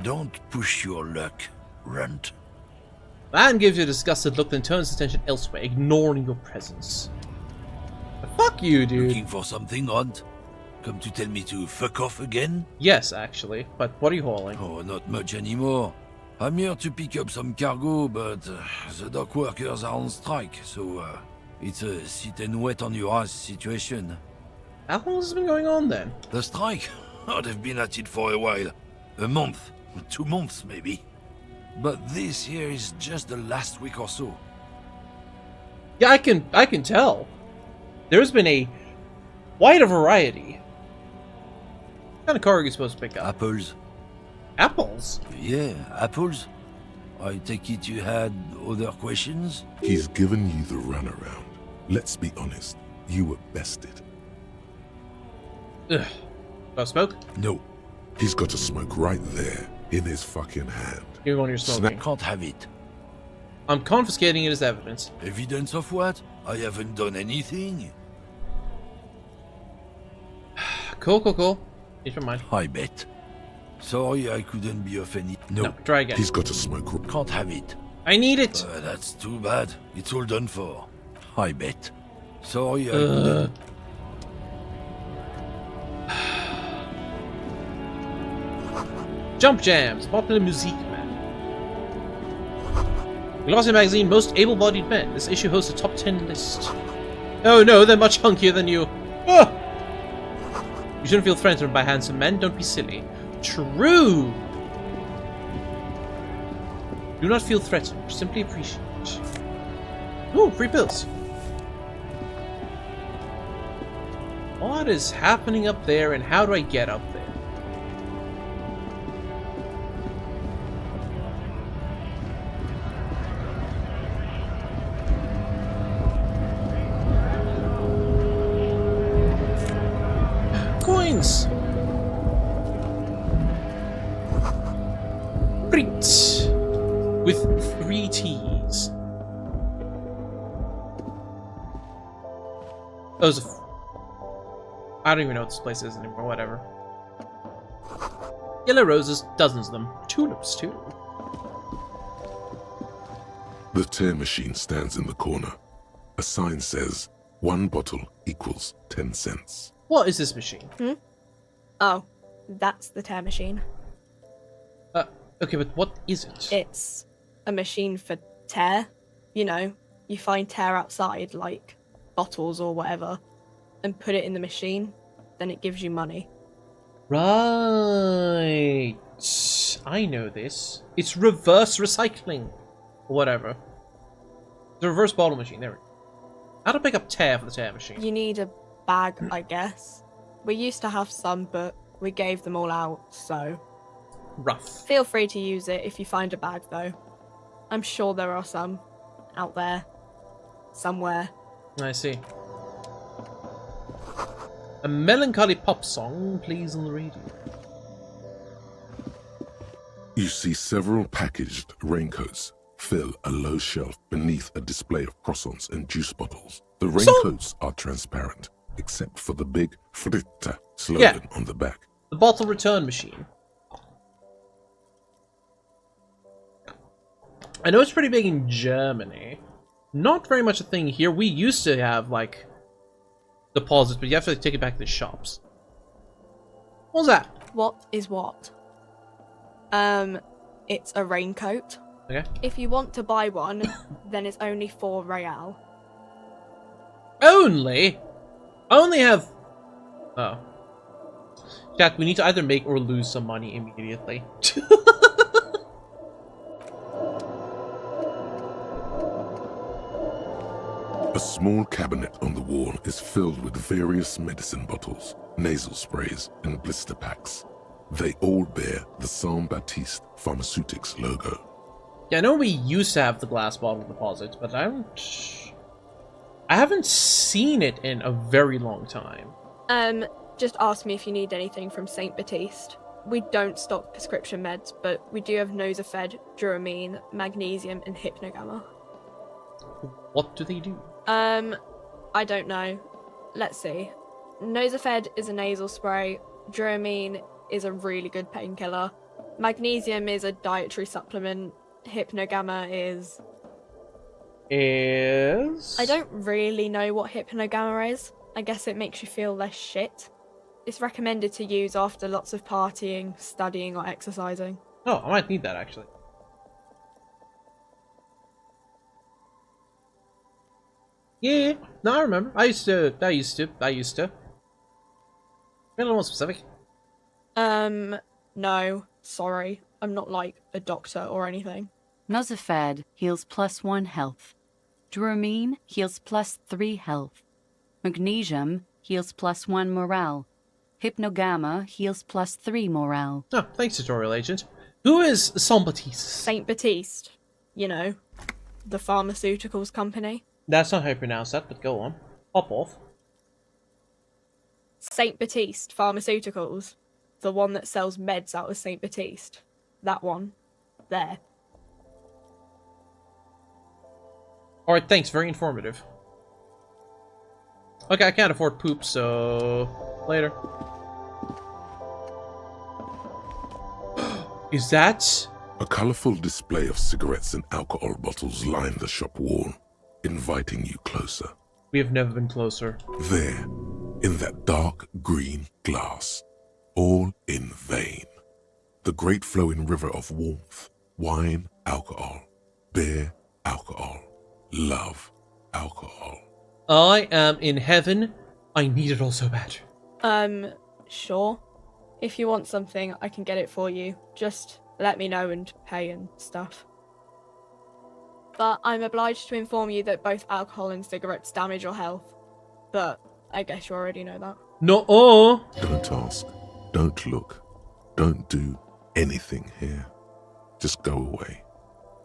Don't push your luck, runt. Man gives you a disgusted look, then turns his attention elsewhere, ignoring your presence. Fuck you, dude. Looking for something, runt? Come to tell me to fuck off again? Yes, actually, but what are you hauling? Oh, not much anymore. I'm here to pick up some cargo, but the dock workers are on strike, so it's a sit and wait on your ass situation. How long has this been going on then? The strike? Oh, they've been at it for a while. A month, 2 months maybe. But this here is just the last week or so. Yeah, I can tell. There's been a wider variety. What kind of car are you supposed to pick up? Apples. Apples? Yeah, apples. I take it you had other questions? He's given you the runaround. Let's be honest, you were bested. Ugh. Got a smoke? No. He's got a smoke right there, in his fucking hand. Give me one you're smoking. Can't have it. I'm confiscating it as evidence. Evidence of what? I haven't done anything. Cool. Change my mind. I bet. Sorry, I couldn't be of any... No, try again. He's got a smoke. Can't have it. I need it. That's too bad. It's all done for. I bet. Sorry, I couldn't... Jump Jams, popular musique, man. Glossy magazine, most able-bodied men. This issue hosts a top 10 list. Oh no, they're much hunkier than you. Ah! You shouldn't feel threatened by handsome men. Don't be silly. True. Do not feel threatened. Simply appreciate. Ooh, free pills. What is happening up there, and how do I get up there? Coins! Great! With 3 T's. Those. I don't even know what this place is anymore, whatever. Yellow roses, dozens of them. Tulips, too. The tear machine stands in the corner. A sign says, 1 bottle equals 10 cents. What is this machine? Oh, that's the tear machine. Okay, but what is it? It's a machine for tear. You know, you find tear outside, like bottles or whatever, and put it in the machine, then it gives you money. Right. I know this. It's reverse recycling. Or whatever. The reverse bottle machine, there we go. How to pick up tear for the tear machine? You need a bag, I guess. We used to have some, but we gave them all out, so... Rough. Feel free to use it if you find a bag, though. I'm sure there are some out there. Somewhere. I see. A melancholy pop song plays on the radio. You see several packaged raincoats fill a low shelf beneath a display of croissants and juice bottles. The raincoats are transparent, except for the big Fritta slogan on the back. The bottle return machine. I know it's pretty big in Germany. Not very much a thing here. We used to have, like, deposits, but you have to take it back to the shops. What was that? What is what? It's a raincoat. Okay. If you want to buy one, then it's only 4 real. Only? I only have... Oh. Jack, we need to either make or lose some money immediately. A small cabinet on the wall is filled with various medicine bottles, nasal sprays, and blister packs. They all bear the Saint Baptiste Pharmaceutics logo. Yeah, I know we used to have the glass bottle deposit, but I haven't seen it in a very long time. Just ask me if you need anything from Saint Baptiste. We don't stock prescription meds, but we do have Nosafed, Duramine, Magnesium, and Hypnogamma. What do they do? I don't know. Let's see. Nosafed is a nasal spray. Duramine is a really good painkiller. Magnesium is a dietary supplement. Hypnogamma is... I don't really know what Hypnogamma is. I guess it makes you feel less shit. It's recommended to use after lots of partying, studying, or exercising. Oh, I might need that, actually. Yeah, no, I remember. I used to. Be a little more specific. No, sorry. I'm not like a doctor or anything. Nosafed heals +1 health. Duramine heals +3 health. Magnesium heals +1 morale. Hypnogamma heals +3 morale. Oh, thanks, tutorial agent. Who is Saint Baptiste? Saint Baptiste. You know, the pharmaceuticals company. That's not how you pronounce that, but go on. Pop off. Saint Baptiste Pharmaceuticals. The one that sells meds out of Saint Baptiste. That one. There. Alright, thanks. Very informative. Okay, I can't afford poop, so... later. Is that... A colorful display of cigarettes and alcohol bottles line the shop wall, inviting you closer. We have never been closer. There, in that dark green glass, all in vain. The great flowing river of warmth, wine, alcohol, beer, alcohol, love, alcohol. I am in heaven. I need it all so bad. Sure. If you want something, I can get it for you. Just let me know and pay and stuff. But I'm obliged to inform you that both alcohol and cigarettes damage your health. But I guess you already know that. No. Oh. Don't ask. Don't look. Don't do anything here. Just go away.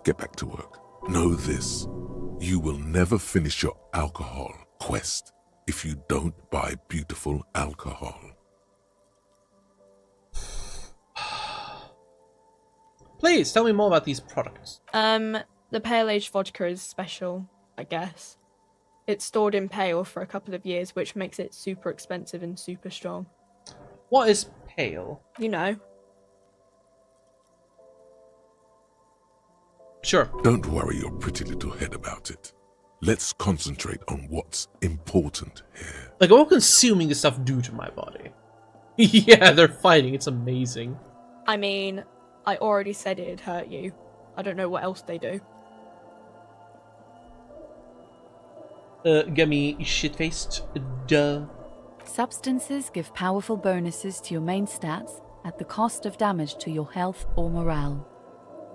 Get back to work. Know this. You will never finish your alcohol quest if you don't buy beautiful alcohol. Please, tell me more about these products. The Pale Age vodka is special, I guess. It's stored in pale for a couple of years, which makes it super expensive and super strong. What is pale? You know. Sure. Don't worry your pretty little head about it. Let's concentrate on what's important here. Like, what will consuming this stuff do to my body? Yeah, they're fighting. It's amazing. I mean, I already said it'd hurt you. I don't know what else they do. Get me shit-faced. Duh. Substances give powerful bonuses to your main stats at the cost of damage to your health or morale.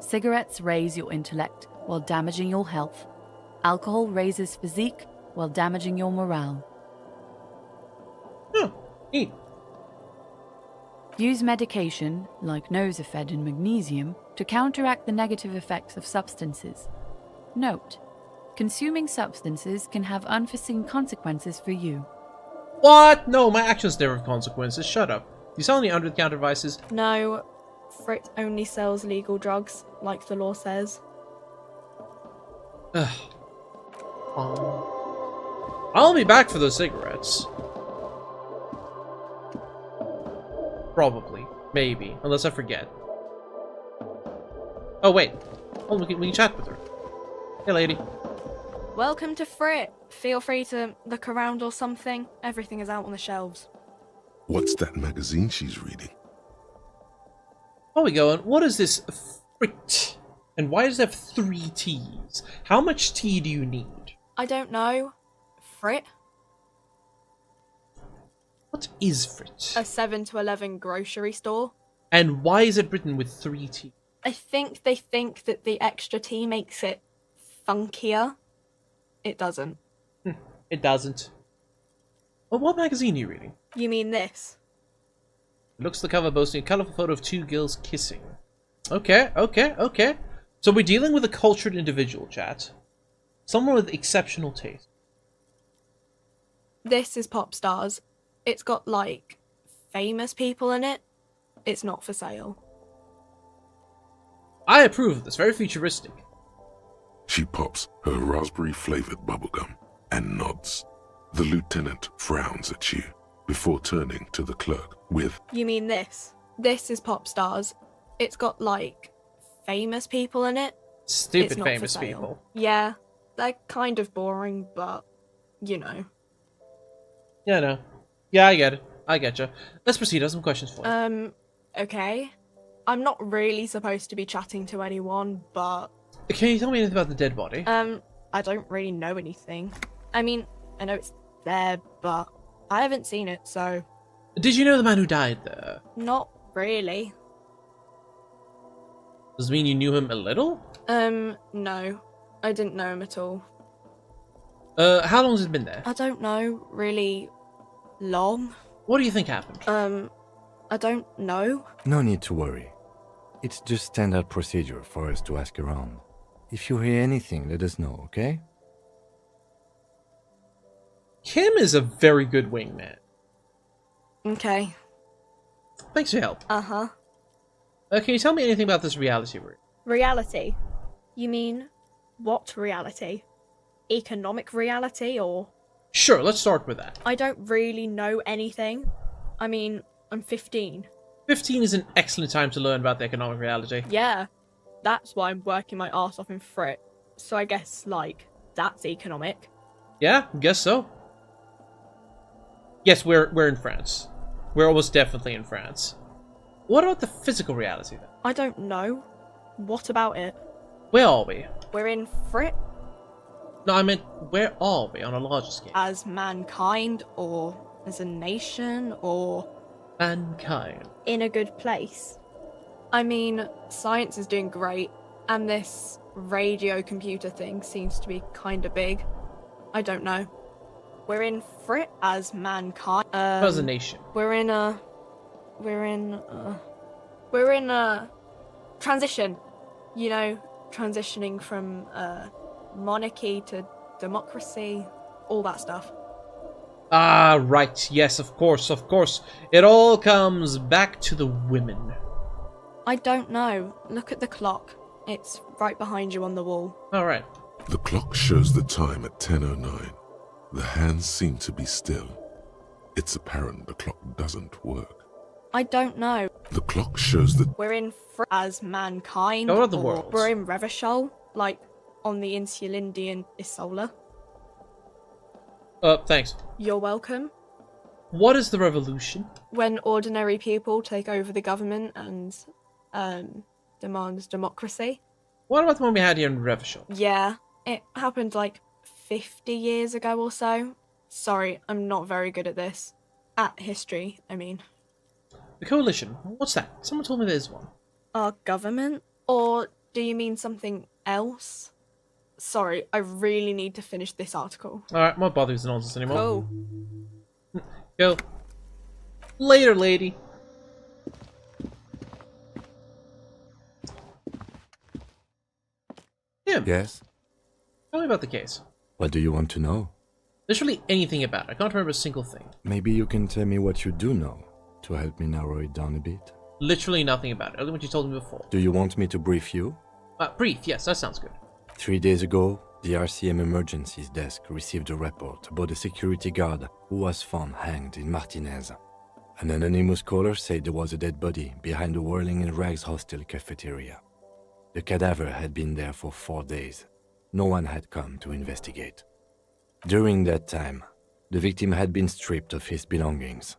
Cigarettes raise your intellect while damaging your health. Alcohol raises physique while damaging your morale. Oh, neat. Use medication, like Nosafed and Magnesium, to counteract the negative effects of substances. Note: consuming substances can have unforeseen consequences for you. What? No, my actions never have consequences. Shut up. Do you sell any under-the-counter devices? No, Frit only sells legal drugs, like the law says. Ugh. I'll be back for those cigarettes. Probably. Maybe. Unless I forget. Oh, wait. Oh, we can chat with her. Hey, lady. Welcome to Frit. Feel free to look around or something. Everything is out on the shelves. What's that magazine she's reading? Before we go on, what is this Frit? And why does it have 3 T's? How much tea do you need? I don't know. Frit? What is Frit? A 7 to 11 grocery store. And why is it written with 3 T's? I think they think that the extra T makes it funkier. It doesn't. It doesn't. Well, what magazine are you reading? You mean this? It looks the cover boasting a colourful photo of 2 girls kissing. Okay. So we're dealing with a cultured individual, chat. Someone with exceptional taste. This is Pop Stars. It's got, like, famous people in it. It's not for sale. I approve of this. Very futuristic. She pops her raspberry-flavored bubblegum and nods. The lieutenant frowns at you before turning to the clerk with, You mean this? This is Pop Stars. It's got, like, famous people in it. Stupid It's not for famous sale. people. Yeah, they're kind of boring, but, you know. Yeah, no. Yeah, I get it. I get you. Let's proceed. I have some questions for you. Okay. I'm not really supposed to be chatting to anyone, but... Can you tell me anything about the dead body? I don't really know anything. I mean, I know it's there, but I haven't seen it, so... Did you know the man who died there? Not really. Does it mean you knew him a little? No. I didn't know him at all. How long has it been there? I don't know, really long. What do you think happened? I don't know. No need to worry. It's just standard procedure for us to ask around. If you hear anything, let us know, okay? Kim is a very good wingman. Okay. Thanks for your help. Uh-huh. Can you tell me anything about this reality room? Reality? You mean, what reality? Economic reality, or...? Sure, let's start with that. I don't really know anything. I mean, I'm 15. 15 is an excellent time to learn about the economic reality. Yeah, that's why I'm working my arse off in Frit. So I guess, like, that's economic. Yeah, guess so. Yes, we're in France. We're almost definitely in France. What about the physical reality, then? I don't know. What about it? Where are we? We're in Frit No, I meant, where are we on a larger scale? as mankind, or as a nation, or Mankind. in a good place. I mean, science is doing great, and this radio computer thing seems to be kinda big. I don't know. We're in Frit as mankind. As a nation. We're in a transition. You know, transitioning from monarchy to democracy, all that stuff. Ah, right. Yes, of course, of course. It all comes back to the women. I don't know. Look at the clock. It's right behind you on the wall. Alright. the clock shows the time at 10:09. The hands seem to be still. It's apparent the clock doesn't work. I don't know. The clock shows the... We're in as mankind. Go to the or world. We're in Revachol, like on the Insulindian Isola. Thanks. You're welcome. What is the revolution? When ordinary people take over the government and demand democracy. What about the one we had here in Revachol? Yeah, it happened like 50 years ago or so. Sorry, I'm not very good at this. At history, I mean. The coalition. What's that? Someone told me there's one. Our government? Or do you mean something else? Sorry, I really need to finish this article. Alright, won't bother with the nonsense anymore. Cool. Go. Later, lady. Tim, Yes? tell me about the case. What do you want to know? Literally anything about it. I can't remember a single thing. Maybe you can tell me what you do know to help me narrow it down a bit. Literally nothing about it. Only what you told me before. Do you want me to brief you? Brief, yes, that sounds good. 3 days ago, the RCM Emergencies Desk received a report about a security guard who was found hanged in Martinez. An anonymous caller said there was a dead body behind the Whirling in Rags hostel cafeteria. The cadaver had been there for 4 days. No one had come to investigate. During that time, the victim had been stripped of his belongings.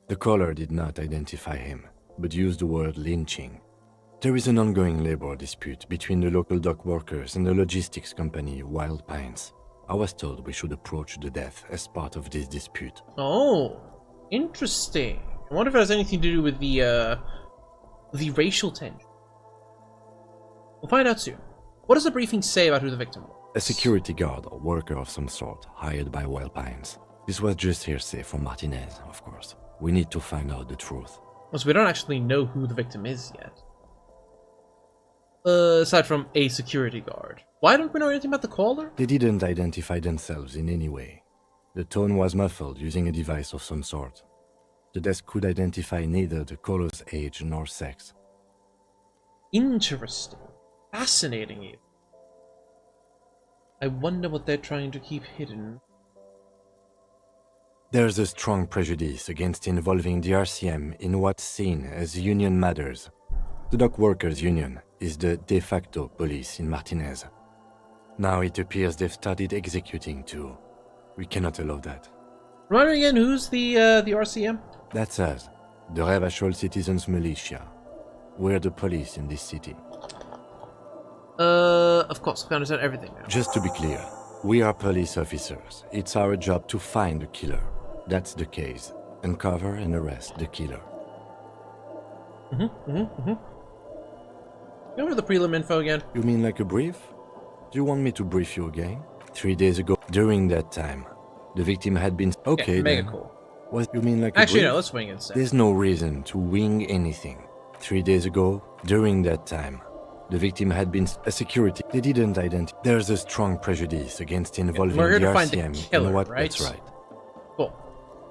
The caller did not identify him, but used the word lynching. There is an ongoing labor dispute between the local dock workers and the logistics company Wild Pines. I was told we should approach the death as part of this dispute. Oh, interesting. I wonder if it has anything to do with the racial tension. We'll find out soon. What does the briefing say about who the victim was? A security guard or worker of some sort, hired by Wild Pines. This was just hearsay from Martinez, of course. We need to find out the truth. So we don't actually know who the victim is yet. Aside from a security guard. Why don't we know anything about the caller? They didn't identify themselves in any way. The tone was muffled using a device of some sort. The desk could identify neither the caller's age nor sex. Interesting. Fascinating even. I wonder what they're trying to keep hidden. There's a strong prejudice against involving the RCM in what's seen as union matters. The dock workers' union is the de facto police in Martinez. Now it appears they've started executing too. We cannot allow that. Remind me again, who's the RCM? That's us, the Revachol Citizens Militia. We're the police in this city. Of course, I understand everything now. Just to be clear, we are police officers. It's our job to find the killer. That's the case. Uncover and arrest the killer. Go over the prelim info again. You mean like a brief? Do you want me to brief you again? 3 days ago, during that time, the victim had been... Okay, mega then. cool. What you mean like Actually, a brief? no, let's wing it instead. There's no reason to wing anything. 3 days ago, during that time, the victim had been a security. They didn't identify. There's a strong prejudice against involving We're here the to find the RCM killer, in what? right? That's right. Cool.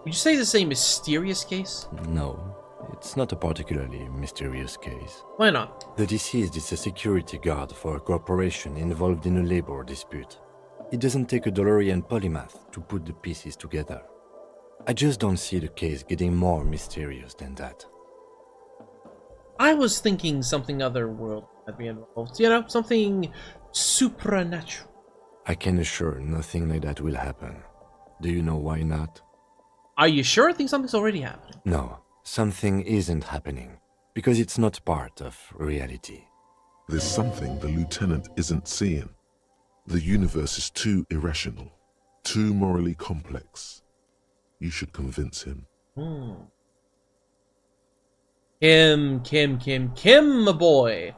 Would you say this is a mysterious case? No, it's not a particularly mysterious case. Why not? The deceased is a security guard for a corporation involved in a labor dispute. It doesn't take a DeLorean polymath to put the pieces together. I just don't see the case getting more mysterious than that. I was thinking something otherworldly might be involved. You know, something supernatural. I can assure nothing like that will happen. Do you know why not? Are you sure? I think something's already happening. No, something isn't happening. Because it's not part of reality. There's something the lieutenant isn't seeing. The universe is too irrational, too morally complex. You should convince him. Kim, my boy.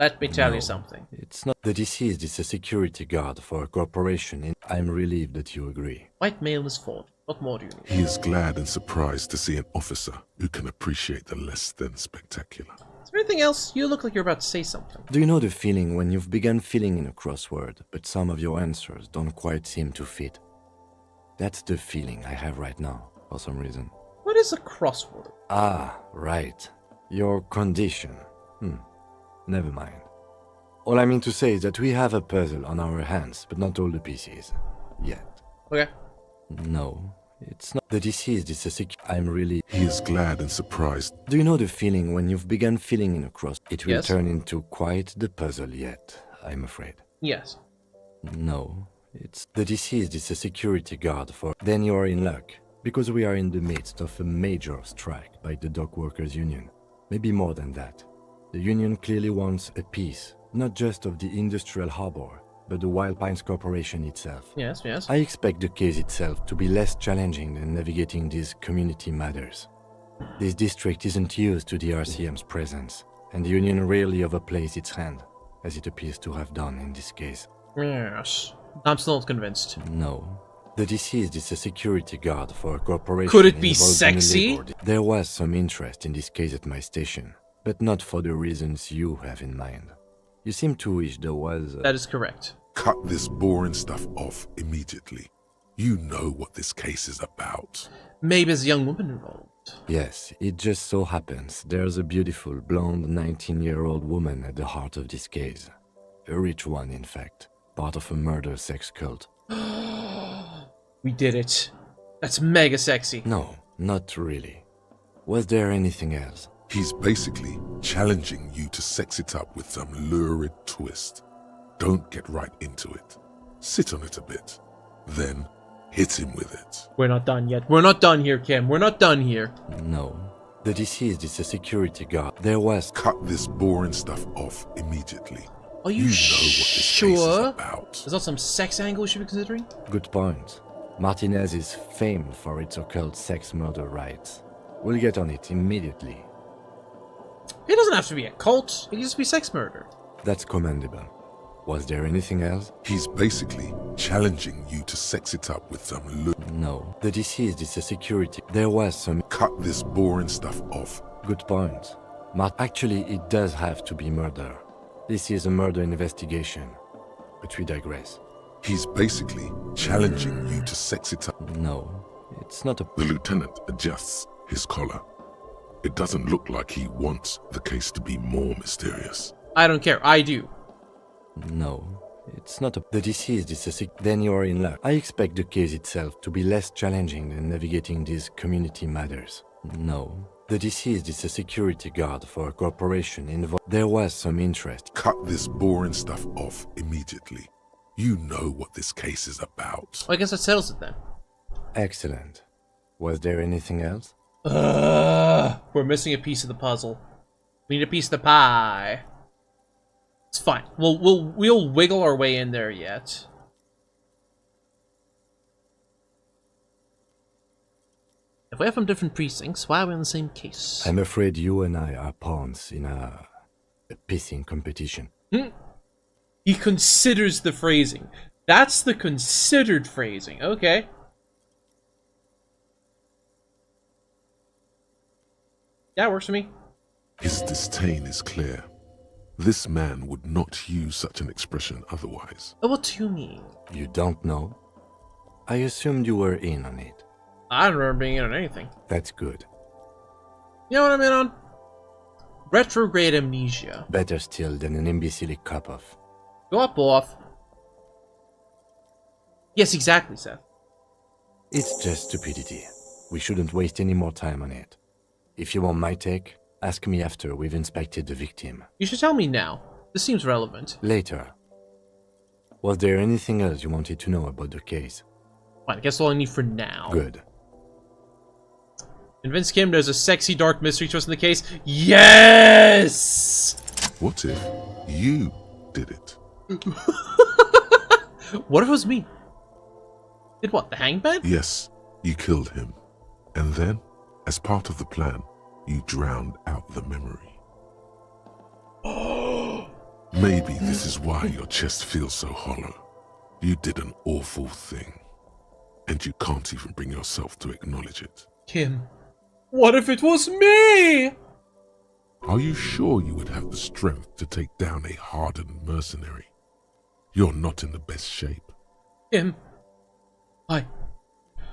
Let me tell you something. It's not. The deceased is a security guard for a corporation. I'm relieved that you agree. White male is fault. What more do you need? He is glad and surprised to see an officer who can appreciate the less than spectacular. Is there anything else? You look like you're about to say something. Do you know the feeling when you've begun filling in a crossword, but some of your answers don't quite seem to fit? That's the feeling I have right now, for some reason. What is a crossword? Ah, right. Your condition. Never mind. All I mean to say is that we have a puzzle on our hands, but not all the pieces. Yet. Okay. No, it's not. The deceased is a I'm really... He is glad and surprised. Do you know the feeling when you've begun filling in a cross? It will Yes. turn into quite the puzzle yet, I'm afraid. Yes. No, it's... The deceased is a security guard for... Then you are in luck, because we are in the midst of a major strike by the dock workers union. Maybe more than that. The union clearly wants a piece, not just of the industrial harbor, but the Wild Pines Corporation itself. Yes, yes. I expect the case itself to be less challenging than navigating these community matters. This district isn't used to the RCM's presence, and the union rarely overplays its hand, as it appears to have done in this case. Yes. I'm still not convinced. No. The deceased is a security guard for a corporation. Could it be involved in a sexy? labor There was some interest in this case at my station, but not for the reasons you have in mind. You seem to wish there was... That is correct. Cut this boring stuff off immediately. You know what this case is about. Maybe there's a young woman involved. Yes, it just so happens there's a beautiful, blonde 19-year-old woman at the heart of this case. A rich one, in fact. Part of a murder sex cult. We did it. That's mega sexy. No, not really. Was there anything else? He's basically challenging you to sex it up with some lurid twist. Don't get right into it. Sit on it a bit. Then hit him with it. We're not done yet. We're not done here, Kim. We're not done here. No. The deceased is a security guard. There was... Cut this boring stuff off immediately. Are you, know what this case is about. Is that some sex angle we should be considering? Good point. Martinez is famed for its occult sex murder rites. We'll get on it immediately. It doesn't have to be a cult. It can just be sex murder. That's commendable. Was there anything else? He's basically challenging you to sex it up with some No. The deceased is a security... There was some... Cut this boring stuff off. Good point. Actually, it does have to be murder. This is a murder investigation. But we digress. He's basically challenging you to sex it up. No, it's not a... The lieutenant adjusts his collar. It doesn't look like he wants the case to be more mysterious. I don't care. I do. No, it's not a... The deceased is a sick... Then you are in luck. I expect the case itself to be less challenging than navigating these community matters. No. The deceased is a security guard for a corporation involved. There was some interest. Cut this boring stuff off immediately. You know what this case is about. Well, I guess that settles it then. Excellent. Was there anything else? We're missing a piece of the puzzle. We need a piece of the pie. It's fine. We'll wiggle our way in there yet. If we have from different precincts, why are we in the same case? I'm afraid you and I are pawns in a pissing competition. He considers the phrasing. That's the considered phrasing. Okay. Yeah, works for me. His disdain is clear. This man would not use such an expression otherwise. What do you mean? You don't know? I assumed you were in on it. I don't remember being in on anything. That's good. You know what I'm in on? Retrograde amnesia. Better still than an imbecilic cop-off. Go up, off. Yes, exactly, Seth. It's just stupidity. We shouldn't waste any more time on it. If you want my take, ask me after we've inspected the victim. You should tell me now. This seems relevant. Later. Was there anything else you wanted to know about the case? Fine, I guess all I need for now. Good. Convince Kim there's a sexy dark mystery twist in the case. Yes! What if you did it? What if it was me? Did what, the hangman? Yes, you killed him. And then, as part of the plan, you drowned out the memory. Maybe this is why your chest feels so hollow. You did an awful thing. And you can't even bring yourself to acknowledge it. Kim, what if it was me? Are you sure you would have the strength to take down a hardened mercenary? You're not in the best shape. Kim, I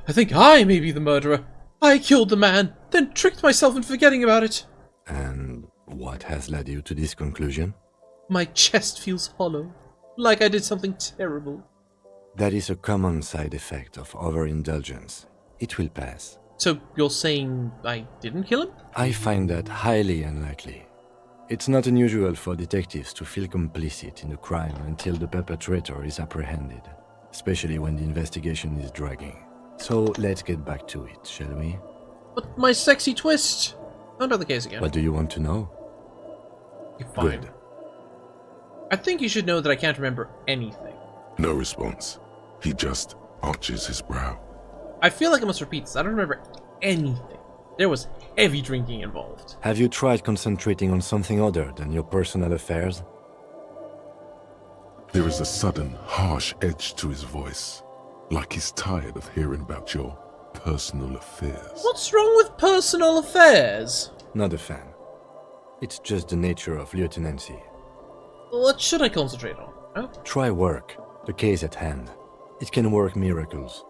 think I may be the murderer. I killed the man, then tricked myself into forgetting about it. And what has led you to this conclusion? My chest feels hollow, like I did something terrible. That is a common side effect of overindulgence. It will pass. So you're saying I didn't kill him? I find that highly unlikely. It's not unusual for detectives to feel complicit in a crime until the perpetrator is apprehended, especially when the investigation is dragging. So let's get back to it, shall we? But my sexy twist! Under the case again. What do you want to know? Fine. Good. I think you should know that I can't remember anything. No response. He just arches his brow. I feel like I must repeat this. I don't remember anything. There was heavy drinking involved. Have you tried concentrating on something other than your personal affairs? There is a sudden, harsh edge to his voice, like he's tired of hearing about your personal affairs. What's wrong with personal affairs? Not a fan. It's just the nature of lieutenancy. What should I concentrate on? Oh? Try work. The case at hand. It can work miracles.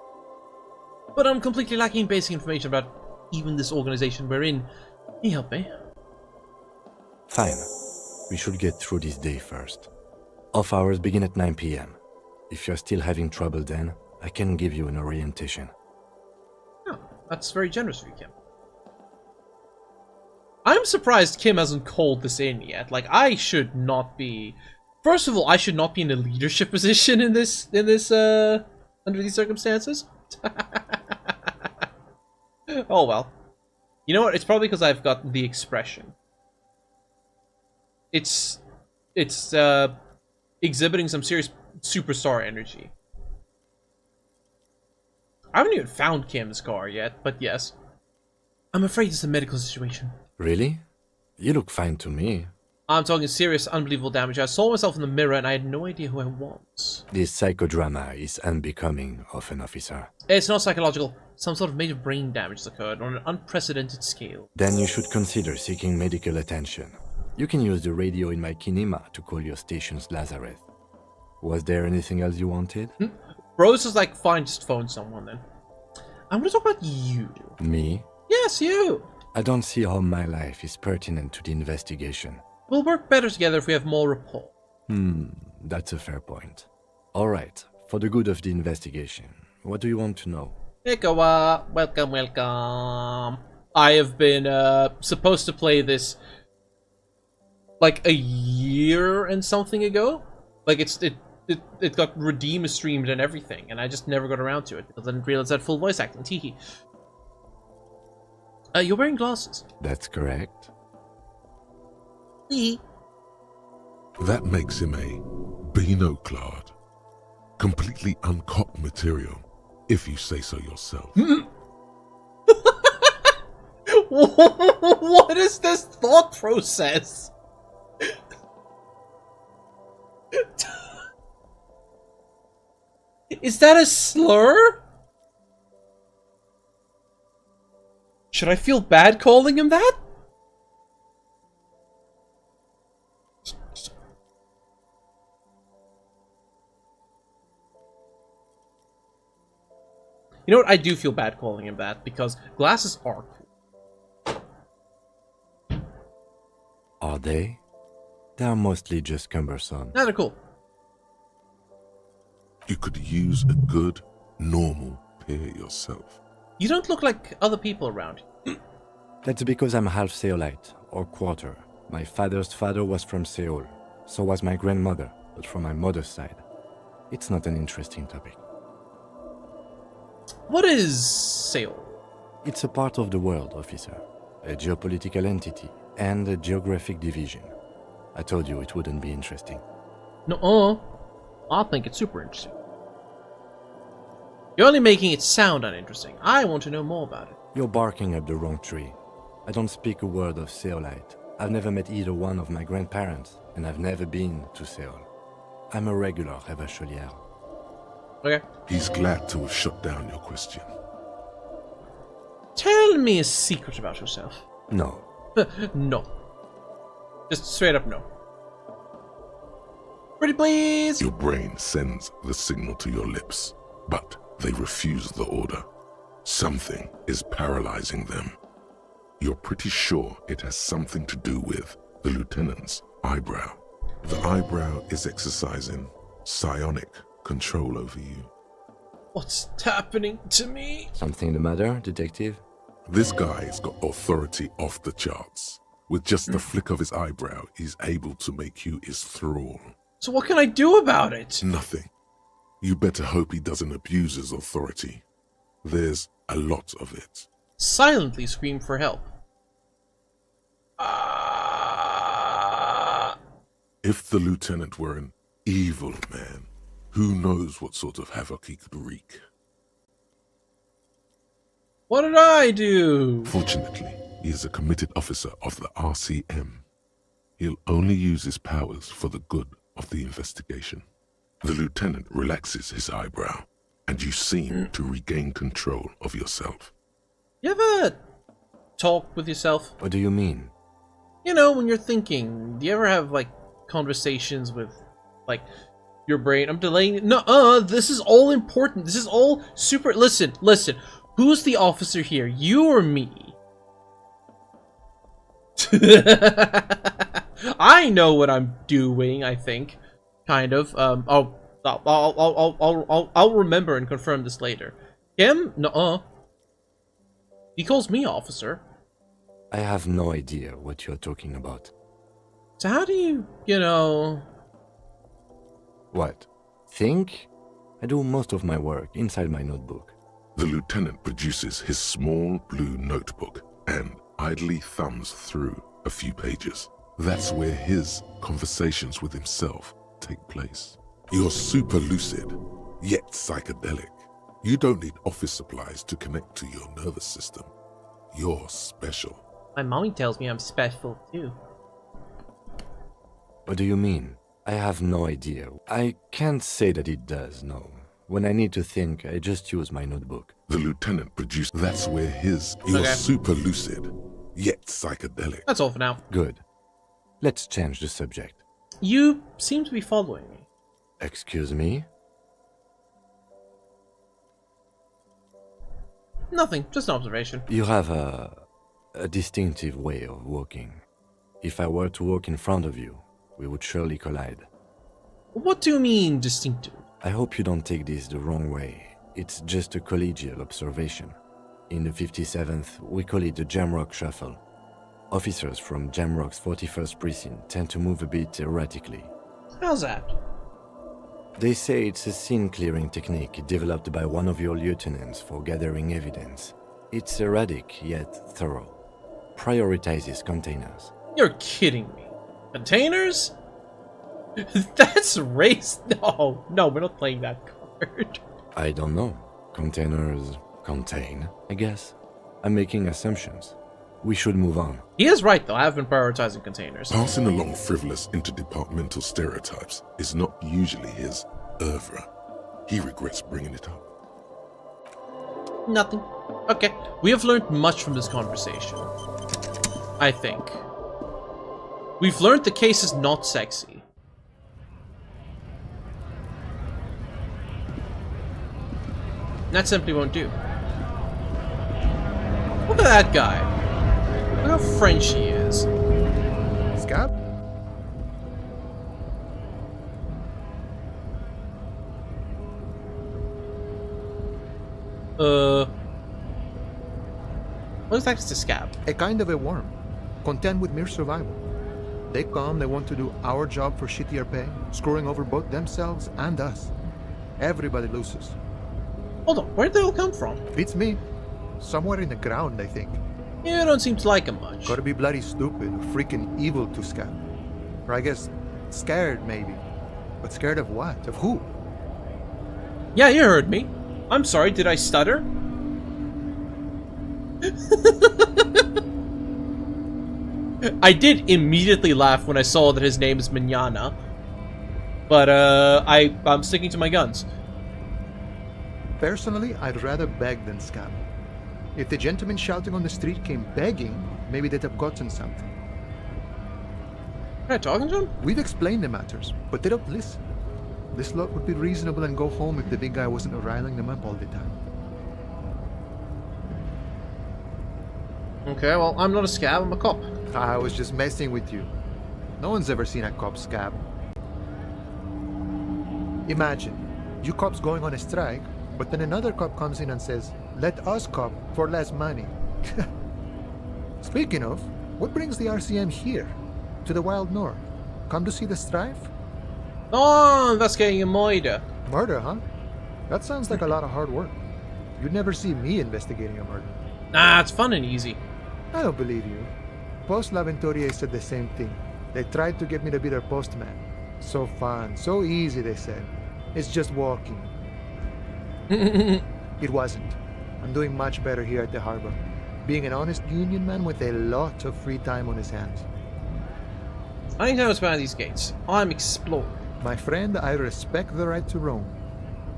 But I'm completely lacking basic information about even this organization we're in. Can you help me? Fine. We should get through this day first. Off hours begin at 9 p.m. If you're still having trouble then, I can give you an orientation. Oh, that's very generous of you, Kim. I'm surprised Kim hasn't called this in yet. Like, I should not be... First of all, I should not be in a leadership position in this, under these circumstances. Oh well. You know what? It's probably because I've got the expression. It's exhibiting some serious superstar energy. I haven't even found Kim's car yet, but yes. I'm afraid it's a medical situation. Really? You look fine to me. I'm talking serious, unbelievable damage. I saw myself in the mirror and I had no idea who I was. This psychodrama is unbecoming of an officer. It's not psychological. Some sort of major brain damage has occurred on an unprecedented scale. Then you should consider seeking medical attention. You can use the radio in my kinema to call your station's Lazareth. Was there anything else you wanted? Rose is like, fine, just phone someone then. I'm gonna talk about you. Me? Yes, you! I don't see how my life is pertinent to the investigation. We'll work better together if we have more rapport. That's a fair point. Alright, for the good of the investigation, what do you want to know? Ikawa, welcome, welcome. I have been supposed to play this like a year and something ago. Like it got redeem streamed and everything, and I just never got around to it because I didn't realize that full voice acting. Teehee. You're wearing glasses. That's correct. That makes him a Beano-clad, completely uncopped material, if you say so yourself. What is this thought process? Is that a slur? Should I feel bad calling him that? You know what? I do feel bad calling him that because glasses are cool. Are they? They're mostly just cumbersome. No, they're cool. You could use a good, normal pair yourself. You don't look like other people around you. That's because I'm half Seolite, or quarter. My father's father was from Seoul. So was my grandmother, but from my mother's side. It's not an interesting topic. What is Seoul? It's a part of the world, officer. A geopolitical entity, and a geographic division. I told you it wouldn't be interesting. No, I think it's super interesting. You're only making it sound uninteresting. I want to know more about it. You're barking up the wrong tree. I don't speak a word of Seolite. I've never met either one of my grandparents, and I've never been to Seoul. I'm a regular Revacholière. Okay. He's glad to have shut down your question. Tell me a secret about yourself. No. No. Just straight up no. Pretty please! Your brain sends the signal to your lips, but they refuse the order. Something is paralyzing them. You're pretty sure it has something to do with the lieutenant's eyebrow. The eyebrow is exercising psionic control over you. What's happening to me? Something the matter, detective? This guy's got authority off the charts. With just the flick of his eyebrow, he's able to make you his thrall. So what can I do about it? Nothing. You better hope he doesn't abuse his authority. There's a lot of it. Silently scream for help. If the lieutenant were an evil man, who knows what sort of havoc he could wreak. What did I do? Fortunately, he is a committed officer of the RCM. He'll only use his powers for the good of the investigation. The lieutenant relaxes his eyebrow, and you seem to regain control of yourself. You ever talk with yourself? What do you mean? You know, when you're thinking, do you ever have, like, conversations with, like, your brain? I'm delaying it. No, this is all important. This is all super... Listen. Who's the officer here? You or me? I know what I'm doing, I think. Kind of. I'll remember and confirm this later. Him? No. He calls me officer. I have no idea what you're talking about. So how do you know... What? Think? I do most of my work inside my notebook. The lieutenant produces his small blue notebook and idly thumbs through a few pages. That's where his conversations with himself take place. You're super lucid, yet psychedelic. You don't need office supplies to connect to your nervous system. You're special. My mommy tells me I'm special too. What do you mean? I have no idea. I can't say that it does, no. When I need to think, I just use my notebook. The lieutenant produced... That's where his... You're super lucid, yet psychedelic. That's all for now. Good. Let's change the subject. You seem to be following me. Excuse me? Nothing, just an observation. You have a distinctive way of walking. If I were to walk in front of you, we would surely collide. What do you mean, distinctive? I hope you don't take this the wrong way. It's just a collegial observation. In the 57th, we call it the Jamrock Shuffle. Officers from Jamrock's 41st Precinct tend to move a bit erratically. How's that? They say it's a scene-clearing technique developed by one of your lieutenants for gathering evidence. It's erratic, yet thorough. Prioritizes containers. You're kidding me. Containers? That's race. No, we're not playing that card. I don't know. Containers contain, I guess. I'm making assumptions. We should move on. He is right, though. I have been prioritizing containers. Passing along frivolous interdepartmental stereotypes is not usually his oeuvre. He regrets bringing it up. Nothing. Okay. We have learned much from this conversation. I think. We've learned the case is not sexy. That simply won't do. Look at that guy. Look how French he is. Scab? What is that to Scab? A kind of a worm, content with mere survival. They come, they want to do our job for shittier pay, screwing over both themselves and us. Everybody loses. Hold on, where'd they all come from? Beats me. Somewhere in the ground, I think. You don't seem to like him much. Gotta be bloody stupid or freaking evil to Scab. Or I guess, scared maybe. But scared of what? Of who? Yeah, you heard me. I'm sorry, did I stutter? I did immediately laugh when I saw that his name is Mignana. But, I'm sticking to my guns. Personally, I'd rather beg than scab. If the gentleman shouting on the street came begging, maybe they'd have gotten something. Am I talking to him? We've explained the matters, but they don't listen. This lot would be reasonable and go home if the big guy wasn't riling them up all the time. Okay, well, I'm not a scab, I'm a cop. I was just messing with you. No one's ever seen a cop scab. Imagine, you cops going on a strike, but then another cop comes in and says, "Let us cop for less money." Speaking of, what brings the RCM here? To the Wild North? Come to see the strife? Oh, investigating a murder. Murder, huh? That sounds like a lot of hard work. You'd never see me investigating a murder. Nah, it's fun and easy. I don't believe you. Post L'Aventurier said the same thing. They tried to get me to be their postman. So fun, so easy, they said. It's just walking. It wasn't. I'm doing much better here at the harbor. Being an honest union man with a lot of free time on his hands. I know it's behind these gates. I'm exploring. My friend, I respect the right to roam.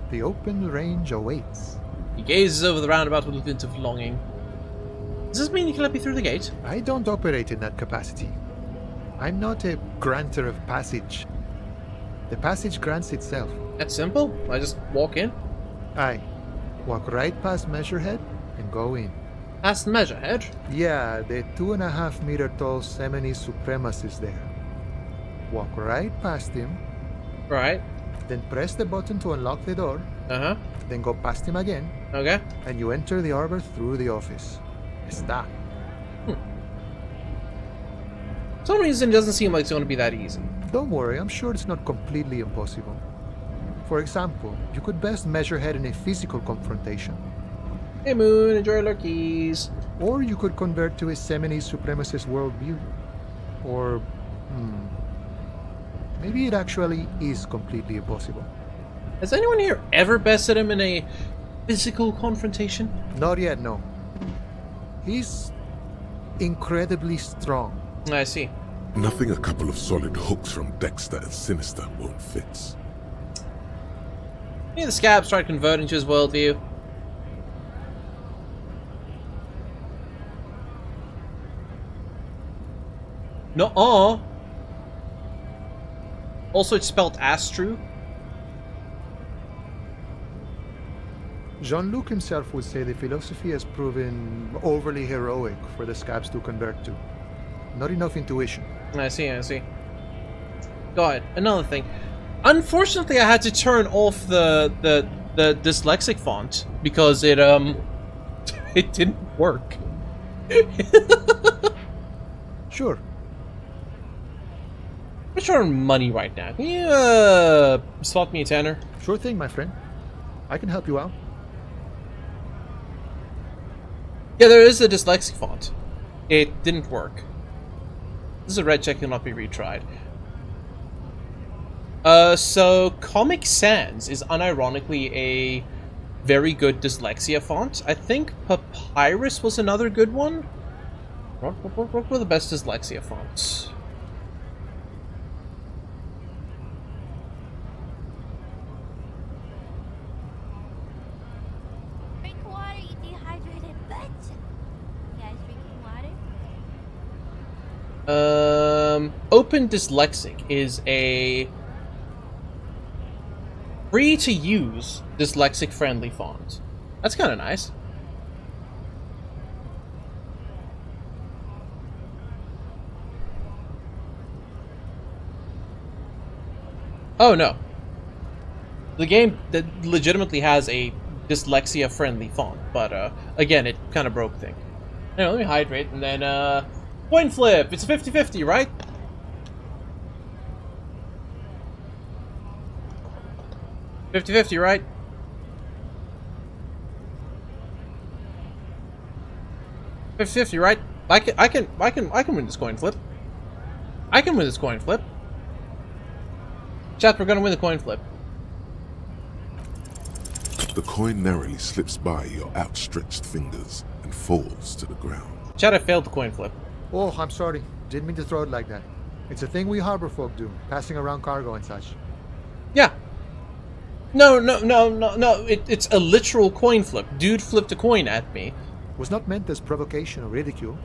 The open range awaits. He gazes over the roundabout with a glint of longing. Does this mean you can let me through the gate? I don't operate in that capacity. I'm not a granter of passage. The passage grants itself. That's simple. I just walk in. Aye. Walk right past Measurehead and go in. Past Measurehead? Yeah, the 2.5 meter tall Semini supremacist there. Walk right past him. Right. Then press the button to unlock the door. Uh-huh. Then go past him again. Okay. And you enter the arbor through the office. Está. some reason it doesn't seem like it's going to be that easy. Don't worry, I'm sure it's not completely impossible. For example, you could best measure head in a physical confrontation. Hey Moon, enjoy your lurkies. Or you could convert to a Seminese supremacist worldview. Or, maybe it actually is completely impossible. Has anyone here ever bested him in a physical confrontation? Not yet, no. He's incredibly strong. I see. Nothing a couple of solid hooks from Dexter and Sinister won't fix. Maybe the scabs tried converting to his worldview. No-uh. Also, it's spelled Astru. Jean-Luc himself would say the philosophy has proven overly heroic for the scabs to convert to. Not enough intuition. I see, I see. God, another thing. Unfortunately, I had to turn off the dyslexic font because it it didn't work. Sure. I'm short money right now. Can you swap me a tenner? Sure thing, my friend. I can help you out. Yeah, there is a dyslexic font. It didn't work. This is a red check, cannot be retried. So Comic Sans is unironically a very good dyslexia font. I think Papyrus was another good one. What were the best dyslexia fonts? Drink water, you dehydrated bitch. You guys drinking water? Open Dyslexic is a free-to-use dyslexic-friendly font. That's kind of nice. Oh no. The game that legitimately has a dyslexia-friendly font, but again, it kind of broke things. Anyway, let me hydrate and then coin flip. It's 50-50, right? $50-50, right? $50-50, right? I can win this coin flip. I can win this coin flip. Chat, we're gonna win the coin flip. The coin narrowly slips by your outstretched fingers and falls to the ground. Chat, I failed the coin flip. Oh, I'm sorry. Didn't mean to throw it like that. It's a thing we harbor folk do, passing around cargo and such. Yeah. No. It's a literal coin flip. Dude flipped a coin at me. Was not meant as provocation or ridicule.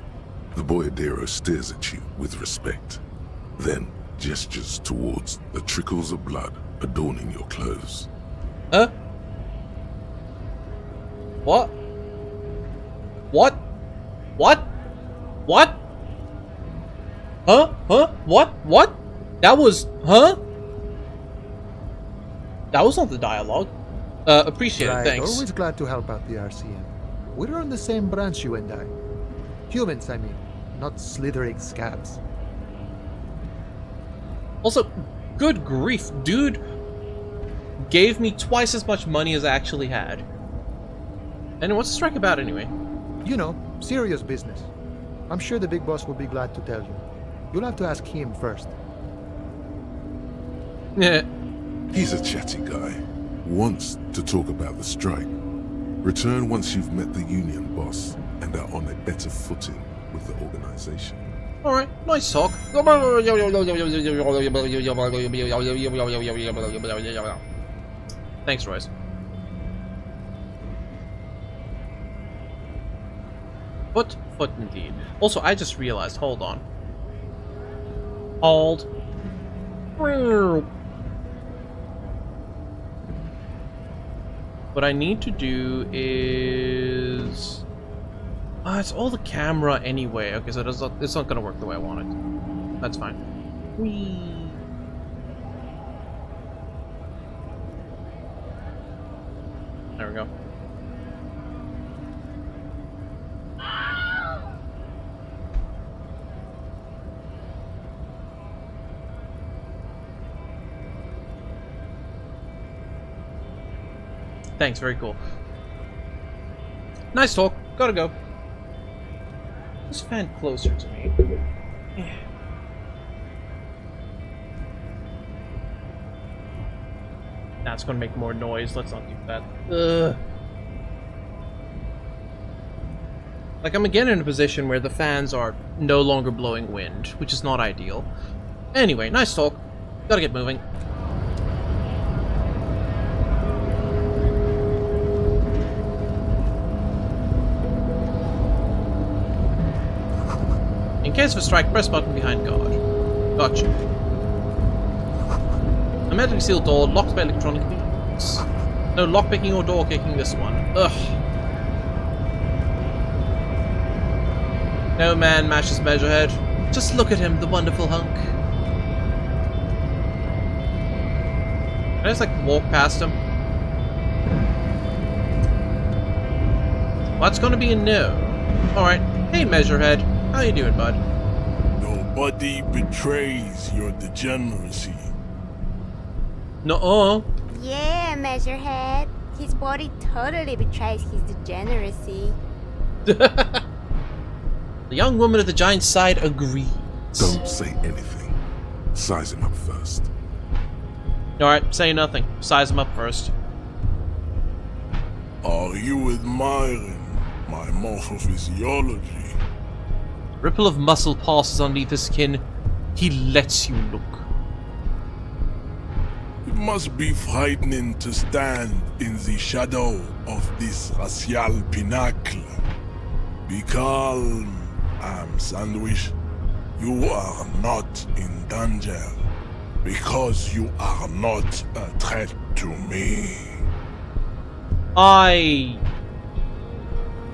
The boyadero stares at you with respect, then gestures towards the trickles of blood adorning your clothes. Huh? What? What? What? What? Huh? Huh? What? That was... Huh? That was not the dialogue. Appreciate it, thanks. Always glad to help out the RCM. We're on the same branch, you and I. Humans, I mean, not slithering scabs. Also, good grief, dude gave me twice as much money as I actually had. And what's the strike about anyway? You know, serious business. I'm sure the big boss will be glad to tell you. You'll have to ask him first. Yeah. He's a chatty guy. Wants to talk about the strike. Return once you've met the union boss and are on a better footing with the organization. Alright, nice talk. Thanks, Royce. Foot indeed. Also, I just realized, hold on. Hold. What I need to do is... it's all the camera anyway. Okay, so it's not gonna work the way I want it. That's fine. Whee! There we go. Thanks, very cool. Nice talk. Gotta go. This fan closer to me. Yeah. That's gonna make more noise. Let's not do that. Ugh. Like, I'm again in a position where the fans are no longer blowing wind, which is not ideal. Anyway, nice talk. Gotta get moving. In case of a strike, press button behind guard. Gotcha. A magically sealed door, locked by electronic means. No lockpicking or door kicking this one. Ugh. No man matches Measurehead. Just look at him, the wonderful hunk. Can I just, like, walk past him? What's gonna be a no? Alright. Hey, Measurehead. How you doing, bud? Nobody betrays your degeneracy. Nuh-uh. Yeah, Measurehead. His body totally betrays his degeneracy. The young woman at the giant's side agrees. Don't say anything. Size him up first. Alright, say nothing. Size him up first. Are you admiring my morphophysiology? Ripple of muscle passes underneath his skin. He lets you look. It must be frightening to stand in the shadow of this racial pinnacle. Be calm, I'm Sandwich. You are not in danger because you are not a threat to me. I'm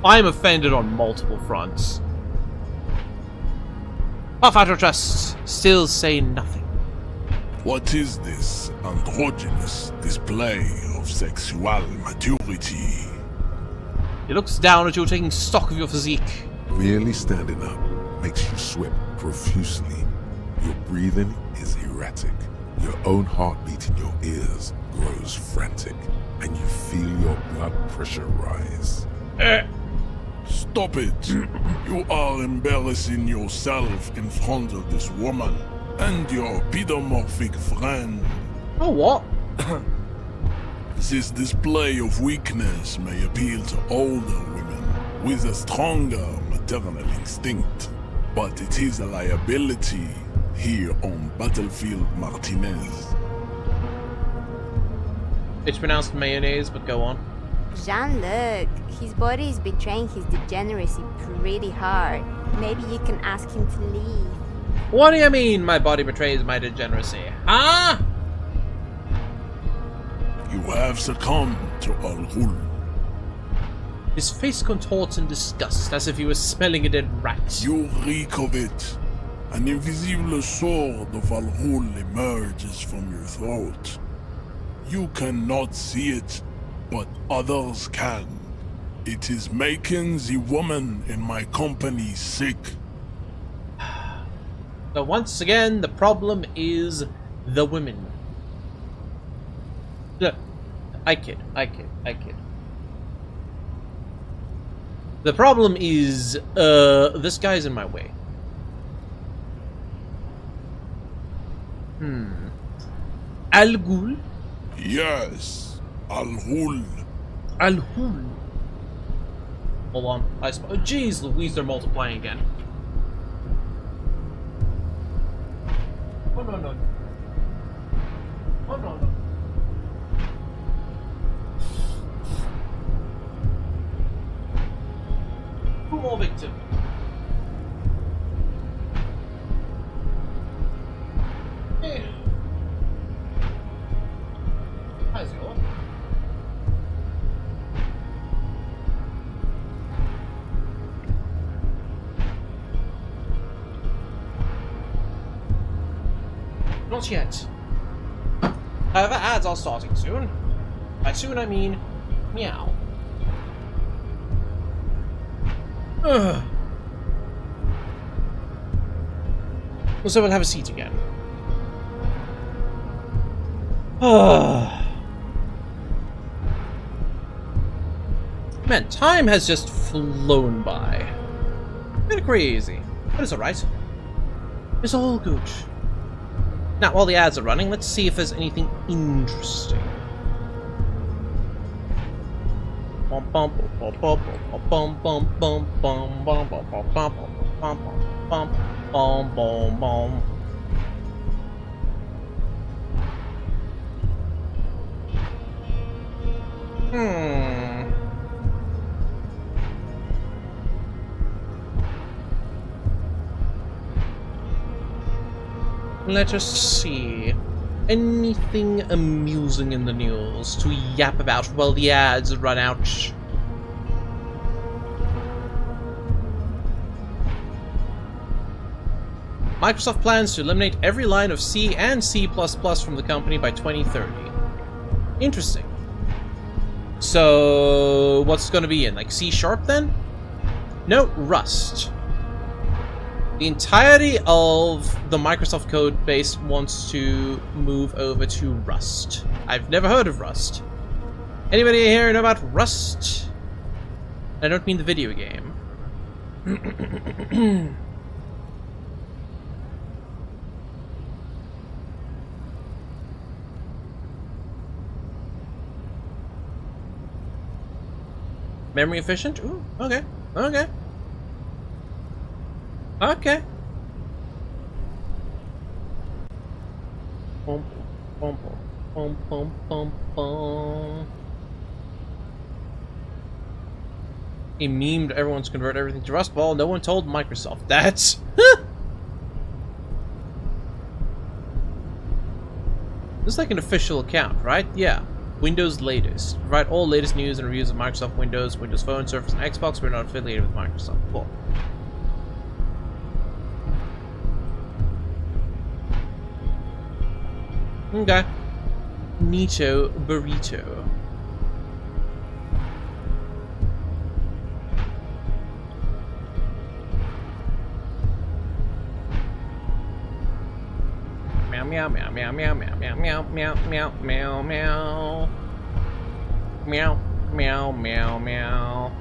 offended on multiple fronts. Puff out your chest. Still say nothing. What is this androgynous display of sexual maturity? He looks down at you, taking stock of your physique. Merely standing up makes you sweat profusely. Your breathing is erratic. Your own heartbeat in your ears grows frantic, and you feel your blood pressure rise. Stop it! You are embarrassing yourself in front of this woman and your pedomorphic friend. Oh, what? This display of weakness may appeal to older women with a stronger maternal instinct, but it is a liability here on Battlefield Martinez. It's pronounced mayonnaise, but go on. Jean-Luc, his body is betraying his degeneracy pretty hard. Maybe you can ask him to leave. What do you mean my body betrays my degeneracy? Huh? You have succumbed to Al-Ghul. His face contorts in disgust, as if he was smelling a dead rat. You reek of it. An invisible sword of Al-Ghul emerges from your throat. You cannot see it, but others can. It is making the woman in my company sick. So once again, the problem is the women. Look, I kid. The problem is, this guy's in my way. Al-Ghul? Yes, Al-Ghul. Al-Ghul. Hold on. Oh, jeez Louise, they're multiplying again. Oh, no. Oh, no. Two more victims. Hey. How's it going? Not yet. However, ads are starting soon. By soon, I mean meow. Ugh. So we'll have a seat again. Man, time has just flown by. Kinda crazy. But it's alright. It's all good. Now, while the ads are running, let's see if there's anything interesting. Let us see. Anything amusing in the news to yap about while the ads run out? Microsoft plans to eliminate every line of C and C++ from the company by 2030. Interesting. So, what's going to be in? Like C# then? No, Rust. The entirety of the Microsoft code base wants to move over to Rust. I've never heard of Rust. Anybody here know about Rust? I don't mean the video game. Memory efficient? Ooh, okay. Okay. Okay. Bum, bum, bum, bum, bum, bum. He memed everyone's convert everything to Rust. Well, no one told Microsoft that. This is like an official account, right? Yeah. Windows latest. Provide all latest news and reviews of Microsoft Windows, Windows Phone, Surface, and Xbox. We're not affiliated with Microsoft. Cool. Okay. Neato burrito. Meow meow meow meow meow meow meow meow meow meow meow meow meow meow meow meow.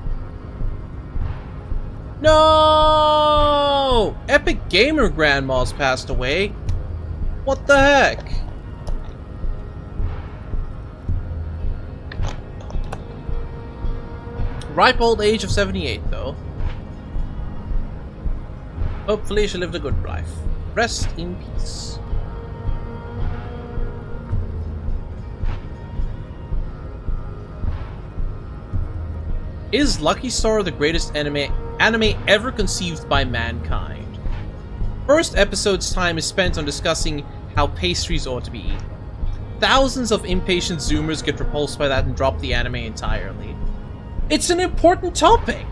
No! Epic Gamer Grandma's passed away. What the heck? Ripe old age of 78, though. Hopefully she lived a good life. Rest in peace. Is Lucky Star the greatest anime ever conceived by mankind? First episode's time is spent on discussing how pastries ought to be eaten. Thousands of impatient Zoomers get repulsed by that and drop the anime entirely. It's an important topic!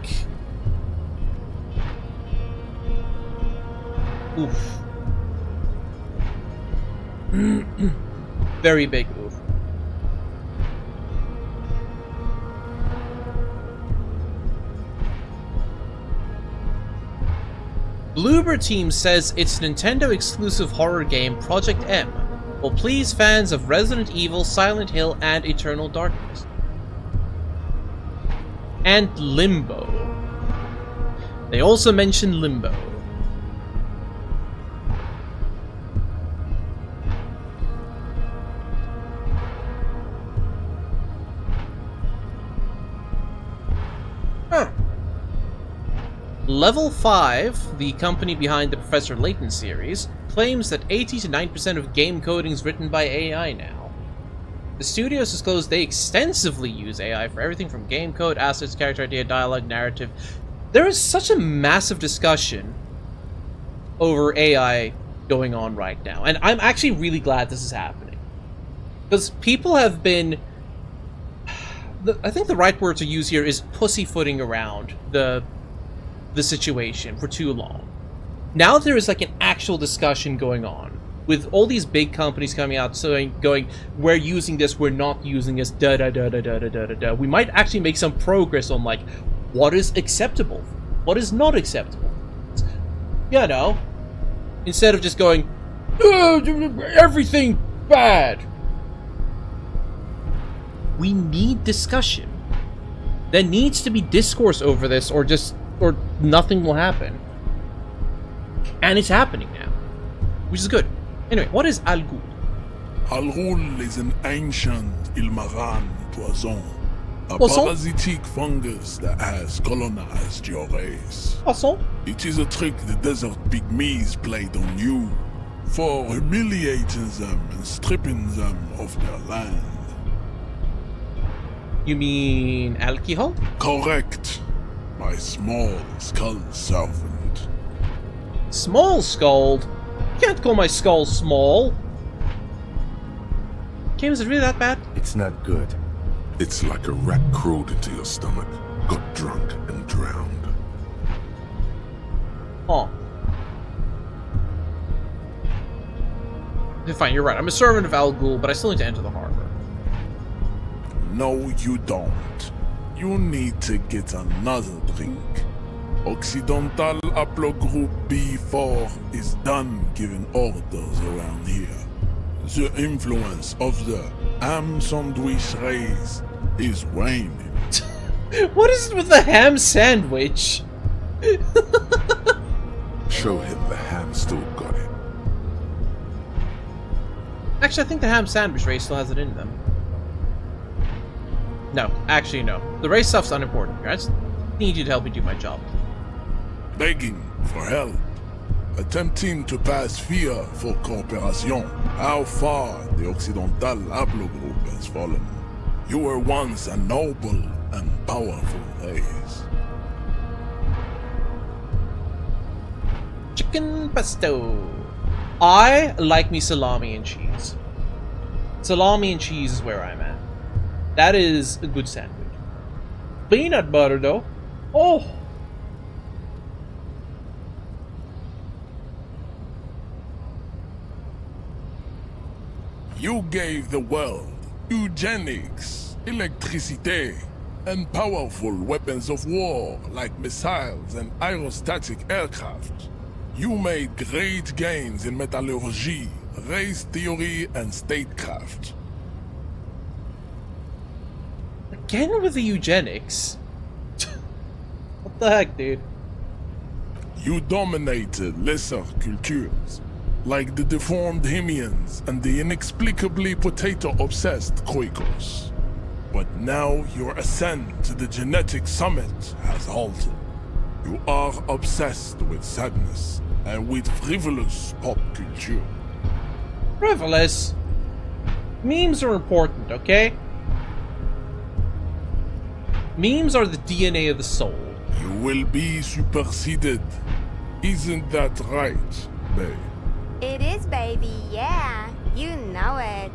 Oof. Very big oof. Bloober Team says its Nintendo exclusive horror game Project M will please fans of Resident Evil, Silent Hill, and Eternal Darkness. And Limbo. They also mention Limbo. Huh. Level 5, the company behind the Professor Layton series, claims that 80 to 90% of game coding is written by AI now. The studios disclosed they extensively use AI for everything from game code, assets, character idea, dialogue, narrative. There is such a massive discussion over AI going on right now, and I'm actually really glad this is happening. Because people have been... I think the right word to use here is pussyfooting around the situation for too long. Now there is like an actual discussion going on, with all these big companies coming out saying, we're using this, we're not using this, da da da da da da da da. We might actually make some progress on like what is acceptable, what is not acceptable. You know, instead of just going, everything bad. We need discussion. There needs to be discourse over this, or nothing will happen. And it's happening now, which is good. Anyway, what is Al Ghul? Al Ghul is an ancient Ilmaran poison. A Poisson? parasitic fungus that has colonized your race. Poisson? It is a trick the desert pygmies played on you for humiliating them and stripping them of their land. You mean alcohol? Correct. My small skull servant. Small skulled? You can't call my skull small. Kim, is it really that bad? It's not good. It's like a rat crawled into your stomach, got drunk, and drowned. Oh. Fine, you're right. I'm a servant of Al Ghul, but I still need to enter the harbor. No, you don't. You need to get another drink. Occidental Haplogroup B4 is done giving orders around here. The influence of the ham sandwich race is waning. What is it with the ham sandwich? Show him the ham still got it. Actually, I think the ham sandwich race still has it in them. No, actually no. The race stuff's unimportant here. I just need you to help me do my job. Begging for help. Attempting to pass fear for cooperation. How far the Occidental Haplogroup has fallen. You were once a noble and powerful race. Chicken pesto. I like me salami and cheese. Salami and cheese is where I'm at. That is a good sandwich. Peanut butter though. Oh. You gave the world eugenics, electricity, and powerful weapons of war like missiles and aerostatic aircraft. You made great gains in metallurgy, race theory, and statecraft. Again with the eugenics? What the heck, dude? You dominated lesser cultures, like the deformed Hemians and the inexplicably potato-obsessed Quakers. But now your ascent to the genetic summit has halted. You are obsessed with sadness and with frivolous pop culture. Frivolous? Memes are important, okay? Memes are the DNA of the soul. You will be superseded. Isn't that right, babe? It is, baby, yeah. You know it.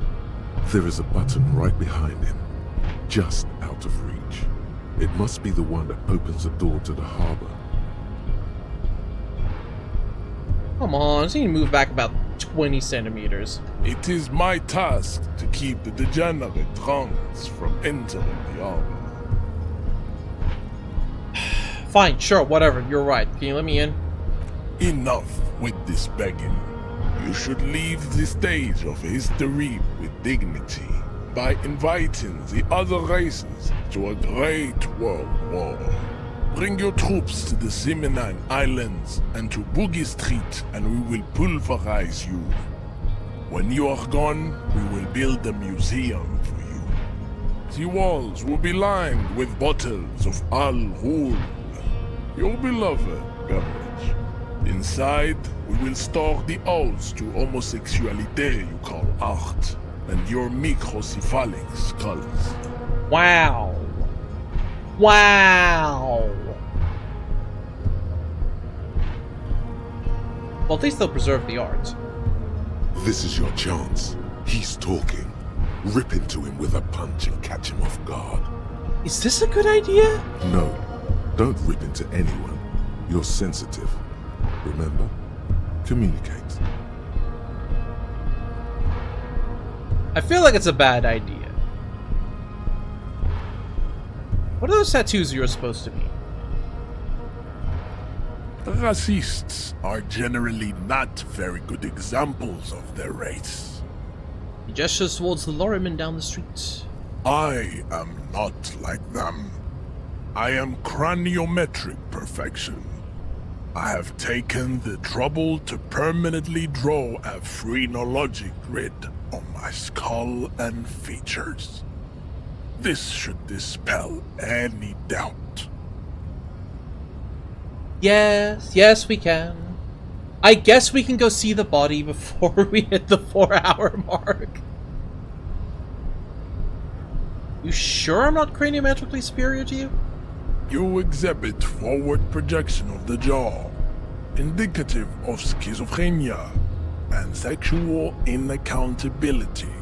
There is a button right behind him, just out of reach. It must be the one that opens the door to the harbor. Come on, I just need to move back about 20 centimeters. It is my task to keep the degenerate drunks from entering the harbor. Fine, sure, whatever, you're right. Can you let me in? Enough with this begging. You should leave the stage of history with dignity by inviting the other races to a great world war. Bring your troops to the Simonine Islands and to Boogie Street, and we will pulverize you. When you are gone, we will build a museum for you. The walls will be lined with bottles of Al Ghul, your beloved beverage. Inside, we will store the odes to homosexuality you call art, and your microcephalic skulls. Wow. Wow. Well, at least they'll preserve the art. This is your chance. He's talking. Rip into him with a punch and catch him off guard. Is this a good idea? No, don't rip into anyone. You're sensitive. Remember? Communicate. I feel like it's a bad idea. What are those tattoos you're supposed to be? Racists are generally not very good examples of their race. He gestures towards the lorryman down the street. I am not like them. I am craniometric perfection. I have taken the trouble to permanently draw a phrenologic grid on my skull and features. This should dispel any doubt. Yes, we can. I guess we can go see the body before we hit the 4-hour mark. You sure I'm not craniometrically superior to you? You exhibit forward projection of the jaw, indicative of schizophrenia and sexual inaccountability.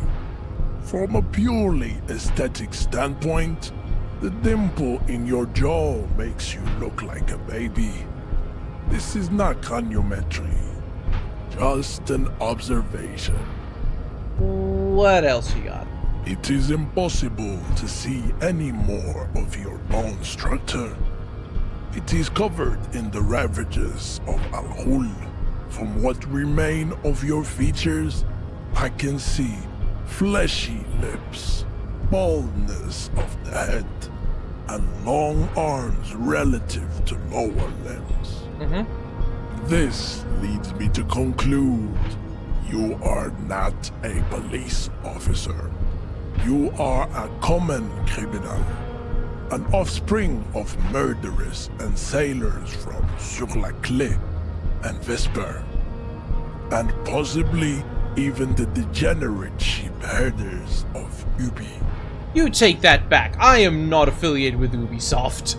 From a purely aesthetic standpoint, the dimple in your jaw makes you look like a baby. This is not craniometry, just an observation. What else you got? It is impossible to see any more of your bone structure. It is covered in the ravages of Al-Hul. From what remain of your features, I can see fleshy lips, baldness of the head, and long arms relative to lower limbs. This leads me to conclude you are not a police officer. You are a common criminal, an offspring of murderers and sailors from Sur-la-Clé and Vesper, and possibly even the degenerate sheep herders of Ubi. You take that back. I am not affiliated with Ubisoft.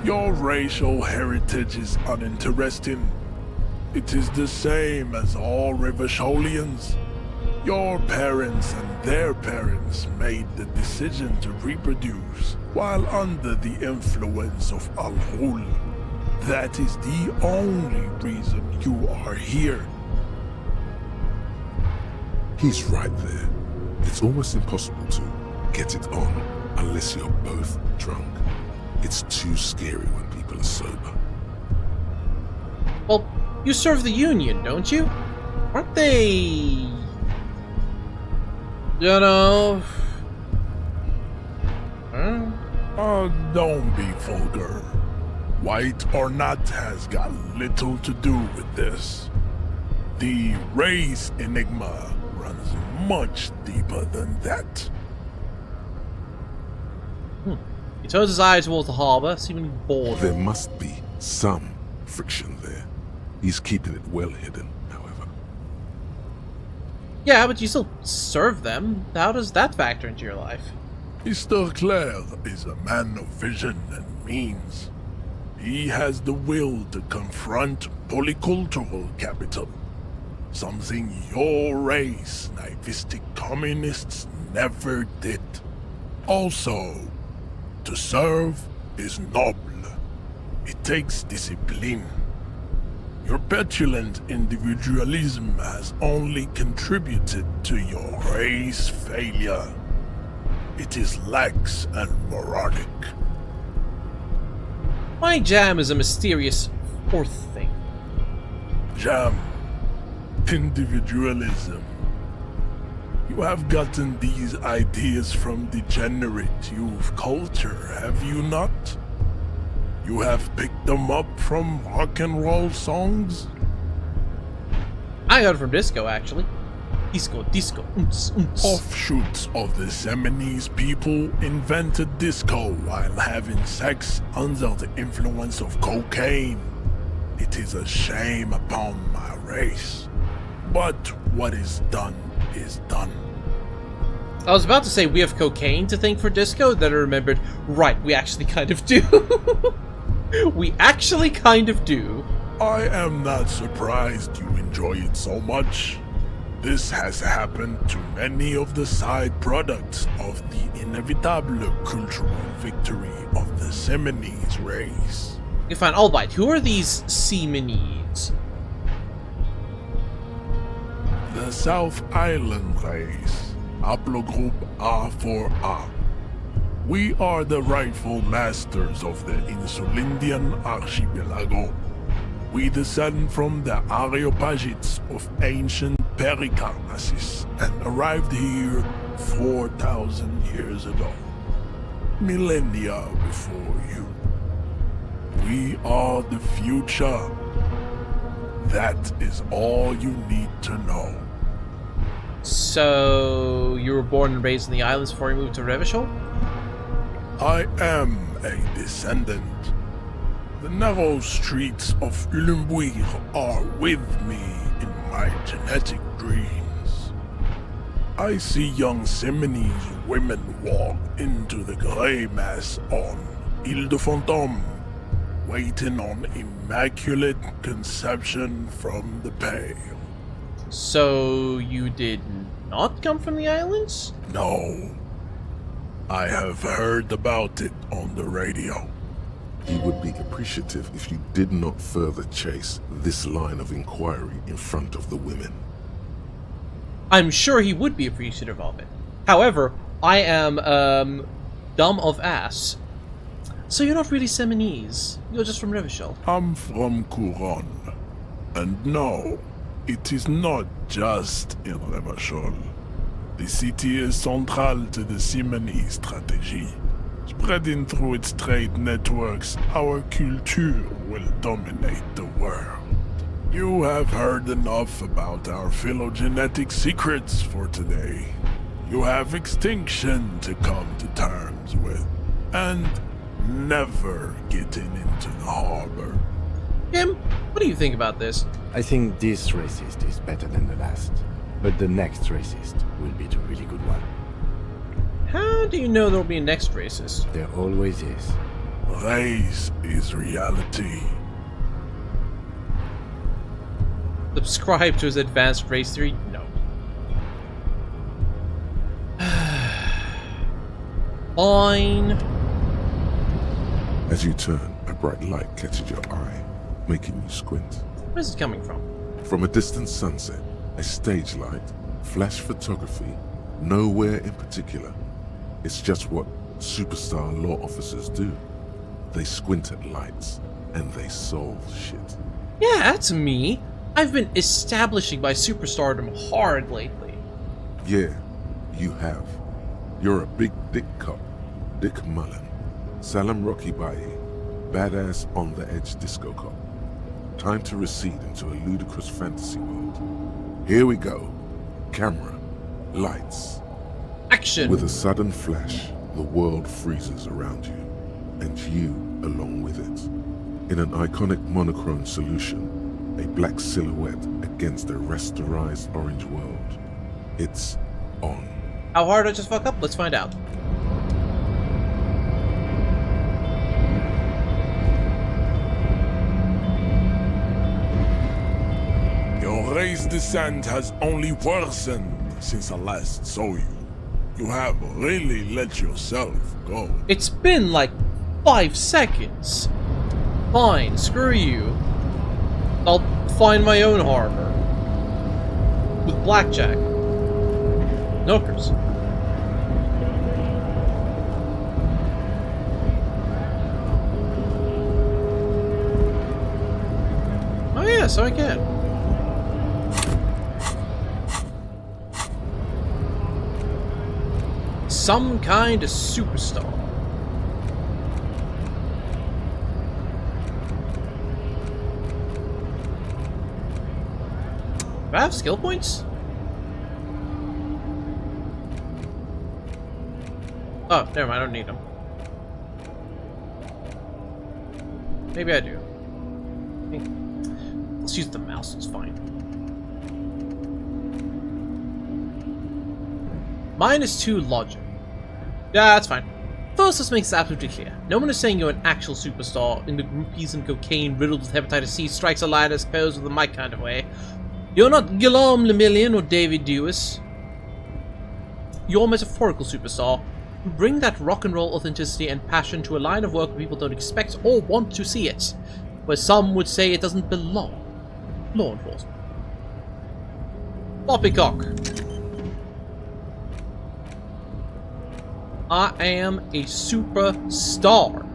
Your racial heritage is uninteresting. It is the same as all Rivasholians. Your parents and their parents made the decision to reproduce while under the influence of Al-Hul. That is the only reason you are here. He's right there. It's almost impossible to get it on unless you're both drunk. It's too scary when people are sober. Well, you serve the Union, don't you? Aren't they... you know... Don't be vulgar. White or not has got little to do with this. The race enigma runs much deeper than that. He turns his eyes towards the harbor, seeming bored. There must be some friction there. He's keeping it well hidden, however. Yeah, but you still serve them. How does that factor into your life? Mr. Clare is a man of vision and means. He has the will to confront polycultural capital, something your race, naivistic communists, never did. Also, to serve is noble. It takes discipline. Your petulant individualism has only contributed to your race failure. It is lax and moronic. My jam is a mysterious fourth thing. Jam. Individualism. You have gotten these ideas from degenerate youth culture, have you not? You have picked them up from rock and roll songs? I got it from disco, actually. Disco, disco, Offshoots of the Seminoles people invented disco while having sex under the influence of cocaine. It is a shame upon my race. But what is done is done. I was about to say we have cocaine to thank for disco, then I remembered, right, we actually kind of do. We actually kind of do. I am not surprised you enjoy it so much. This has happened to many of the side products of the inevitable cultural victory of the Seminoles race. Okay, fine, albeit, who are these Seminoles? The South Island race, haplogroup A4A. We are the rightful masters of the Insulindian archipelago. We descend from the Areopagites of ancient Pericarnassus and arrived here 4,000 years ago. millennia before you. We are the future. That is all you need to know. So, you were born and raised in the islands before you moved to Revachol? I am a descendant. The narrow streets of Ulumbuir are with me in my genetic dreams. I see young Seminese women walk into the grey mass on Ile de Fantôme, waiting on immaculate conception from the pale. So, you did not come from the islands? No. I have heard about it on the radio. He would be appreciative if you did not further chase this line of inquiry in front of the women. I'm sure he would be appreciative of it. However, I am, dumb of ass. So you're not really Seminese. You're just from Revachol. I'm from Couronne. And no, it is not just in Revachol. The city is central to the Seminese strategy. Spreading through its trade networks, our culture will dominate the world. You have heard enough about our phylogenetic secrets for today. You have extinction to come to terms with, and never getting into the harbor. Kim, what do you think about this? I think this racist is better than the last, but the next racist will be the really good one. How do you know there'll be a next racist? There always is. Race is reality. Subscribe to his advanced race theory? No. Fine. As you turn, a bright light catches your eye, making you squint. Where's it coming from? From a distant sunset, a stage light, flash photography, nowhere in particular. It's just what superstar law officers do. They squint at lights, and they solve shit. Yeah, that's me. I've been establishing my superstardom hard lately. Yeah, you have. You're a big dick cop, Dick Mullen. Salam Rocky Baye, badass on the edge disco cop. Time to recede into a ludicrous fantasy world. Here we go. Camera, lights. Action! With a sudden flash, the world freezes around you, and you along with it. In an iconic monochrome solution, a black silhouette against a rasterized orange world. It's on. How hard did I just fuck up? Let's find out. Your race descent has only worsened since I last saw you. You have really let yourself go. It's been like 5 seconds. Fine, screw you. I'll find my own harbor. With blackjack. Nokers. Oh yeah, so I can. Some kind of superstar. Do I have skill points? Oh, never mind, I don't need them. Maybe I do. Let's use the mouse, it's fine. -2 logic. Yeah, that's fine. First, let's make this absolutely clear. No one is saying you're an actual superstar in the groupies and cocaine riddled with hepatitis C strikes a light as posed with a mic kind of way. You're not Guillaume Lemillion or David Dewis. You're a metaphorical superstar. You bring that rock and roll authenticity and passion to a line of work where people don't expect or want to see it. Where some would say it doesn't belong. Law enforcement. Poppycock. I am a superstar.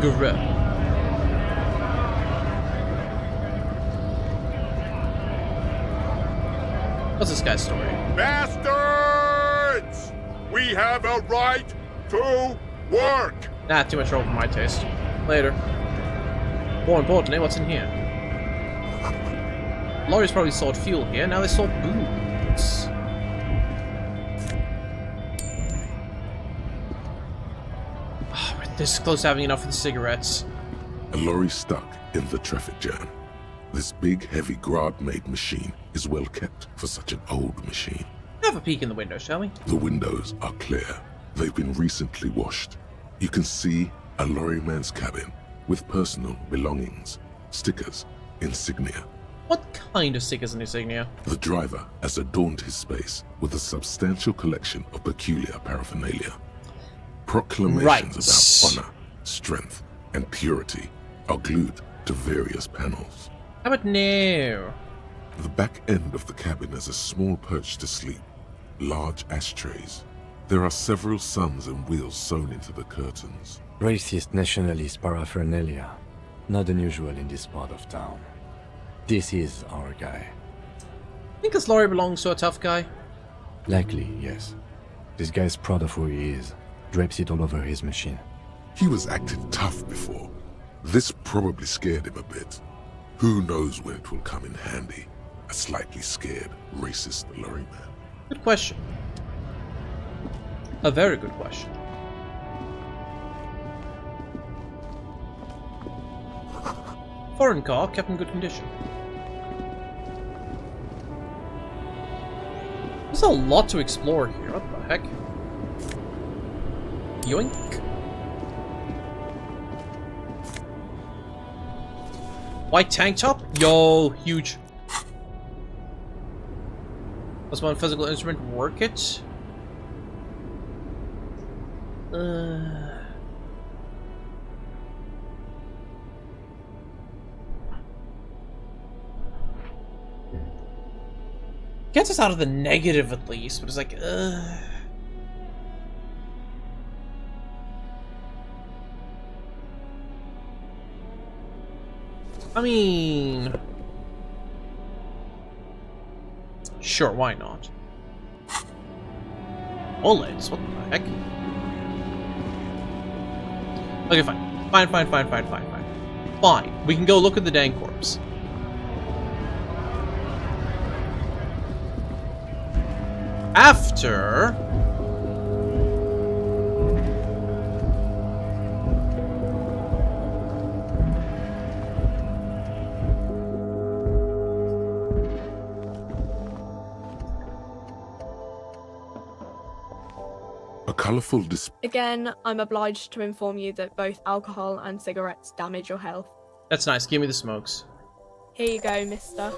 Grr. What's this guy's story? Bastards! We have a right to work! Nah, too much trouble for my taste. Later. More importantly, what's in here? Lorries probably sold fuel here, now they sold booze. Oh, we're this close to having enough for the cigarettes. A lorry stuck in the traffic jam. This big, heavy Grad-made machine is well kept for such an old machine. Have a peek in the window, shall we? The windows are clear. They've been recently washed. You can see a lorryman's cabin with personal belongings, stickers, insignia. What kind of stickers and insignia? The driver has adorned his space with a substantial collection of peculiar paraphernalia. Proclamations about honor, strength, and purity are glued to various panels. How about now? The back end of the cabin has a small perch to sleep, large ashtrays. There are several suns and wheels sewn into the curtains. Racist nationalist paraphernalia. Not unusual in this part of town. This is our guy. Think this lorry belongs to a tough guy? Likely, yes. This guy's proud of who he is. Drapes it all over his machine. He was acting tough before. This probably scared him a bit. Who knows when it will come in handy? A slightly scared, racist lorryman. Good question. A very good question. Foreign car, kept in good condition. There's a lot to explore here, what the heck? Yoink. White tank top? Yo, huge. Does one physical instrument work it? Gets us out of the negative at least, but it's like, I mean, sure, why not? OLEDs, what the heck? Okay, fine. Fine. We can go look at the dang corpse. After... A colorful display. Again, I'm obliged to inform you that both alcohol and cigarettes damage your health. That's nice. Give me the smokes. Here you go, mister.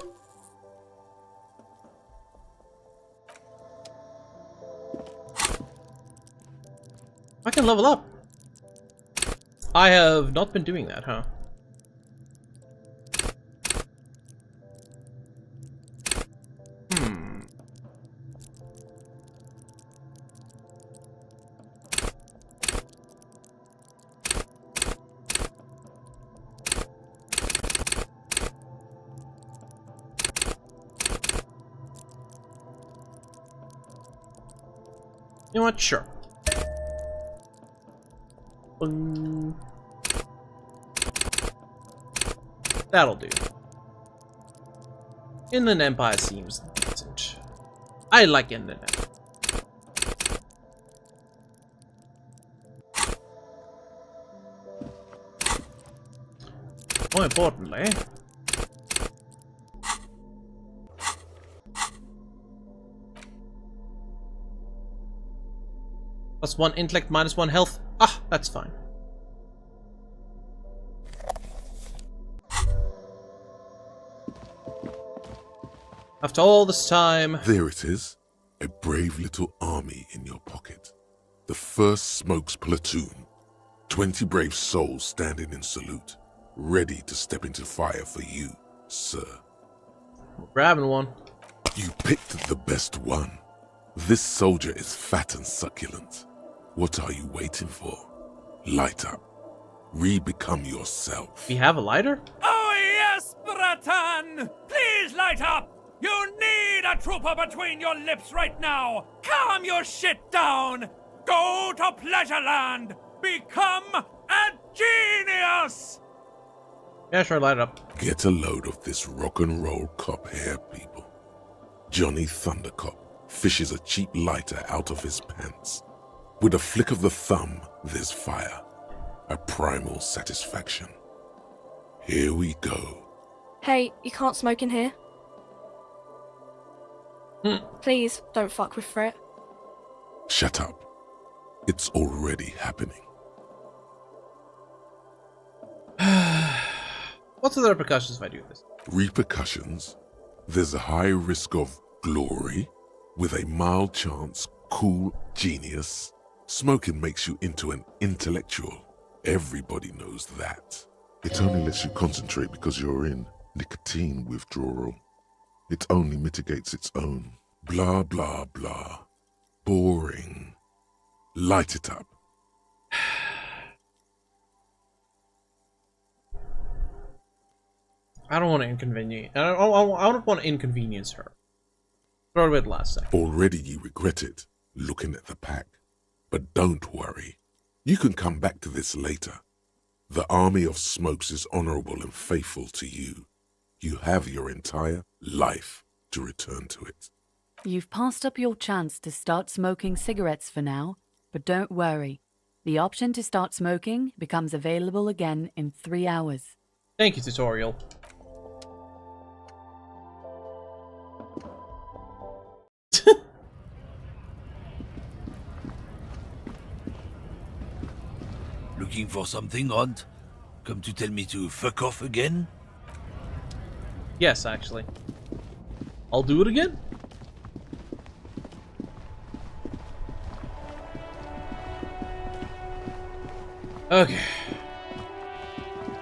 I can level up. I have not been doing that, huh? You know what? Sure. That'll do. Inland Empire seems decent. I like Inland Empire. More importantly, +1 intellect, -1 health. Ah, that's fine. After all this time... There it is. A brave little army in your pocket. The 1st Smokes platoon. 20 brave souls standing in salute. Ready to step into fire for you, sir. We're grabbing one. You picked the best one. This soldier is fat and succulent. What are you waiting for? Light up. Re-become yourself. We have a lighter? Oh yes, Bratan! Please light up! You need a trooper between your lips right now! Calm your shit down! Go to Pleasureland! Become a genius! Yeah, sure, light it up. Get a load of this rock and roll cop here, people. Johnny Thundercop fishes a cheap lighter out of his pants. With a flick of the thumb, there's fire. A primal satisfaction. Here we go. Hey, you can't smoke in here. Please, don't fuck with Frit. Shut up. It's already happening. What's the repercussions if I do this? Repercussions? There's a high risk of glory, with a mild chance, cool genius. Smoking makes you into an intellectual. Everybody knows that. It only lets you concentrate because you're in nicotine withdrawal. It only mitigates its own. Blah, blah, blah. Boring. Light it up. I don't want to inconvenience. I don't want to inconvenience her. Throw it away the last second. Already you regret it, looking at the pack. But don't worry. You can come back to this later. The army of smokes is honorable and faithful to you. You have your entire life to return to it. You've passed up your chance to start smoking cigarettes for now, but don't worry. The option to start smoking becomes available again in 3 hours. Thank you, tutorial. Looking for something, Hunt? Come to tell me to fuck off again? Yes, actually. I'll do it again. Okay.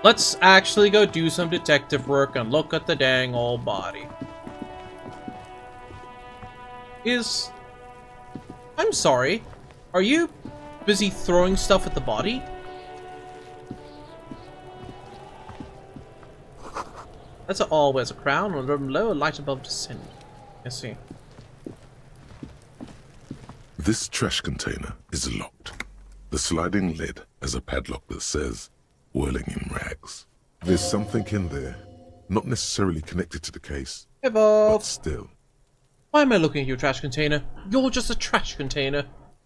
Let's actually go do some detective work and look at the dang old body. I'm sorry. Are you busy throwing stuff at the body? That's all wears a crown, on the below, a light above descend. I see. This trash container is locked. The sliding lid has a padlock that says, whirling in rags. There's something in there, not necessarily connected to the case, Evolve. but still. Why am I looking at your trash container? You're just a trash container.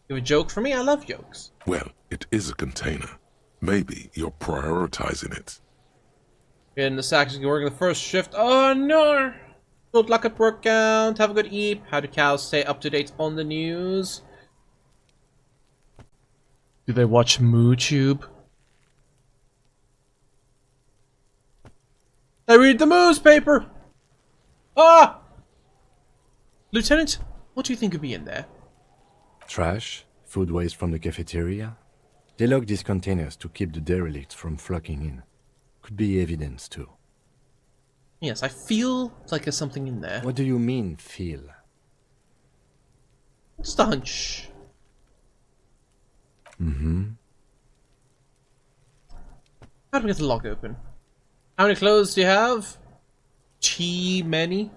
You have a joke for me? I love jokes. Well, it is a container. Maybe you're prioritizing it. In the sacks, you're working the first shift. Oh no! Good luck at work count. Have a good eat. How do cows stay up to date on the news? Do they watch MooTube? I read the newspaper! Ah! Lieutenant, what do you think could be in there? Trash, food waste from the cafeteria. They lock these containers to keep the derelicts from flocking in. Could be evidence too. Yes, I feel like there's something in there. What do you mean, feel? Just a hunch. Mm-hmm. How do we get the lock open? How many clothes do you have? Too many?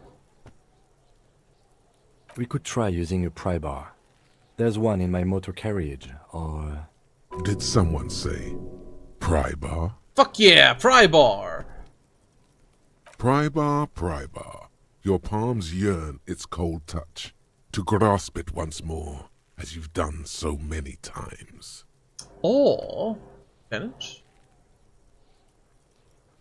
We could try using a pry bar. There's one in my motor carriage, or... Did someone say pry bar? Fuck yeah, pry bar! Pry bar, pry bar. Your palms yearn its cold touch, to grasp it once more, as you've done so many times. Or... Lieutenant?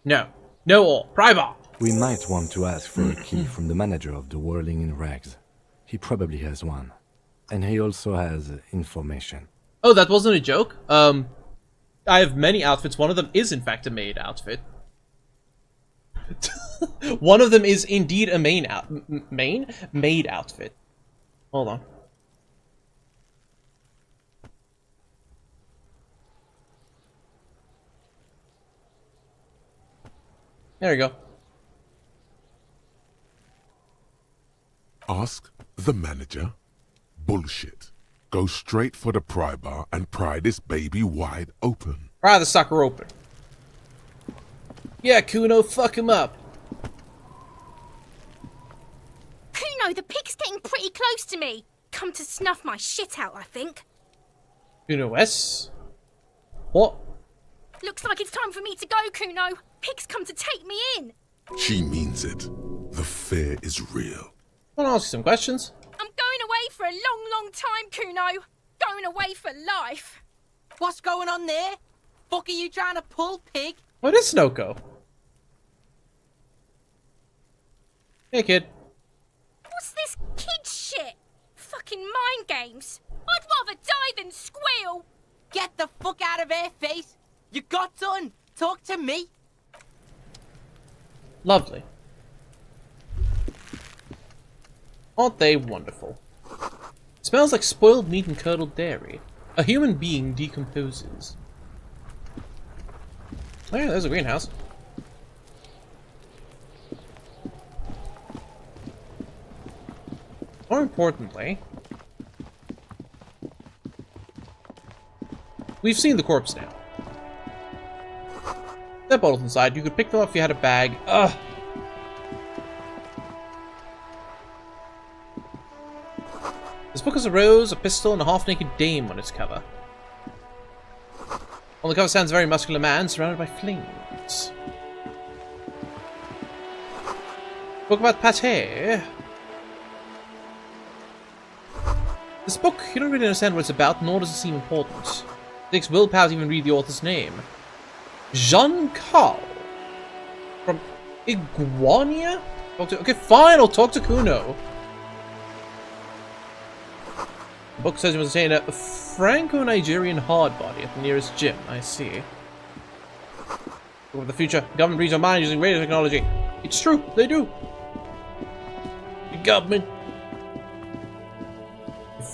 No. No or. Pry bar! We might want to ask for a key from the manager of the Whirling in Rags. He probably has one. And he also has information. Oh, that wasn't a joke? I have many outfits. One of them is, in fact, a maid outfit. One of them is indeed a maid outfit. Hold on. There we go. Ask the manager. Bullshit. Go straight for the pry bar and pry this baby wide open. Pry the sucker open. Yeah, Kuno, fuck him up. me. Come to snuff my shit out, I think. Kuno S? What? Looks like it's time for me to go, Kuno. Pig's come to take me in. She means it. The fear is real. I want to ask you some questions. I'm going away for a long, long time, Kuno. Going away for life. What's going on there? Fuck are you trying to pull, pig? What is Snoko? Hey, kid. What's this kid shit? Fucking mind games. I'd rather die than squeal. Get the fuck out of here, face. You got done. Talk to me. Lovely. Aren't they wonderful? Smells like spoiled meat and curdled dairy. A human being decomposes. Oh yeah, there's a greenhouse. More importantly, we've seen the corpse now. There are bottles inside. You could pick them up if you had a bag. Ugh. This book has a rose, a pistol, and a half-naked dame on its cover. On the cover stands a very muscular man surrounded by flames. Book about pate. This book, you don't really understand what it's about, nor does it seem important. It takes willpower to even read the author's name. Jean Carl. From Iguania? Okay, fine, I'll talk to Kuno. The book says you must obtain a Franco-Nigerian hardbody at the nearest gym. I see. Over the future, the government reads your mind using radio technology. It's true, they do. The government.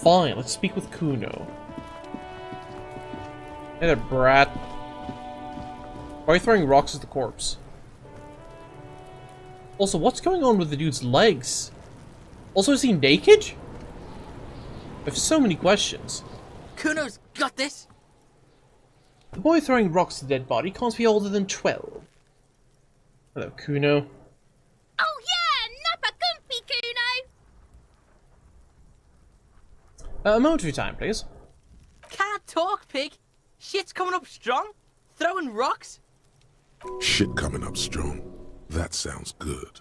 Fine, let's speak with Kuno. Hey there, brat. Why are you throwing rocks at the corpse? Also, what's going on with the dude's legs? Also, is he naked? I have so many questions. Kuno's got this. The boy throwing rocks at the dead body can't be older than 12. Hello, Kuno. Oh yeah, nappa gumpy, Kuno. A moment of your time, please. Can't talk, pig. Shit's coming up strong. Throwing rocks. Shit coming up strong. That sounds good.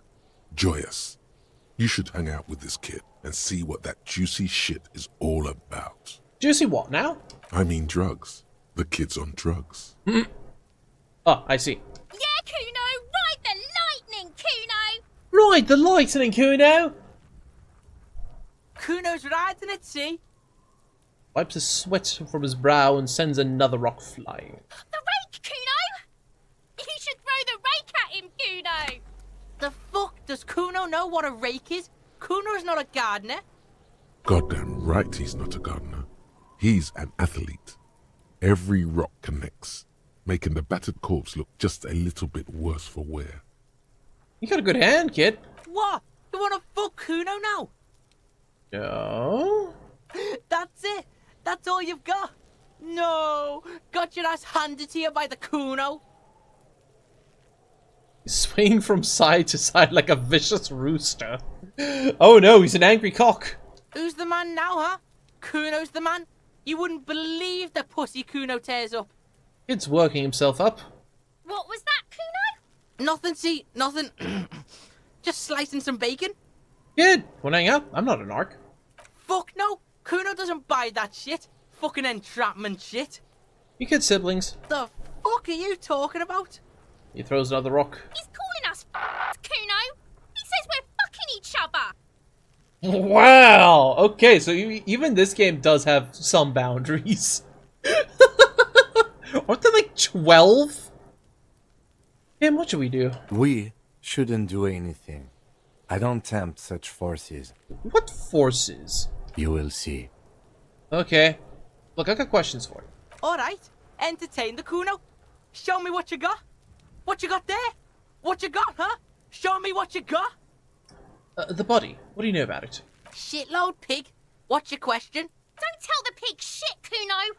Joyous. You should hang out with this kid and see what that juicy shit is all about. Juicy what now? I mean drugs. The kid's on drugs. Oh, I see. Yeah, Kuno, ride the lightning, Kuno. Ride the lightning, Kuno! Kuno's riding it, see? Wipes the sweat from his brow and sends another rock flying. The rake, Kuno! You should throw the rake at him, Kuno! The fuck? Does Kuno know what a rake is? Kuno's not a gardener. Goddamn right he's not a gardener. He's an athlete. Every rock connects, making the battered corpse look just a little bit worse for wear. You got a good hand, kid. What? You wanna fuck Kuno now? No. That's it. That's all you've got. No. Got your ass handed to you by the Kuno. He's swinging from side to side like a vicious rooster. Oh no, he's an angry cock. Who's the man now, huh? Kuno's the man? You wouldn't believe the pussy Kuno tears up. Kid's working himself up. What was that, Kuno? Nothing, see, nothing. Just slicing some bacon. Kid, wanna hang out? I'm not an arc. Fuck no. Kuno doesn't buy that shit. Fucking entrapment shit. You kid siblings. The fuck are you talking about? He throws another rock. He's calling us Kuno. He says we're fucking each other. Wow! Okay, so even this game does have some boundaries. Aren't there like 12? Tim, what should we do? We shouldn't do anything. I don't tempt such forces. What forces? You will see. Okay. Look, I got questions for you. Alright, entertain the Kuno. Show me what you got. What you got there? What you got, huh? Show me what you got. The body. What do you know about it? Shitload, pig. What's your question? Don't tell the pig shit, Kuno.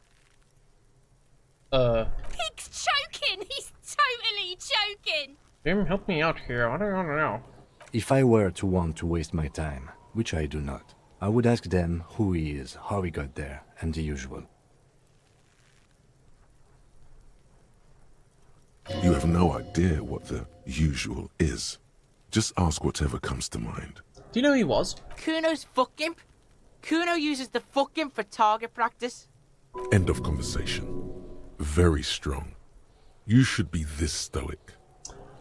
Pig's choking. He's totally choking. Jim, help me out here. I don't know. If I were to want to waste my time, which I do not, I would ask them who he is, how he got there, and the usual. You have no idea what the usual is. Just ask whatever comes to mind. Do you know who he was? Kuno's fuck gimp. Kuno uses the fuck gimp for target practice. End of conversation. Very strong. You should be this stoic.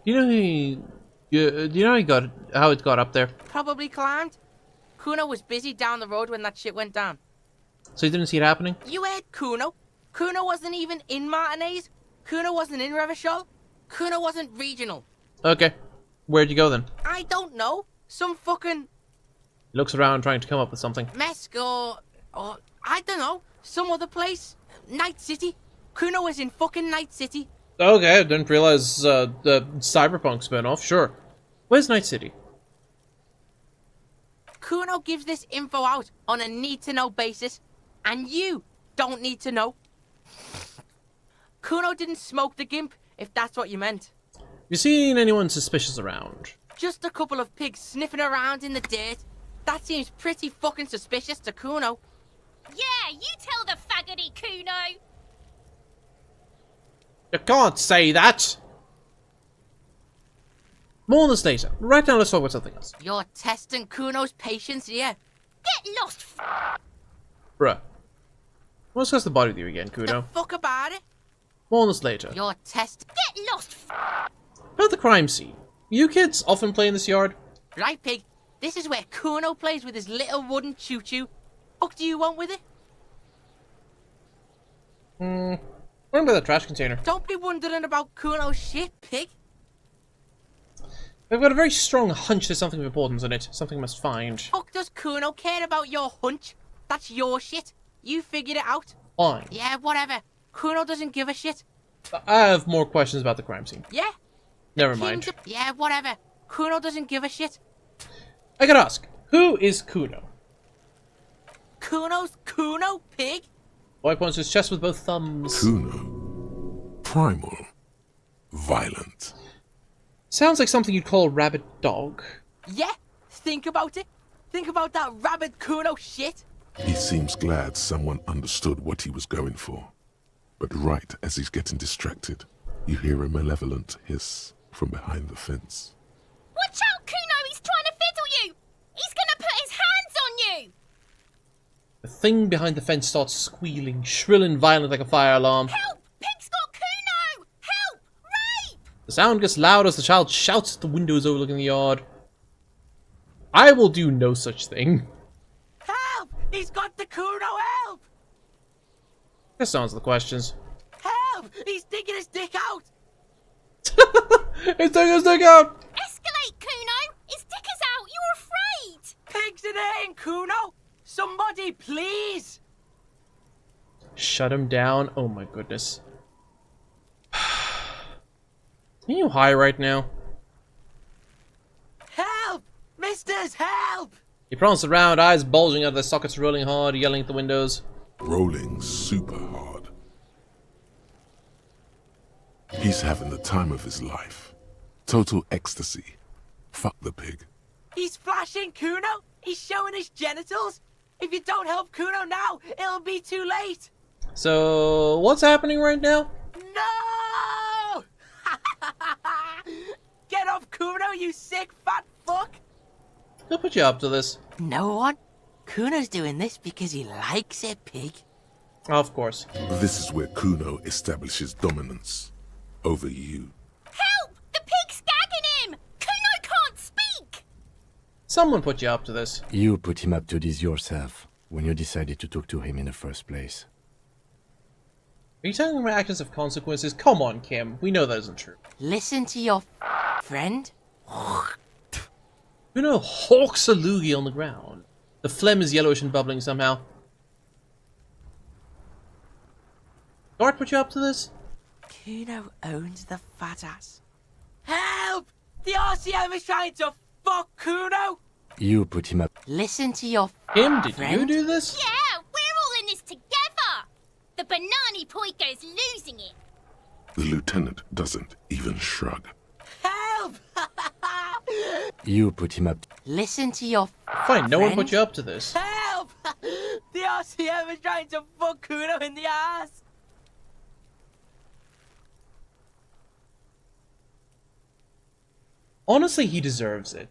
Do you know how it got up there? Probably climbed. Kuno was busy down the road when that shit went down. So you didn't see it happening? You heard Kuno. Kuno wasn't even in Martinez. Kuno wasn't in Revachol. Kuno wasn't regional. Okay. Where'd you go then? I don't know. Some fucking He looks around trying to come up with something. Mesk or I don't know. Some other place. Night City. Kuno was in fucking Night City. Okay, I didn't realize the Cyberpunk spin-off. Sure. Where's Night City? Kuno gives this info out on a need-to-know basis, and you don't need to know. Kuno didn't smoke the gimp, if that's what you meant. You seen anyone suspicious around? Just a couple of pigs sniffing around in the dirt. That seems pretty fucking suspicious to Kuno. Yeah, you tell the faggoty Kuno. You can't say that! More on this later. Right now, let's talk about something else. You're testing Kuno's patience here. Get lost, Bruh. We'll discuss the body with you again, Kuno. Fuck about it. More on this later. You're Get lost. About the crime scene. You kids often play in this yard? Right, pig. This is where Kuno plays with his little wooden choo-choo. What do you want with it? What about the trash container? Don't be wondering about Kuno's shit, pig. I've got a very strong hunch there's something of importance in it. Something I must find. Fuck does Kuno care about your hunch? That's your shit. You figured it out. Fine. Yeah, whatever. Kuno doesn't give a shit. I have more questions about the crime scene. Yeah? Never mind. Yeah, whatever. Kuno doesn't give a shit. I gotta ask, who is Kuno? Kuno's Kuno, pig? Boy points to his chest with both thumbs. Kuno. Primal. Violent. Sounds like something you'd call a rabid dog. Yeah, think about it. Think about that rabid Kuno shit. He seems glad someone understood what he was going for. But right as he's getting distracted, you hear a malevolent hiss from behind the fence. Watch out, Kuno! He's trying to fiddle you! He's gonna put his hands on you! The thing behind the fence starts squealing, shrill and violent like a fire alarm. Help! Pig's got Kuno! Help! Rape! The sound gets loud as the child shouts at the windows overlooking the yard. I will do no such thing. Help! He's got the Kuno, help! This sounds the questions. Help! He's digging his dick out! He's taking his dick out! Escalate, Kuno! His dick is out! You're afraid! Pigs in here, Kuno! Somebody, please! Shut him down. Oh my goodness. Are you high right now? Help! Misters, help! He pranced around, eyes bulging out of their sockets, rolling hard, yelling at the windows. Rolling super hard. He's having the time of his life. Total ecstasy. Fuck the pig. He's flashing Kuno! He's showing his genitals! If you don't help Kuno now, it'll be too late! So, what's happening right now? No! Get off Kuno, you sick fat fuck! Who put you up to this? No one. Kuno's doing this because he likes it, pig. Of course. This is where Kuno establishes dominance over you. Help! The pig's gagging him! Kuno can't speak! Someone put you up to this. You put him up to this yourself when you decided to talk to him in the first place. Are you telling my actions have consequences? Come on, Kim. We know that isn't true. Listen to your friend. Kuno hawks a loogie on the ground. The phlegm is yellowish and bubbling somehow. Guard put you up to this? Kuno owns the fat ass. Help! The RCM is trying to fuck Kuno! You put him up. Listen to your Kim, did friend. you do this? Yeah, we're all in this together! The Banani Poiko's losing it! The lieutenant doesn't even shrug. Help! You put him up. Listen to your Fine, no one friend. put you up to this. Help! The RCM is trying to fuck Kuno in the ass. Honestly, he deserves it.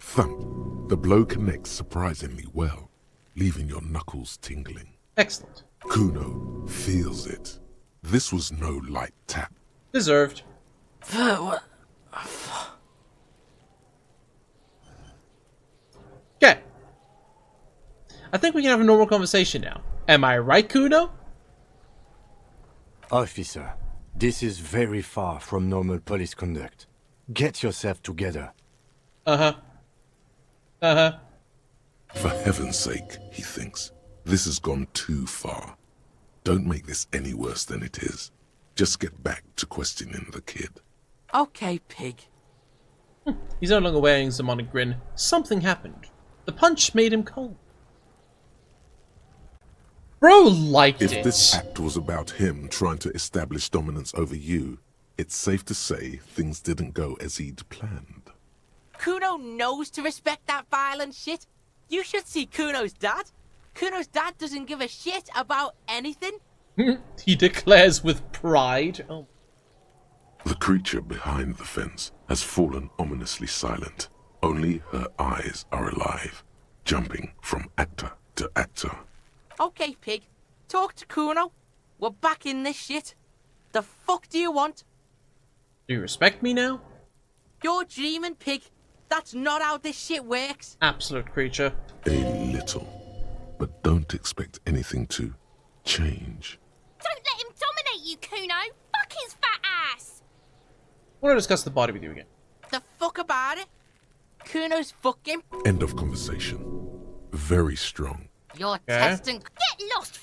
Thump. The blow connects surprisingly well, leaving your knuckles tingling. Excellent. Kuno feels it. This was no light tap. Deserved. Okay. I think we can have a normal conversation now. Am I right, Kuno? Officer, this is very far from normal police conduct. Get yourself together. Uh-huh. Uh-huh. For heaven's sake, he thinks, this has gone too far. Don't make this any worse than it is. Just get back to questioning the kid. Okay, pig. He's no longer wearing his demonic grin. Something happened. The punch made him cold. Bro liked it. If this act was about him trying to establish dominance over you, it's safe to say things didn't go as he'd planned. Kuno knows to respect that violent shit. You should see Kuno's dad. Kuno's dad doesn't give a shit about anything. He declares with pride. Oh. The creature behind the fence has fallen ominously silent. Only her eyes are alive, jumping from actor to actor. Okay, pig. Talk to Kuno. We're back in this shit. The fuck do you want? Do you respect me now? You're dreaming, pig. That's not how this shit works. Absolute creature. A little. But don't expect anything to change. Don't let him dominate you, Kuno. Fuck his fat ass. I want to discuss the body with you again. The fuck about it? Kuno's fucking. End of conversation. Very strong. You're testing. Get lost.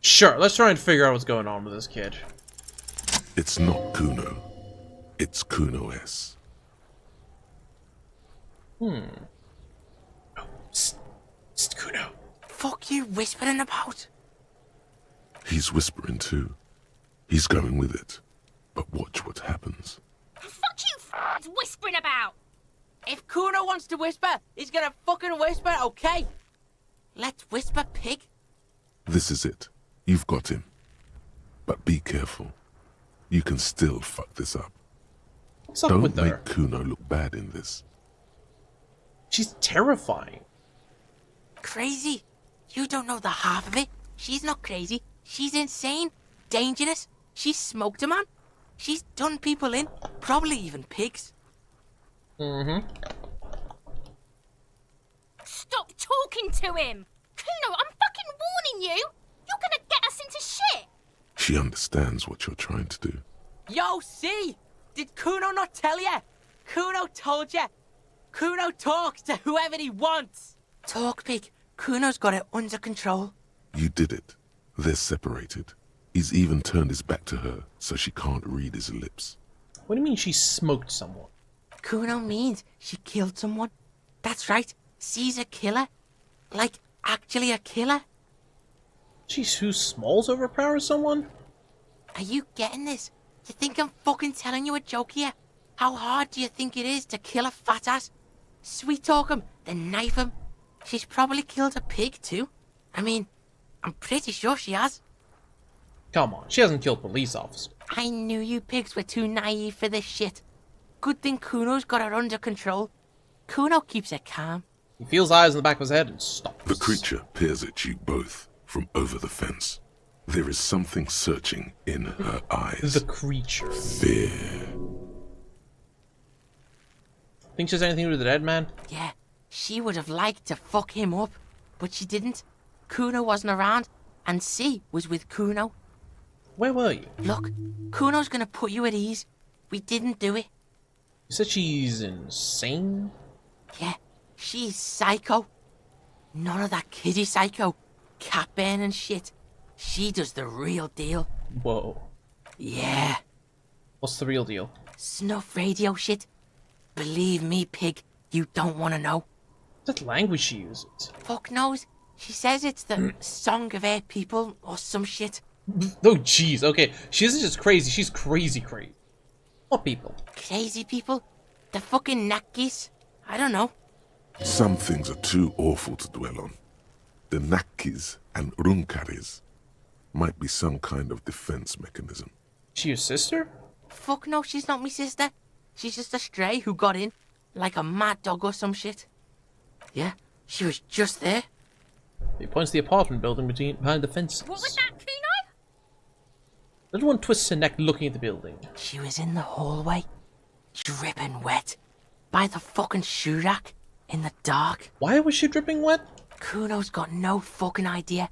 Sure, let's try and figure out what's going on with this kid. It's not Kuno. It's Kuno-S. Oh, psst, Kuno. Fuck you whispering about? He's whispering too. He's going with it. But watch what happens. Fuck you whispering about. If Kuno wants to whisper, he's gonna fucking whisper, okay? Let's whisper, pig. This is it. You've got him. But be careful. You can still fuck this up. What's up Don't with her? make Kuno look bad in this. She's terrifying. Crazy? You don't know the half of it. She's not crazy. She's insane. Dangerous. She's smoked a man. She's done people in. Probably even pigs. Mm-hmm. Stop talking to him. Kuno, I'm fucking warning you. You're gonna get us into shit. She understands what you're trying to do. Yo, see? Did Kuno not tell you? Kuno told you. Kuno talks to whoever he wants. Talk, pig. Kuno's got it under control. You did it. They're separated. He's even turned his back to her, so she can't read his lips. What do you mean she smoked someone? Kuno means she killed someone. That's right. She's a killer. Like, actually a killer. She's who smalls overpower someone? Are you getting this? You think I'm fucking telling you a joke here? How hard do you think it is to kill a fat ass? Sweet talk him, then knife him. She's probably killed a pig too. I mean, I'm pretty sure she has. Come on, she hasn't killed police officers. I knew you pigs were too naive for this shit. Good thing Kuno's got her under control. Kuno keeps her calm. He feels eyes in the back of his head and stops. The creature peers at you both from over the fence. There is something searching in her eyes. The creature. Fear. Think she has anything to do with the dead man? Yeah, she would have liked to fuck him up, but she didn't. Kuno wasn't around, and C was with Kuno. Where were you? Look, Kuno's gonna put you at ease. We didn't do it. You said she's insane? Yeah, she's psycho. None of that kiddie psycho, cat burning shit. She does the real deal. Whoa. Yeah. What's the real deal? Snuff radio shit. Believe me, pig, you don't want to know. That language she uses. Fuck knows. She says it's the song of her people or some shit. Oh, jeez. Okay, she isn't just crazy. She's crazy. What people? Crazy people? The fucking Nakis? I don't know. Some things are too awful to dwell on. The Nakis and Runkaris might be some kind of defense mechanism. She your sister? Fuck no, she's not me sister. She's just a stray who got in, like a mad dog or some shit. Yeah, she was just there. He points to the apartment building behind the fences. What was that, Kuno? Little one twists her neck looking at the building. She was in the hallway, dripping wet, by the fucking shoe rack, in the dark. Why was she dripping wet? Kuno's got no fucking idea.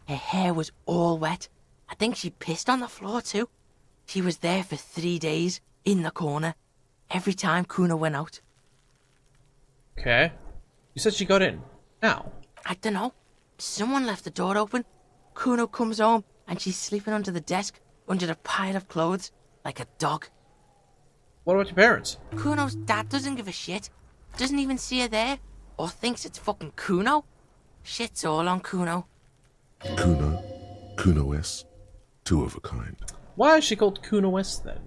Her hair was all wet. I think she pissed on the floor too. She was there for 3 days, in the corner, every time Kuno went out. Okay. You said she got in. How? I don't know. Someone left the door open. Kuno comes home and she's sleeping under the desk, under a pile of clothes, like a dog. What about your parents? Kuno's dad doesn't give a shit. Doesn't even see her there, or thinks it's fucking Kuno. Shit's all on Kuno. Kuno S, two of a kind. Why is she called Kuno West then?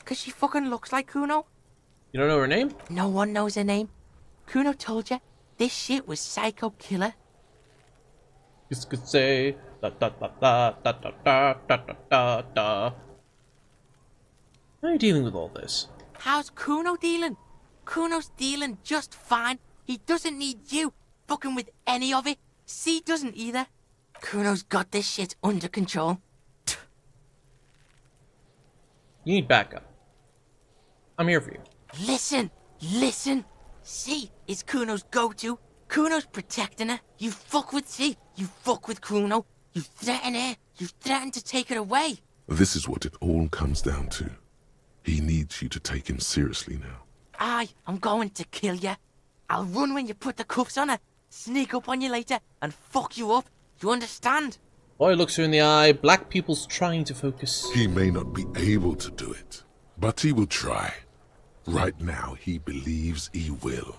Cause she fucking looks like Kuno. You don't know her name? No one knows her name. Kuno told you, this shit was Psycho Killer. You could say da da da da da da da da da da. How are you dealing with all this? How's Kuno dealing? Kuno's dealing just fine. He doesn't need you fucking with any of it. C doesn't either. Kuno's got this shit under control. You need backup. I'm here for you. Listen. C is Kuno's go-to. Kuno's protecting her. You fuck with C. You fuck with Kuno. You threaten her. You threaten to take her away. This is what it all comes down to. He needs you to take him seriously now. I'm going to kill you. I'll run when you put the cuffs on her, sneak up on you later, and fuck you up. You understand? Boy looks her in the eye. Black pupils trying to focus. He may not be able to do it, but he will try. Right now, he believes he will.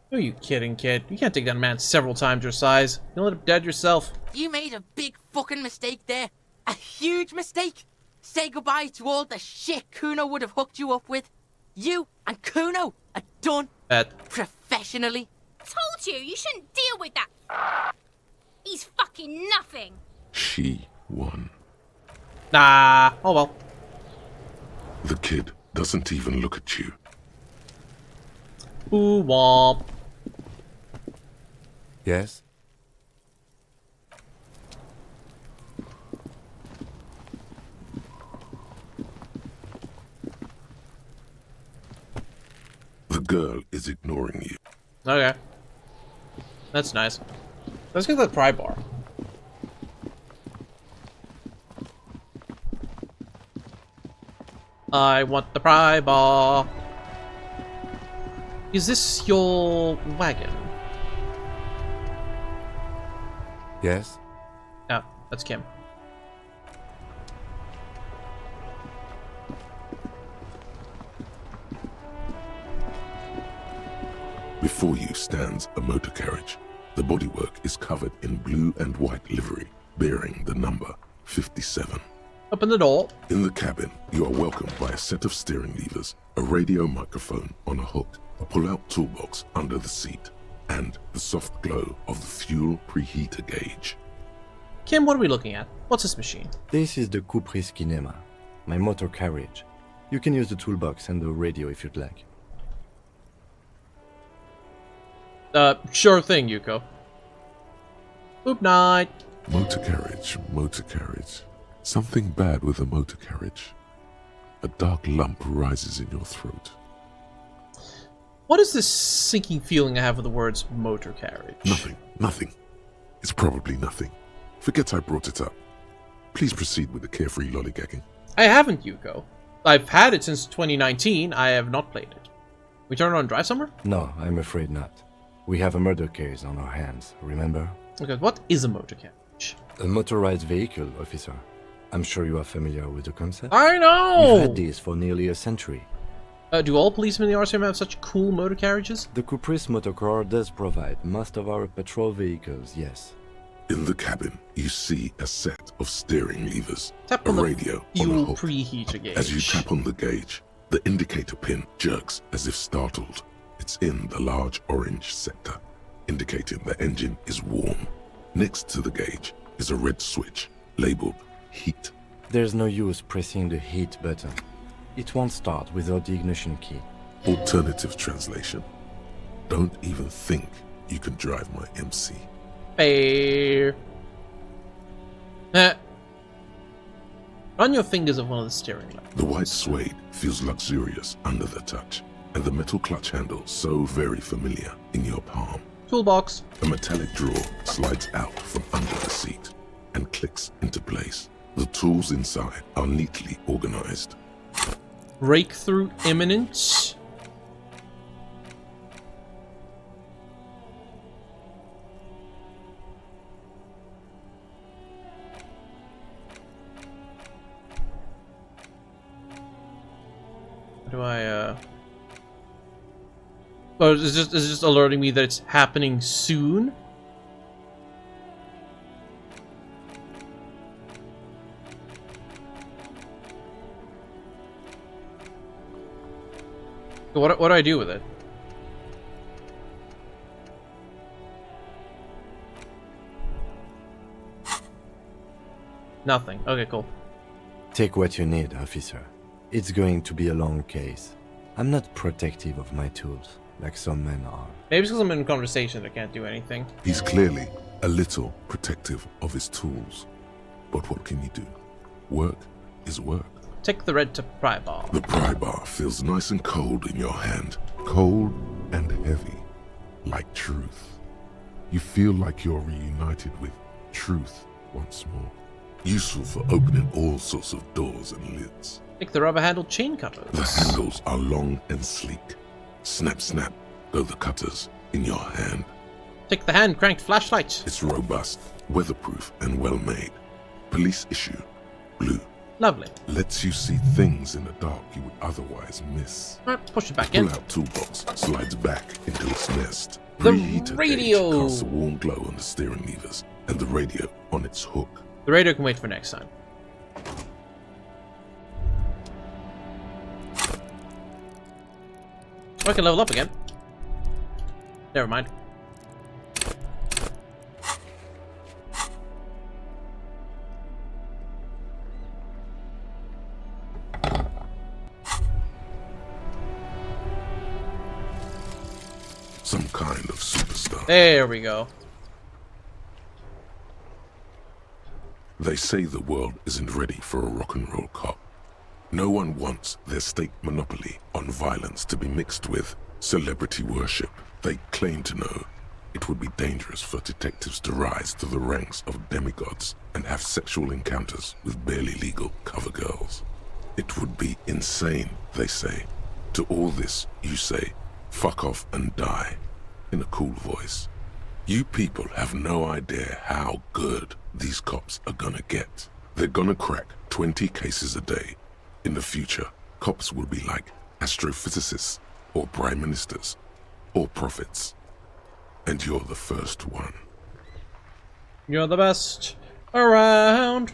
Who are you kidding, kid? You can't take down a man several times your size. You'll end up dead yourself. You made a big fucking mistake there. A huge mistake. Say goodbye to all the shit Kuno would have hooked you up with. You and Kuno are done. Professionally. Told you, you shouldn't deal with that. He's fucking nothing. She won. Nah. Oh well. The kid doesn't even look at you. Ooh, womp. Yes? The girl is ignoring you. Okay. That's nice. Let's get that pry bar. I want the pry bar. Is this your wagon? Yes? No, that's Kim. Before you stands a motor carriage. The bodywork is covered in blue and white livery, bearing the number 57. Open the door. In the cabin, you are welcomed by a set of steering levers, a radio microphone on a hook, a pull-out toolbox under the seat, and the soft glow of the fuel preheater gauge. Kim, what are we looking at? What's this machine? This is the Kupris Kinema, my motor carriage. You can use the toolbox and the radio if you'd like. Sure thing, Yuko. Boop night. Motor carriage. Something bad with a motor carriage. A dark lump rises in your throat. What is this sinking feeling I have with the words motor carriage? Nothing. It's probably nothing. Forget I brought it up. Please proceed with the carefree lollygagging. I haven't, Yuko. I've had it since 2019. I have not played it. We turn it on dry summer? No, I'm afraid not. We have a murder case on our hands, remember? Okay, what is a motor carriage? A motorized vehicle, officer. I'm sure you are familiar with the concept. I know! We've had these for nearly a century. Do all policemen in the RCM have such cool motor carriages? The Caprice Motorcar does provide most of our patrol vehicles, yes. In the cabin, you see a set of steering levers, Tap a on the radio on a fuel hook. preheater gauge. As you tap on the gauge, the indicator pin jerks as if startled. It's in the large orange sector, indicating the engine is warm. Next to the gauge is a red switch labeled heat. There's no use pressing the heat button. It won't start without the ignition key. Alternative translation. Don't even think you can drive my MC. Fair. Run your fingers over one of the steering levers. The white suede feels luxurious under the touch, and the metal clutch handle so very familiar in your palm. Toolbox. A metallic drawer slides out from under the seat and clicks into place. The tools inside are neatly organized. Breakthrough imminent. Do I Oh, is just alerting me that it's happening soon? What do I do with it? Nothing. Okay, cool. Take what you need, officer. It's going to be a long case. I'm not protective of my tools, like some men are. Maybe it's because I'm in conversation that I can't do anything. He's clearly a little protective of his tools. But what can you do? Work is work. Take the red to pry bar. The pry bar feels nice and cold in your hand. Cold and heavy. Like truth. You feel like you're reunited with truth once more. Useful for opening all sorts of doors and lids. Take the rubber-handled chain cutters. The handles are long and sleek. Snap, snap, go the cutters in your hand. Take the hand-cranked flashlight. It's robust, weatherproof, and well-made. Police issue, blue. Lovely. Lets you see things in the dark you would otherwise miss. Push it back in. Pull-out toolbox slides back into its nest. The Preheater radio gauge casts a warm glow on the steering levers, and the radio on its hook. The radio can wait for next time. I can level up again. Never mind. Some kind of superstar. There we go. They say the world isn't ready for a rock and roll cop. No one wants their state monopoly on violence to be mixed with celebrity worship. They claim to know it would be dangerous for detectives to rise to the ranks of demigods and have sexual encounters with barely legal cover girls. It would be insane, they say. To all this, you say, fuck off and die, in a cool voice. You people have no idea how good these cops are gonna get. They're gonna crack 20 cases a day. In the future, cops will be like astrophysicists, or prime ministers, or prophets. And you're the first one. You're the best around.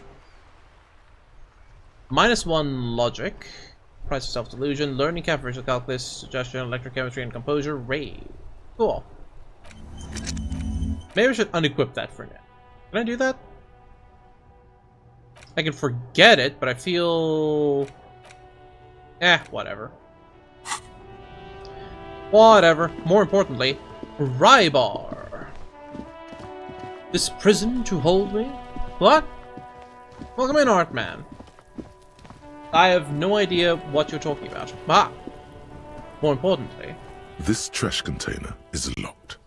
-1 logic. Price of self-delusion. Learning calculus, calculus, suggestion, electrochemistry, and composure. Rave. Cool. Maybe I should unequip that for now. Can I do that? I can forget it, but I feel... whatever. Whatever. More importantly, Rybar. This prison to hold me? What? Welcome in, Artman. I have no idea what you're talking about. Ah! More importantly... This trash container is locked.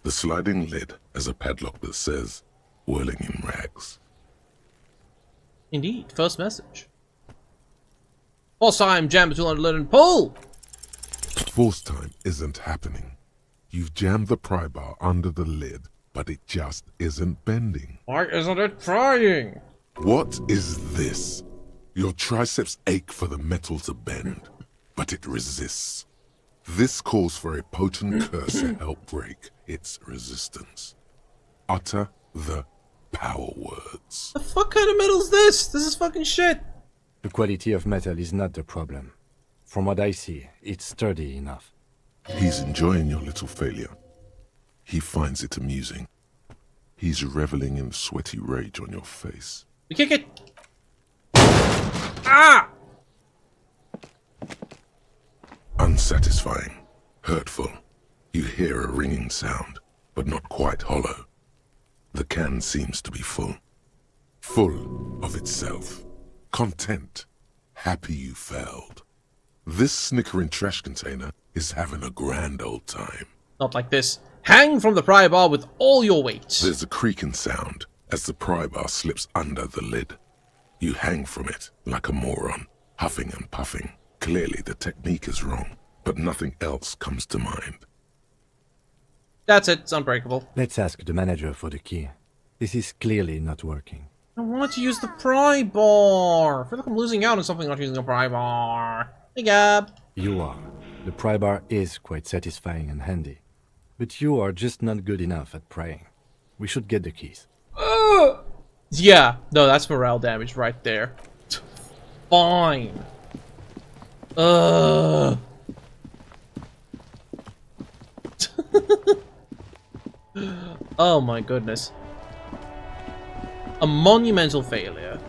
The sliding lid has a padlock that says, whirling in rags. Indeed, first message. Force time, jam the tool under lid and pull! Force time isn't happening. You've jammed the pry bar under the lid, but it just isn't bending. Why isn't it trying? What is this? Your triceps ache for the metal to bend, but it resists. This calls for a potent curse to help break its resistance. Utter the power words. The fuck kind of metal is this? This is fucking shit. The quality of metal is not the problem. From what I see, it's sturdy enough. He's enjoying your little failure. He finds it amusing. He's reveling in the sweaty rage on your face. We kick it. Ah! Unsatisfying. Hurtful. You hear a ringing sound, but not quite hollow. The can seems to be full. Full of itself. Content. Happy you failed. This snickering trash container is having a grand old time. Not like this. Hang from the pry bar with all your weight. There's a creaking sound as the pry bar slips under the lid. You hang from it like a moron, huffing and puffing. Clearly the technique is wrong, but nothing else comes to mind. That's it. It's unbreakable. Let's ask the manager for the key. This is clearly not working. I want to use the pry bar. I feel like I'm losing out on something not using a pry bar. Hey, Gab. You are. The pry bar is quite satisfying and handy. But you are just not good enough at prying. We should get the keys. Yeah, no, that's morale damage right there. Fine. Oh my goodness. A monumental failure.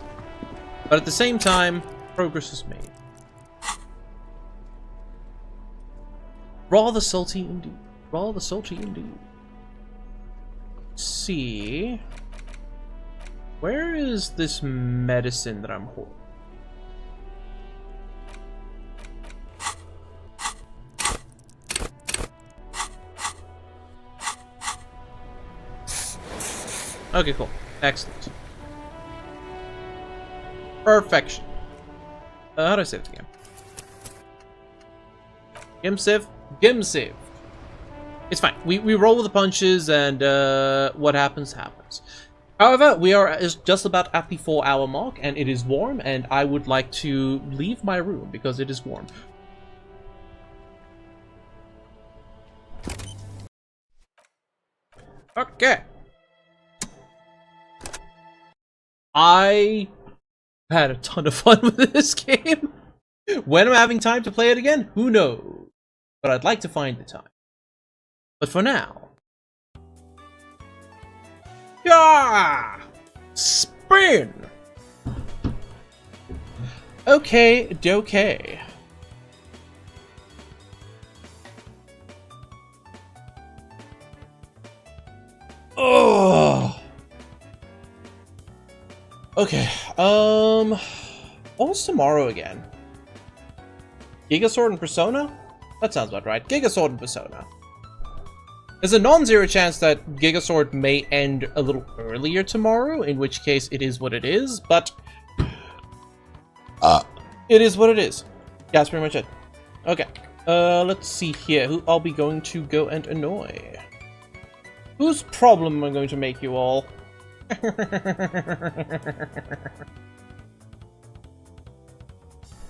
But at the same time, progress is made. Rather salty indeed. Rather salty indeed. Let's see. Where is this medicine that I'm holding? Okay, cool. Excellent. Perfection. How do I say it again? Gimsiv? Gimsiv. It's fine. We roll with the punches, and what happens, happens. However, we are just about at the 4-hour mark, and it is warm, and I would like to leave my room because it is warm. Okay. I had a ton of fun with this game. When I'm having time to play it again, who knows? But I'd like to find the time. But for now... Yeah! Spin! Okay, dokay. Oh. Okay, what's tomorrow again? Gigasword and Persona? That sounds about right. Gigasword and Persona. There's a non-zero chance that Gigasword may end a little earlier tomorrow, in which case it is what it is, but... it is what it is. Yeah, that's pretty much it. Okay, let's see here. Who I'll be going to go and annoy? Whose problem am I going to make you all?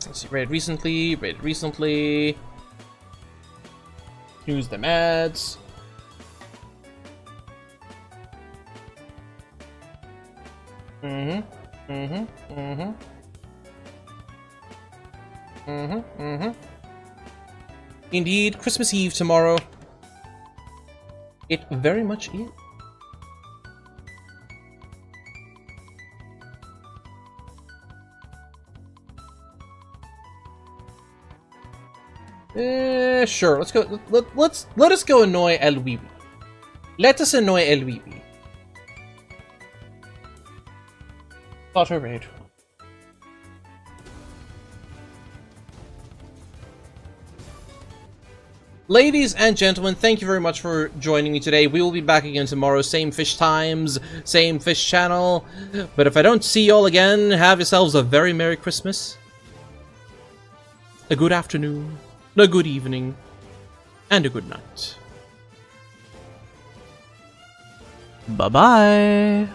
Let's see, rated recently. Use them ads. Indeed, Christmas Eve tomorrow. It very much is. Sure. Let's go. Let us go annoy El Wiwi. Let us annoy El Wiwi. Auto raid. Ladies and gentlemen, thank you very much for joining me today. We will be back again tomorrow. Same fish times, same fish channel. But if I don't see y'all again, have yourselves a very Merry Christmas, a good afternoon, a good evening, and a good night. Bye-bye.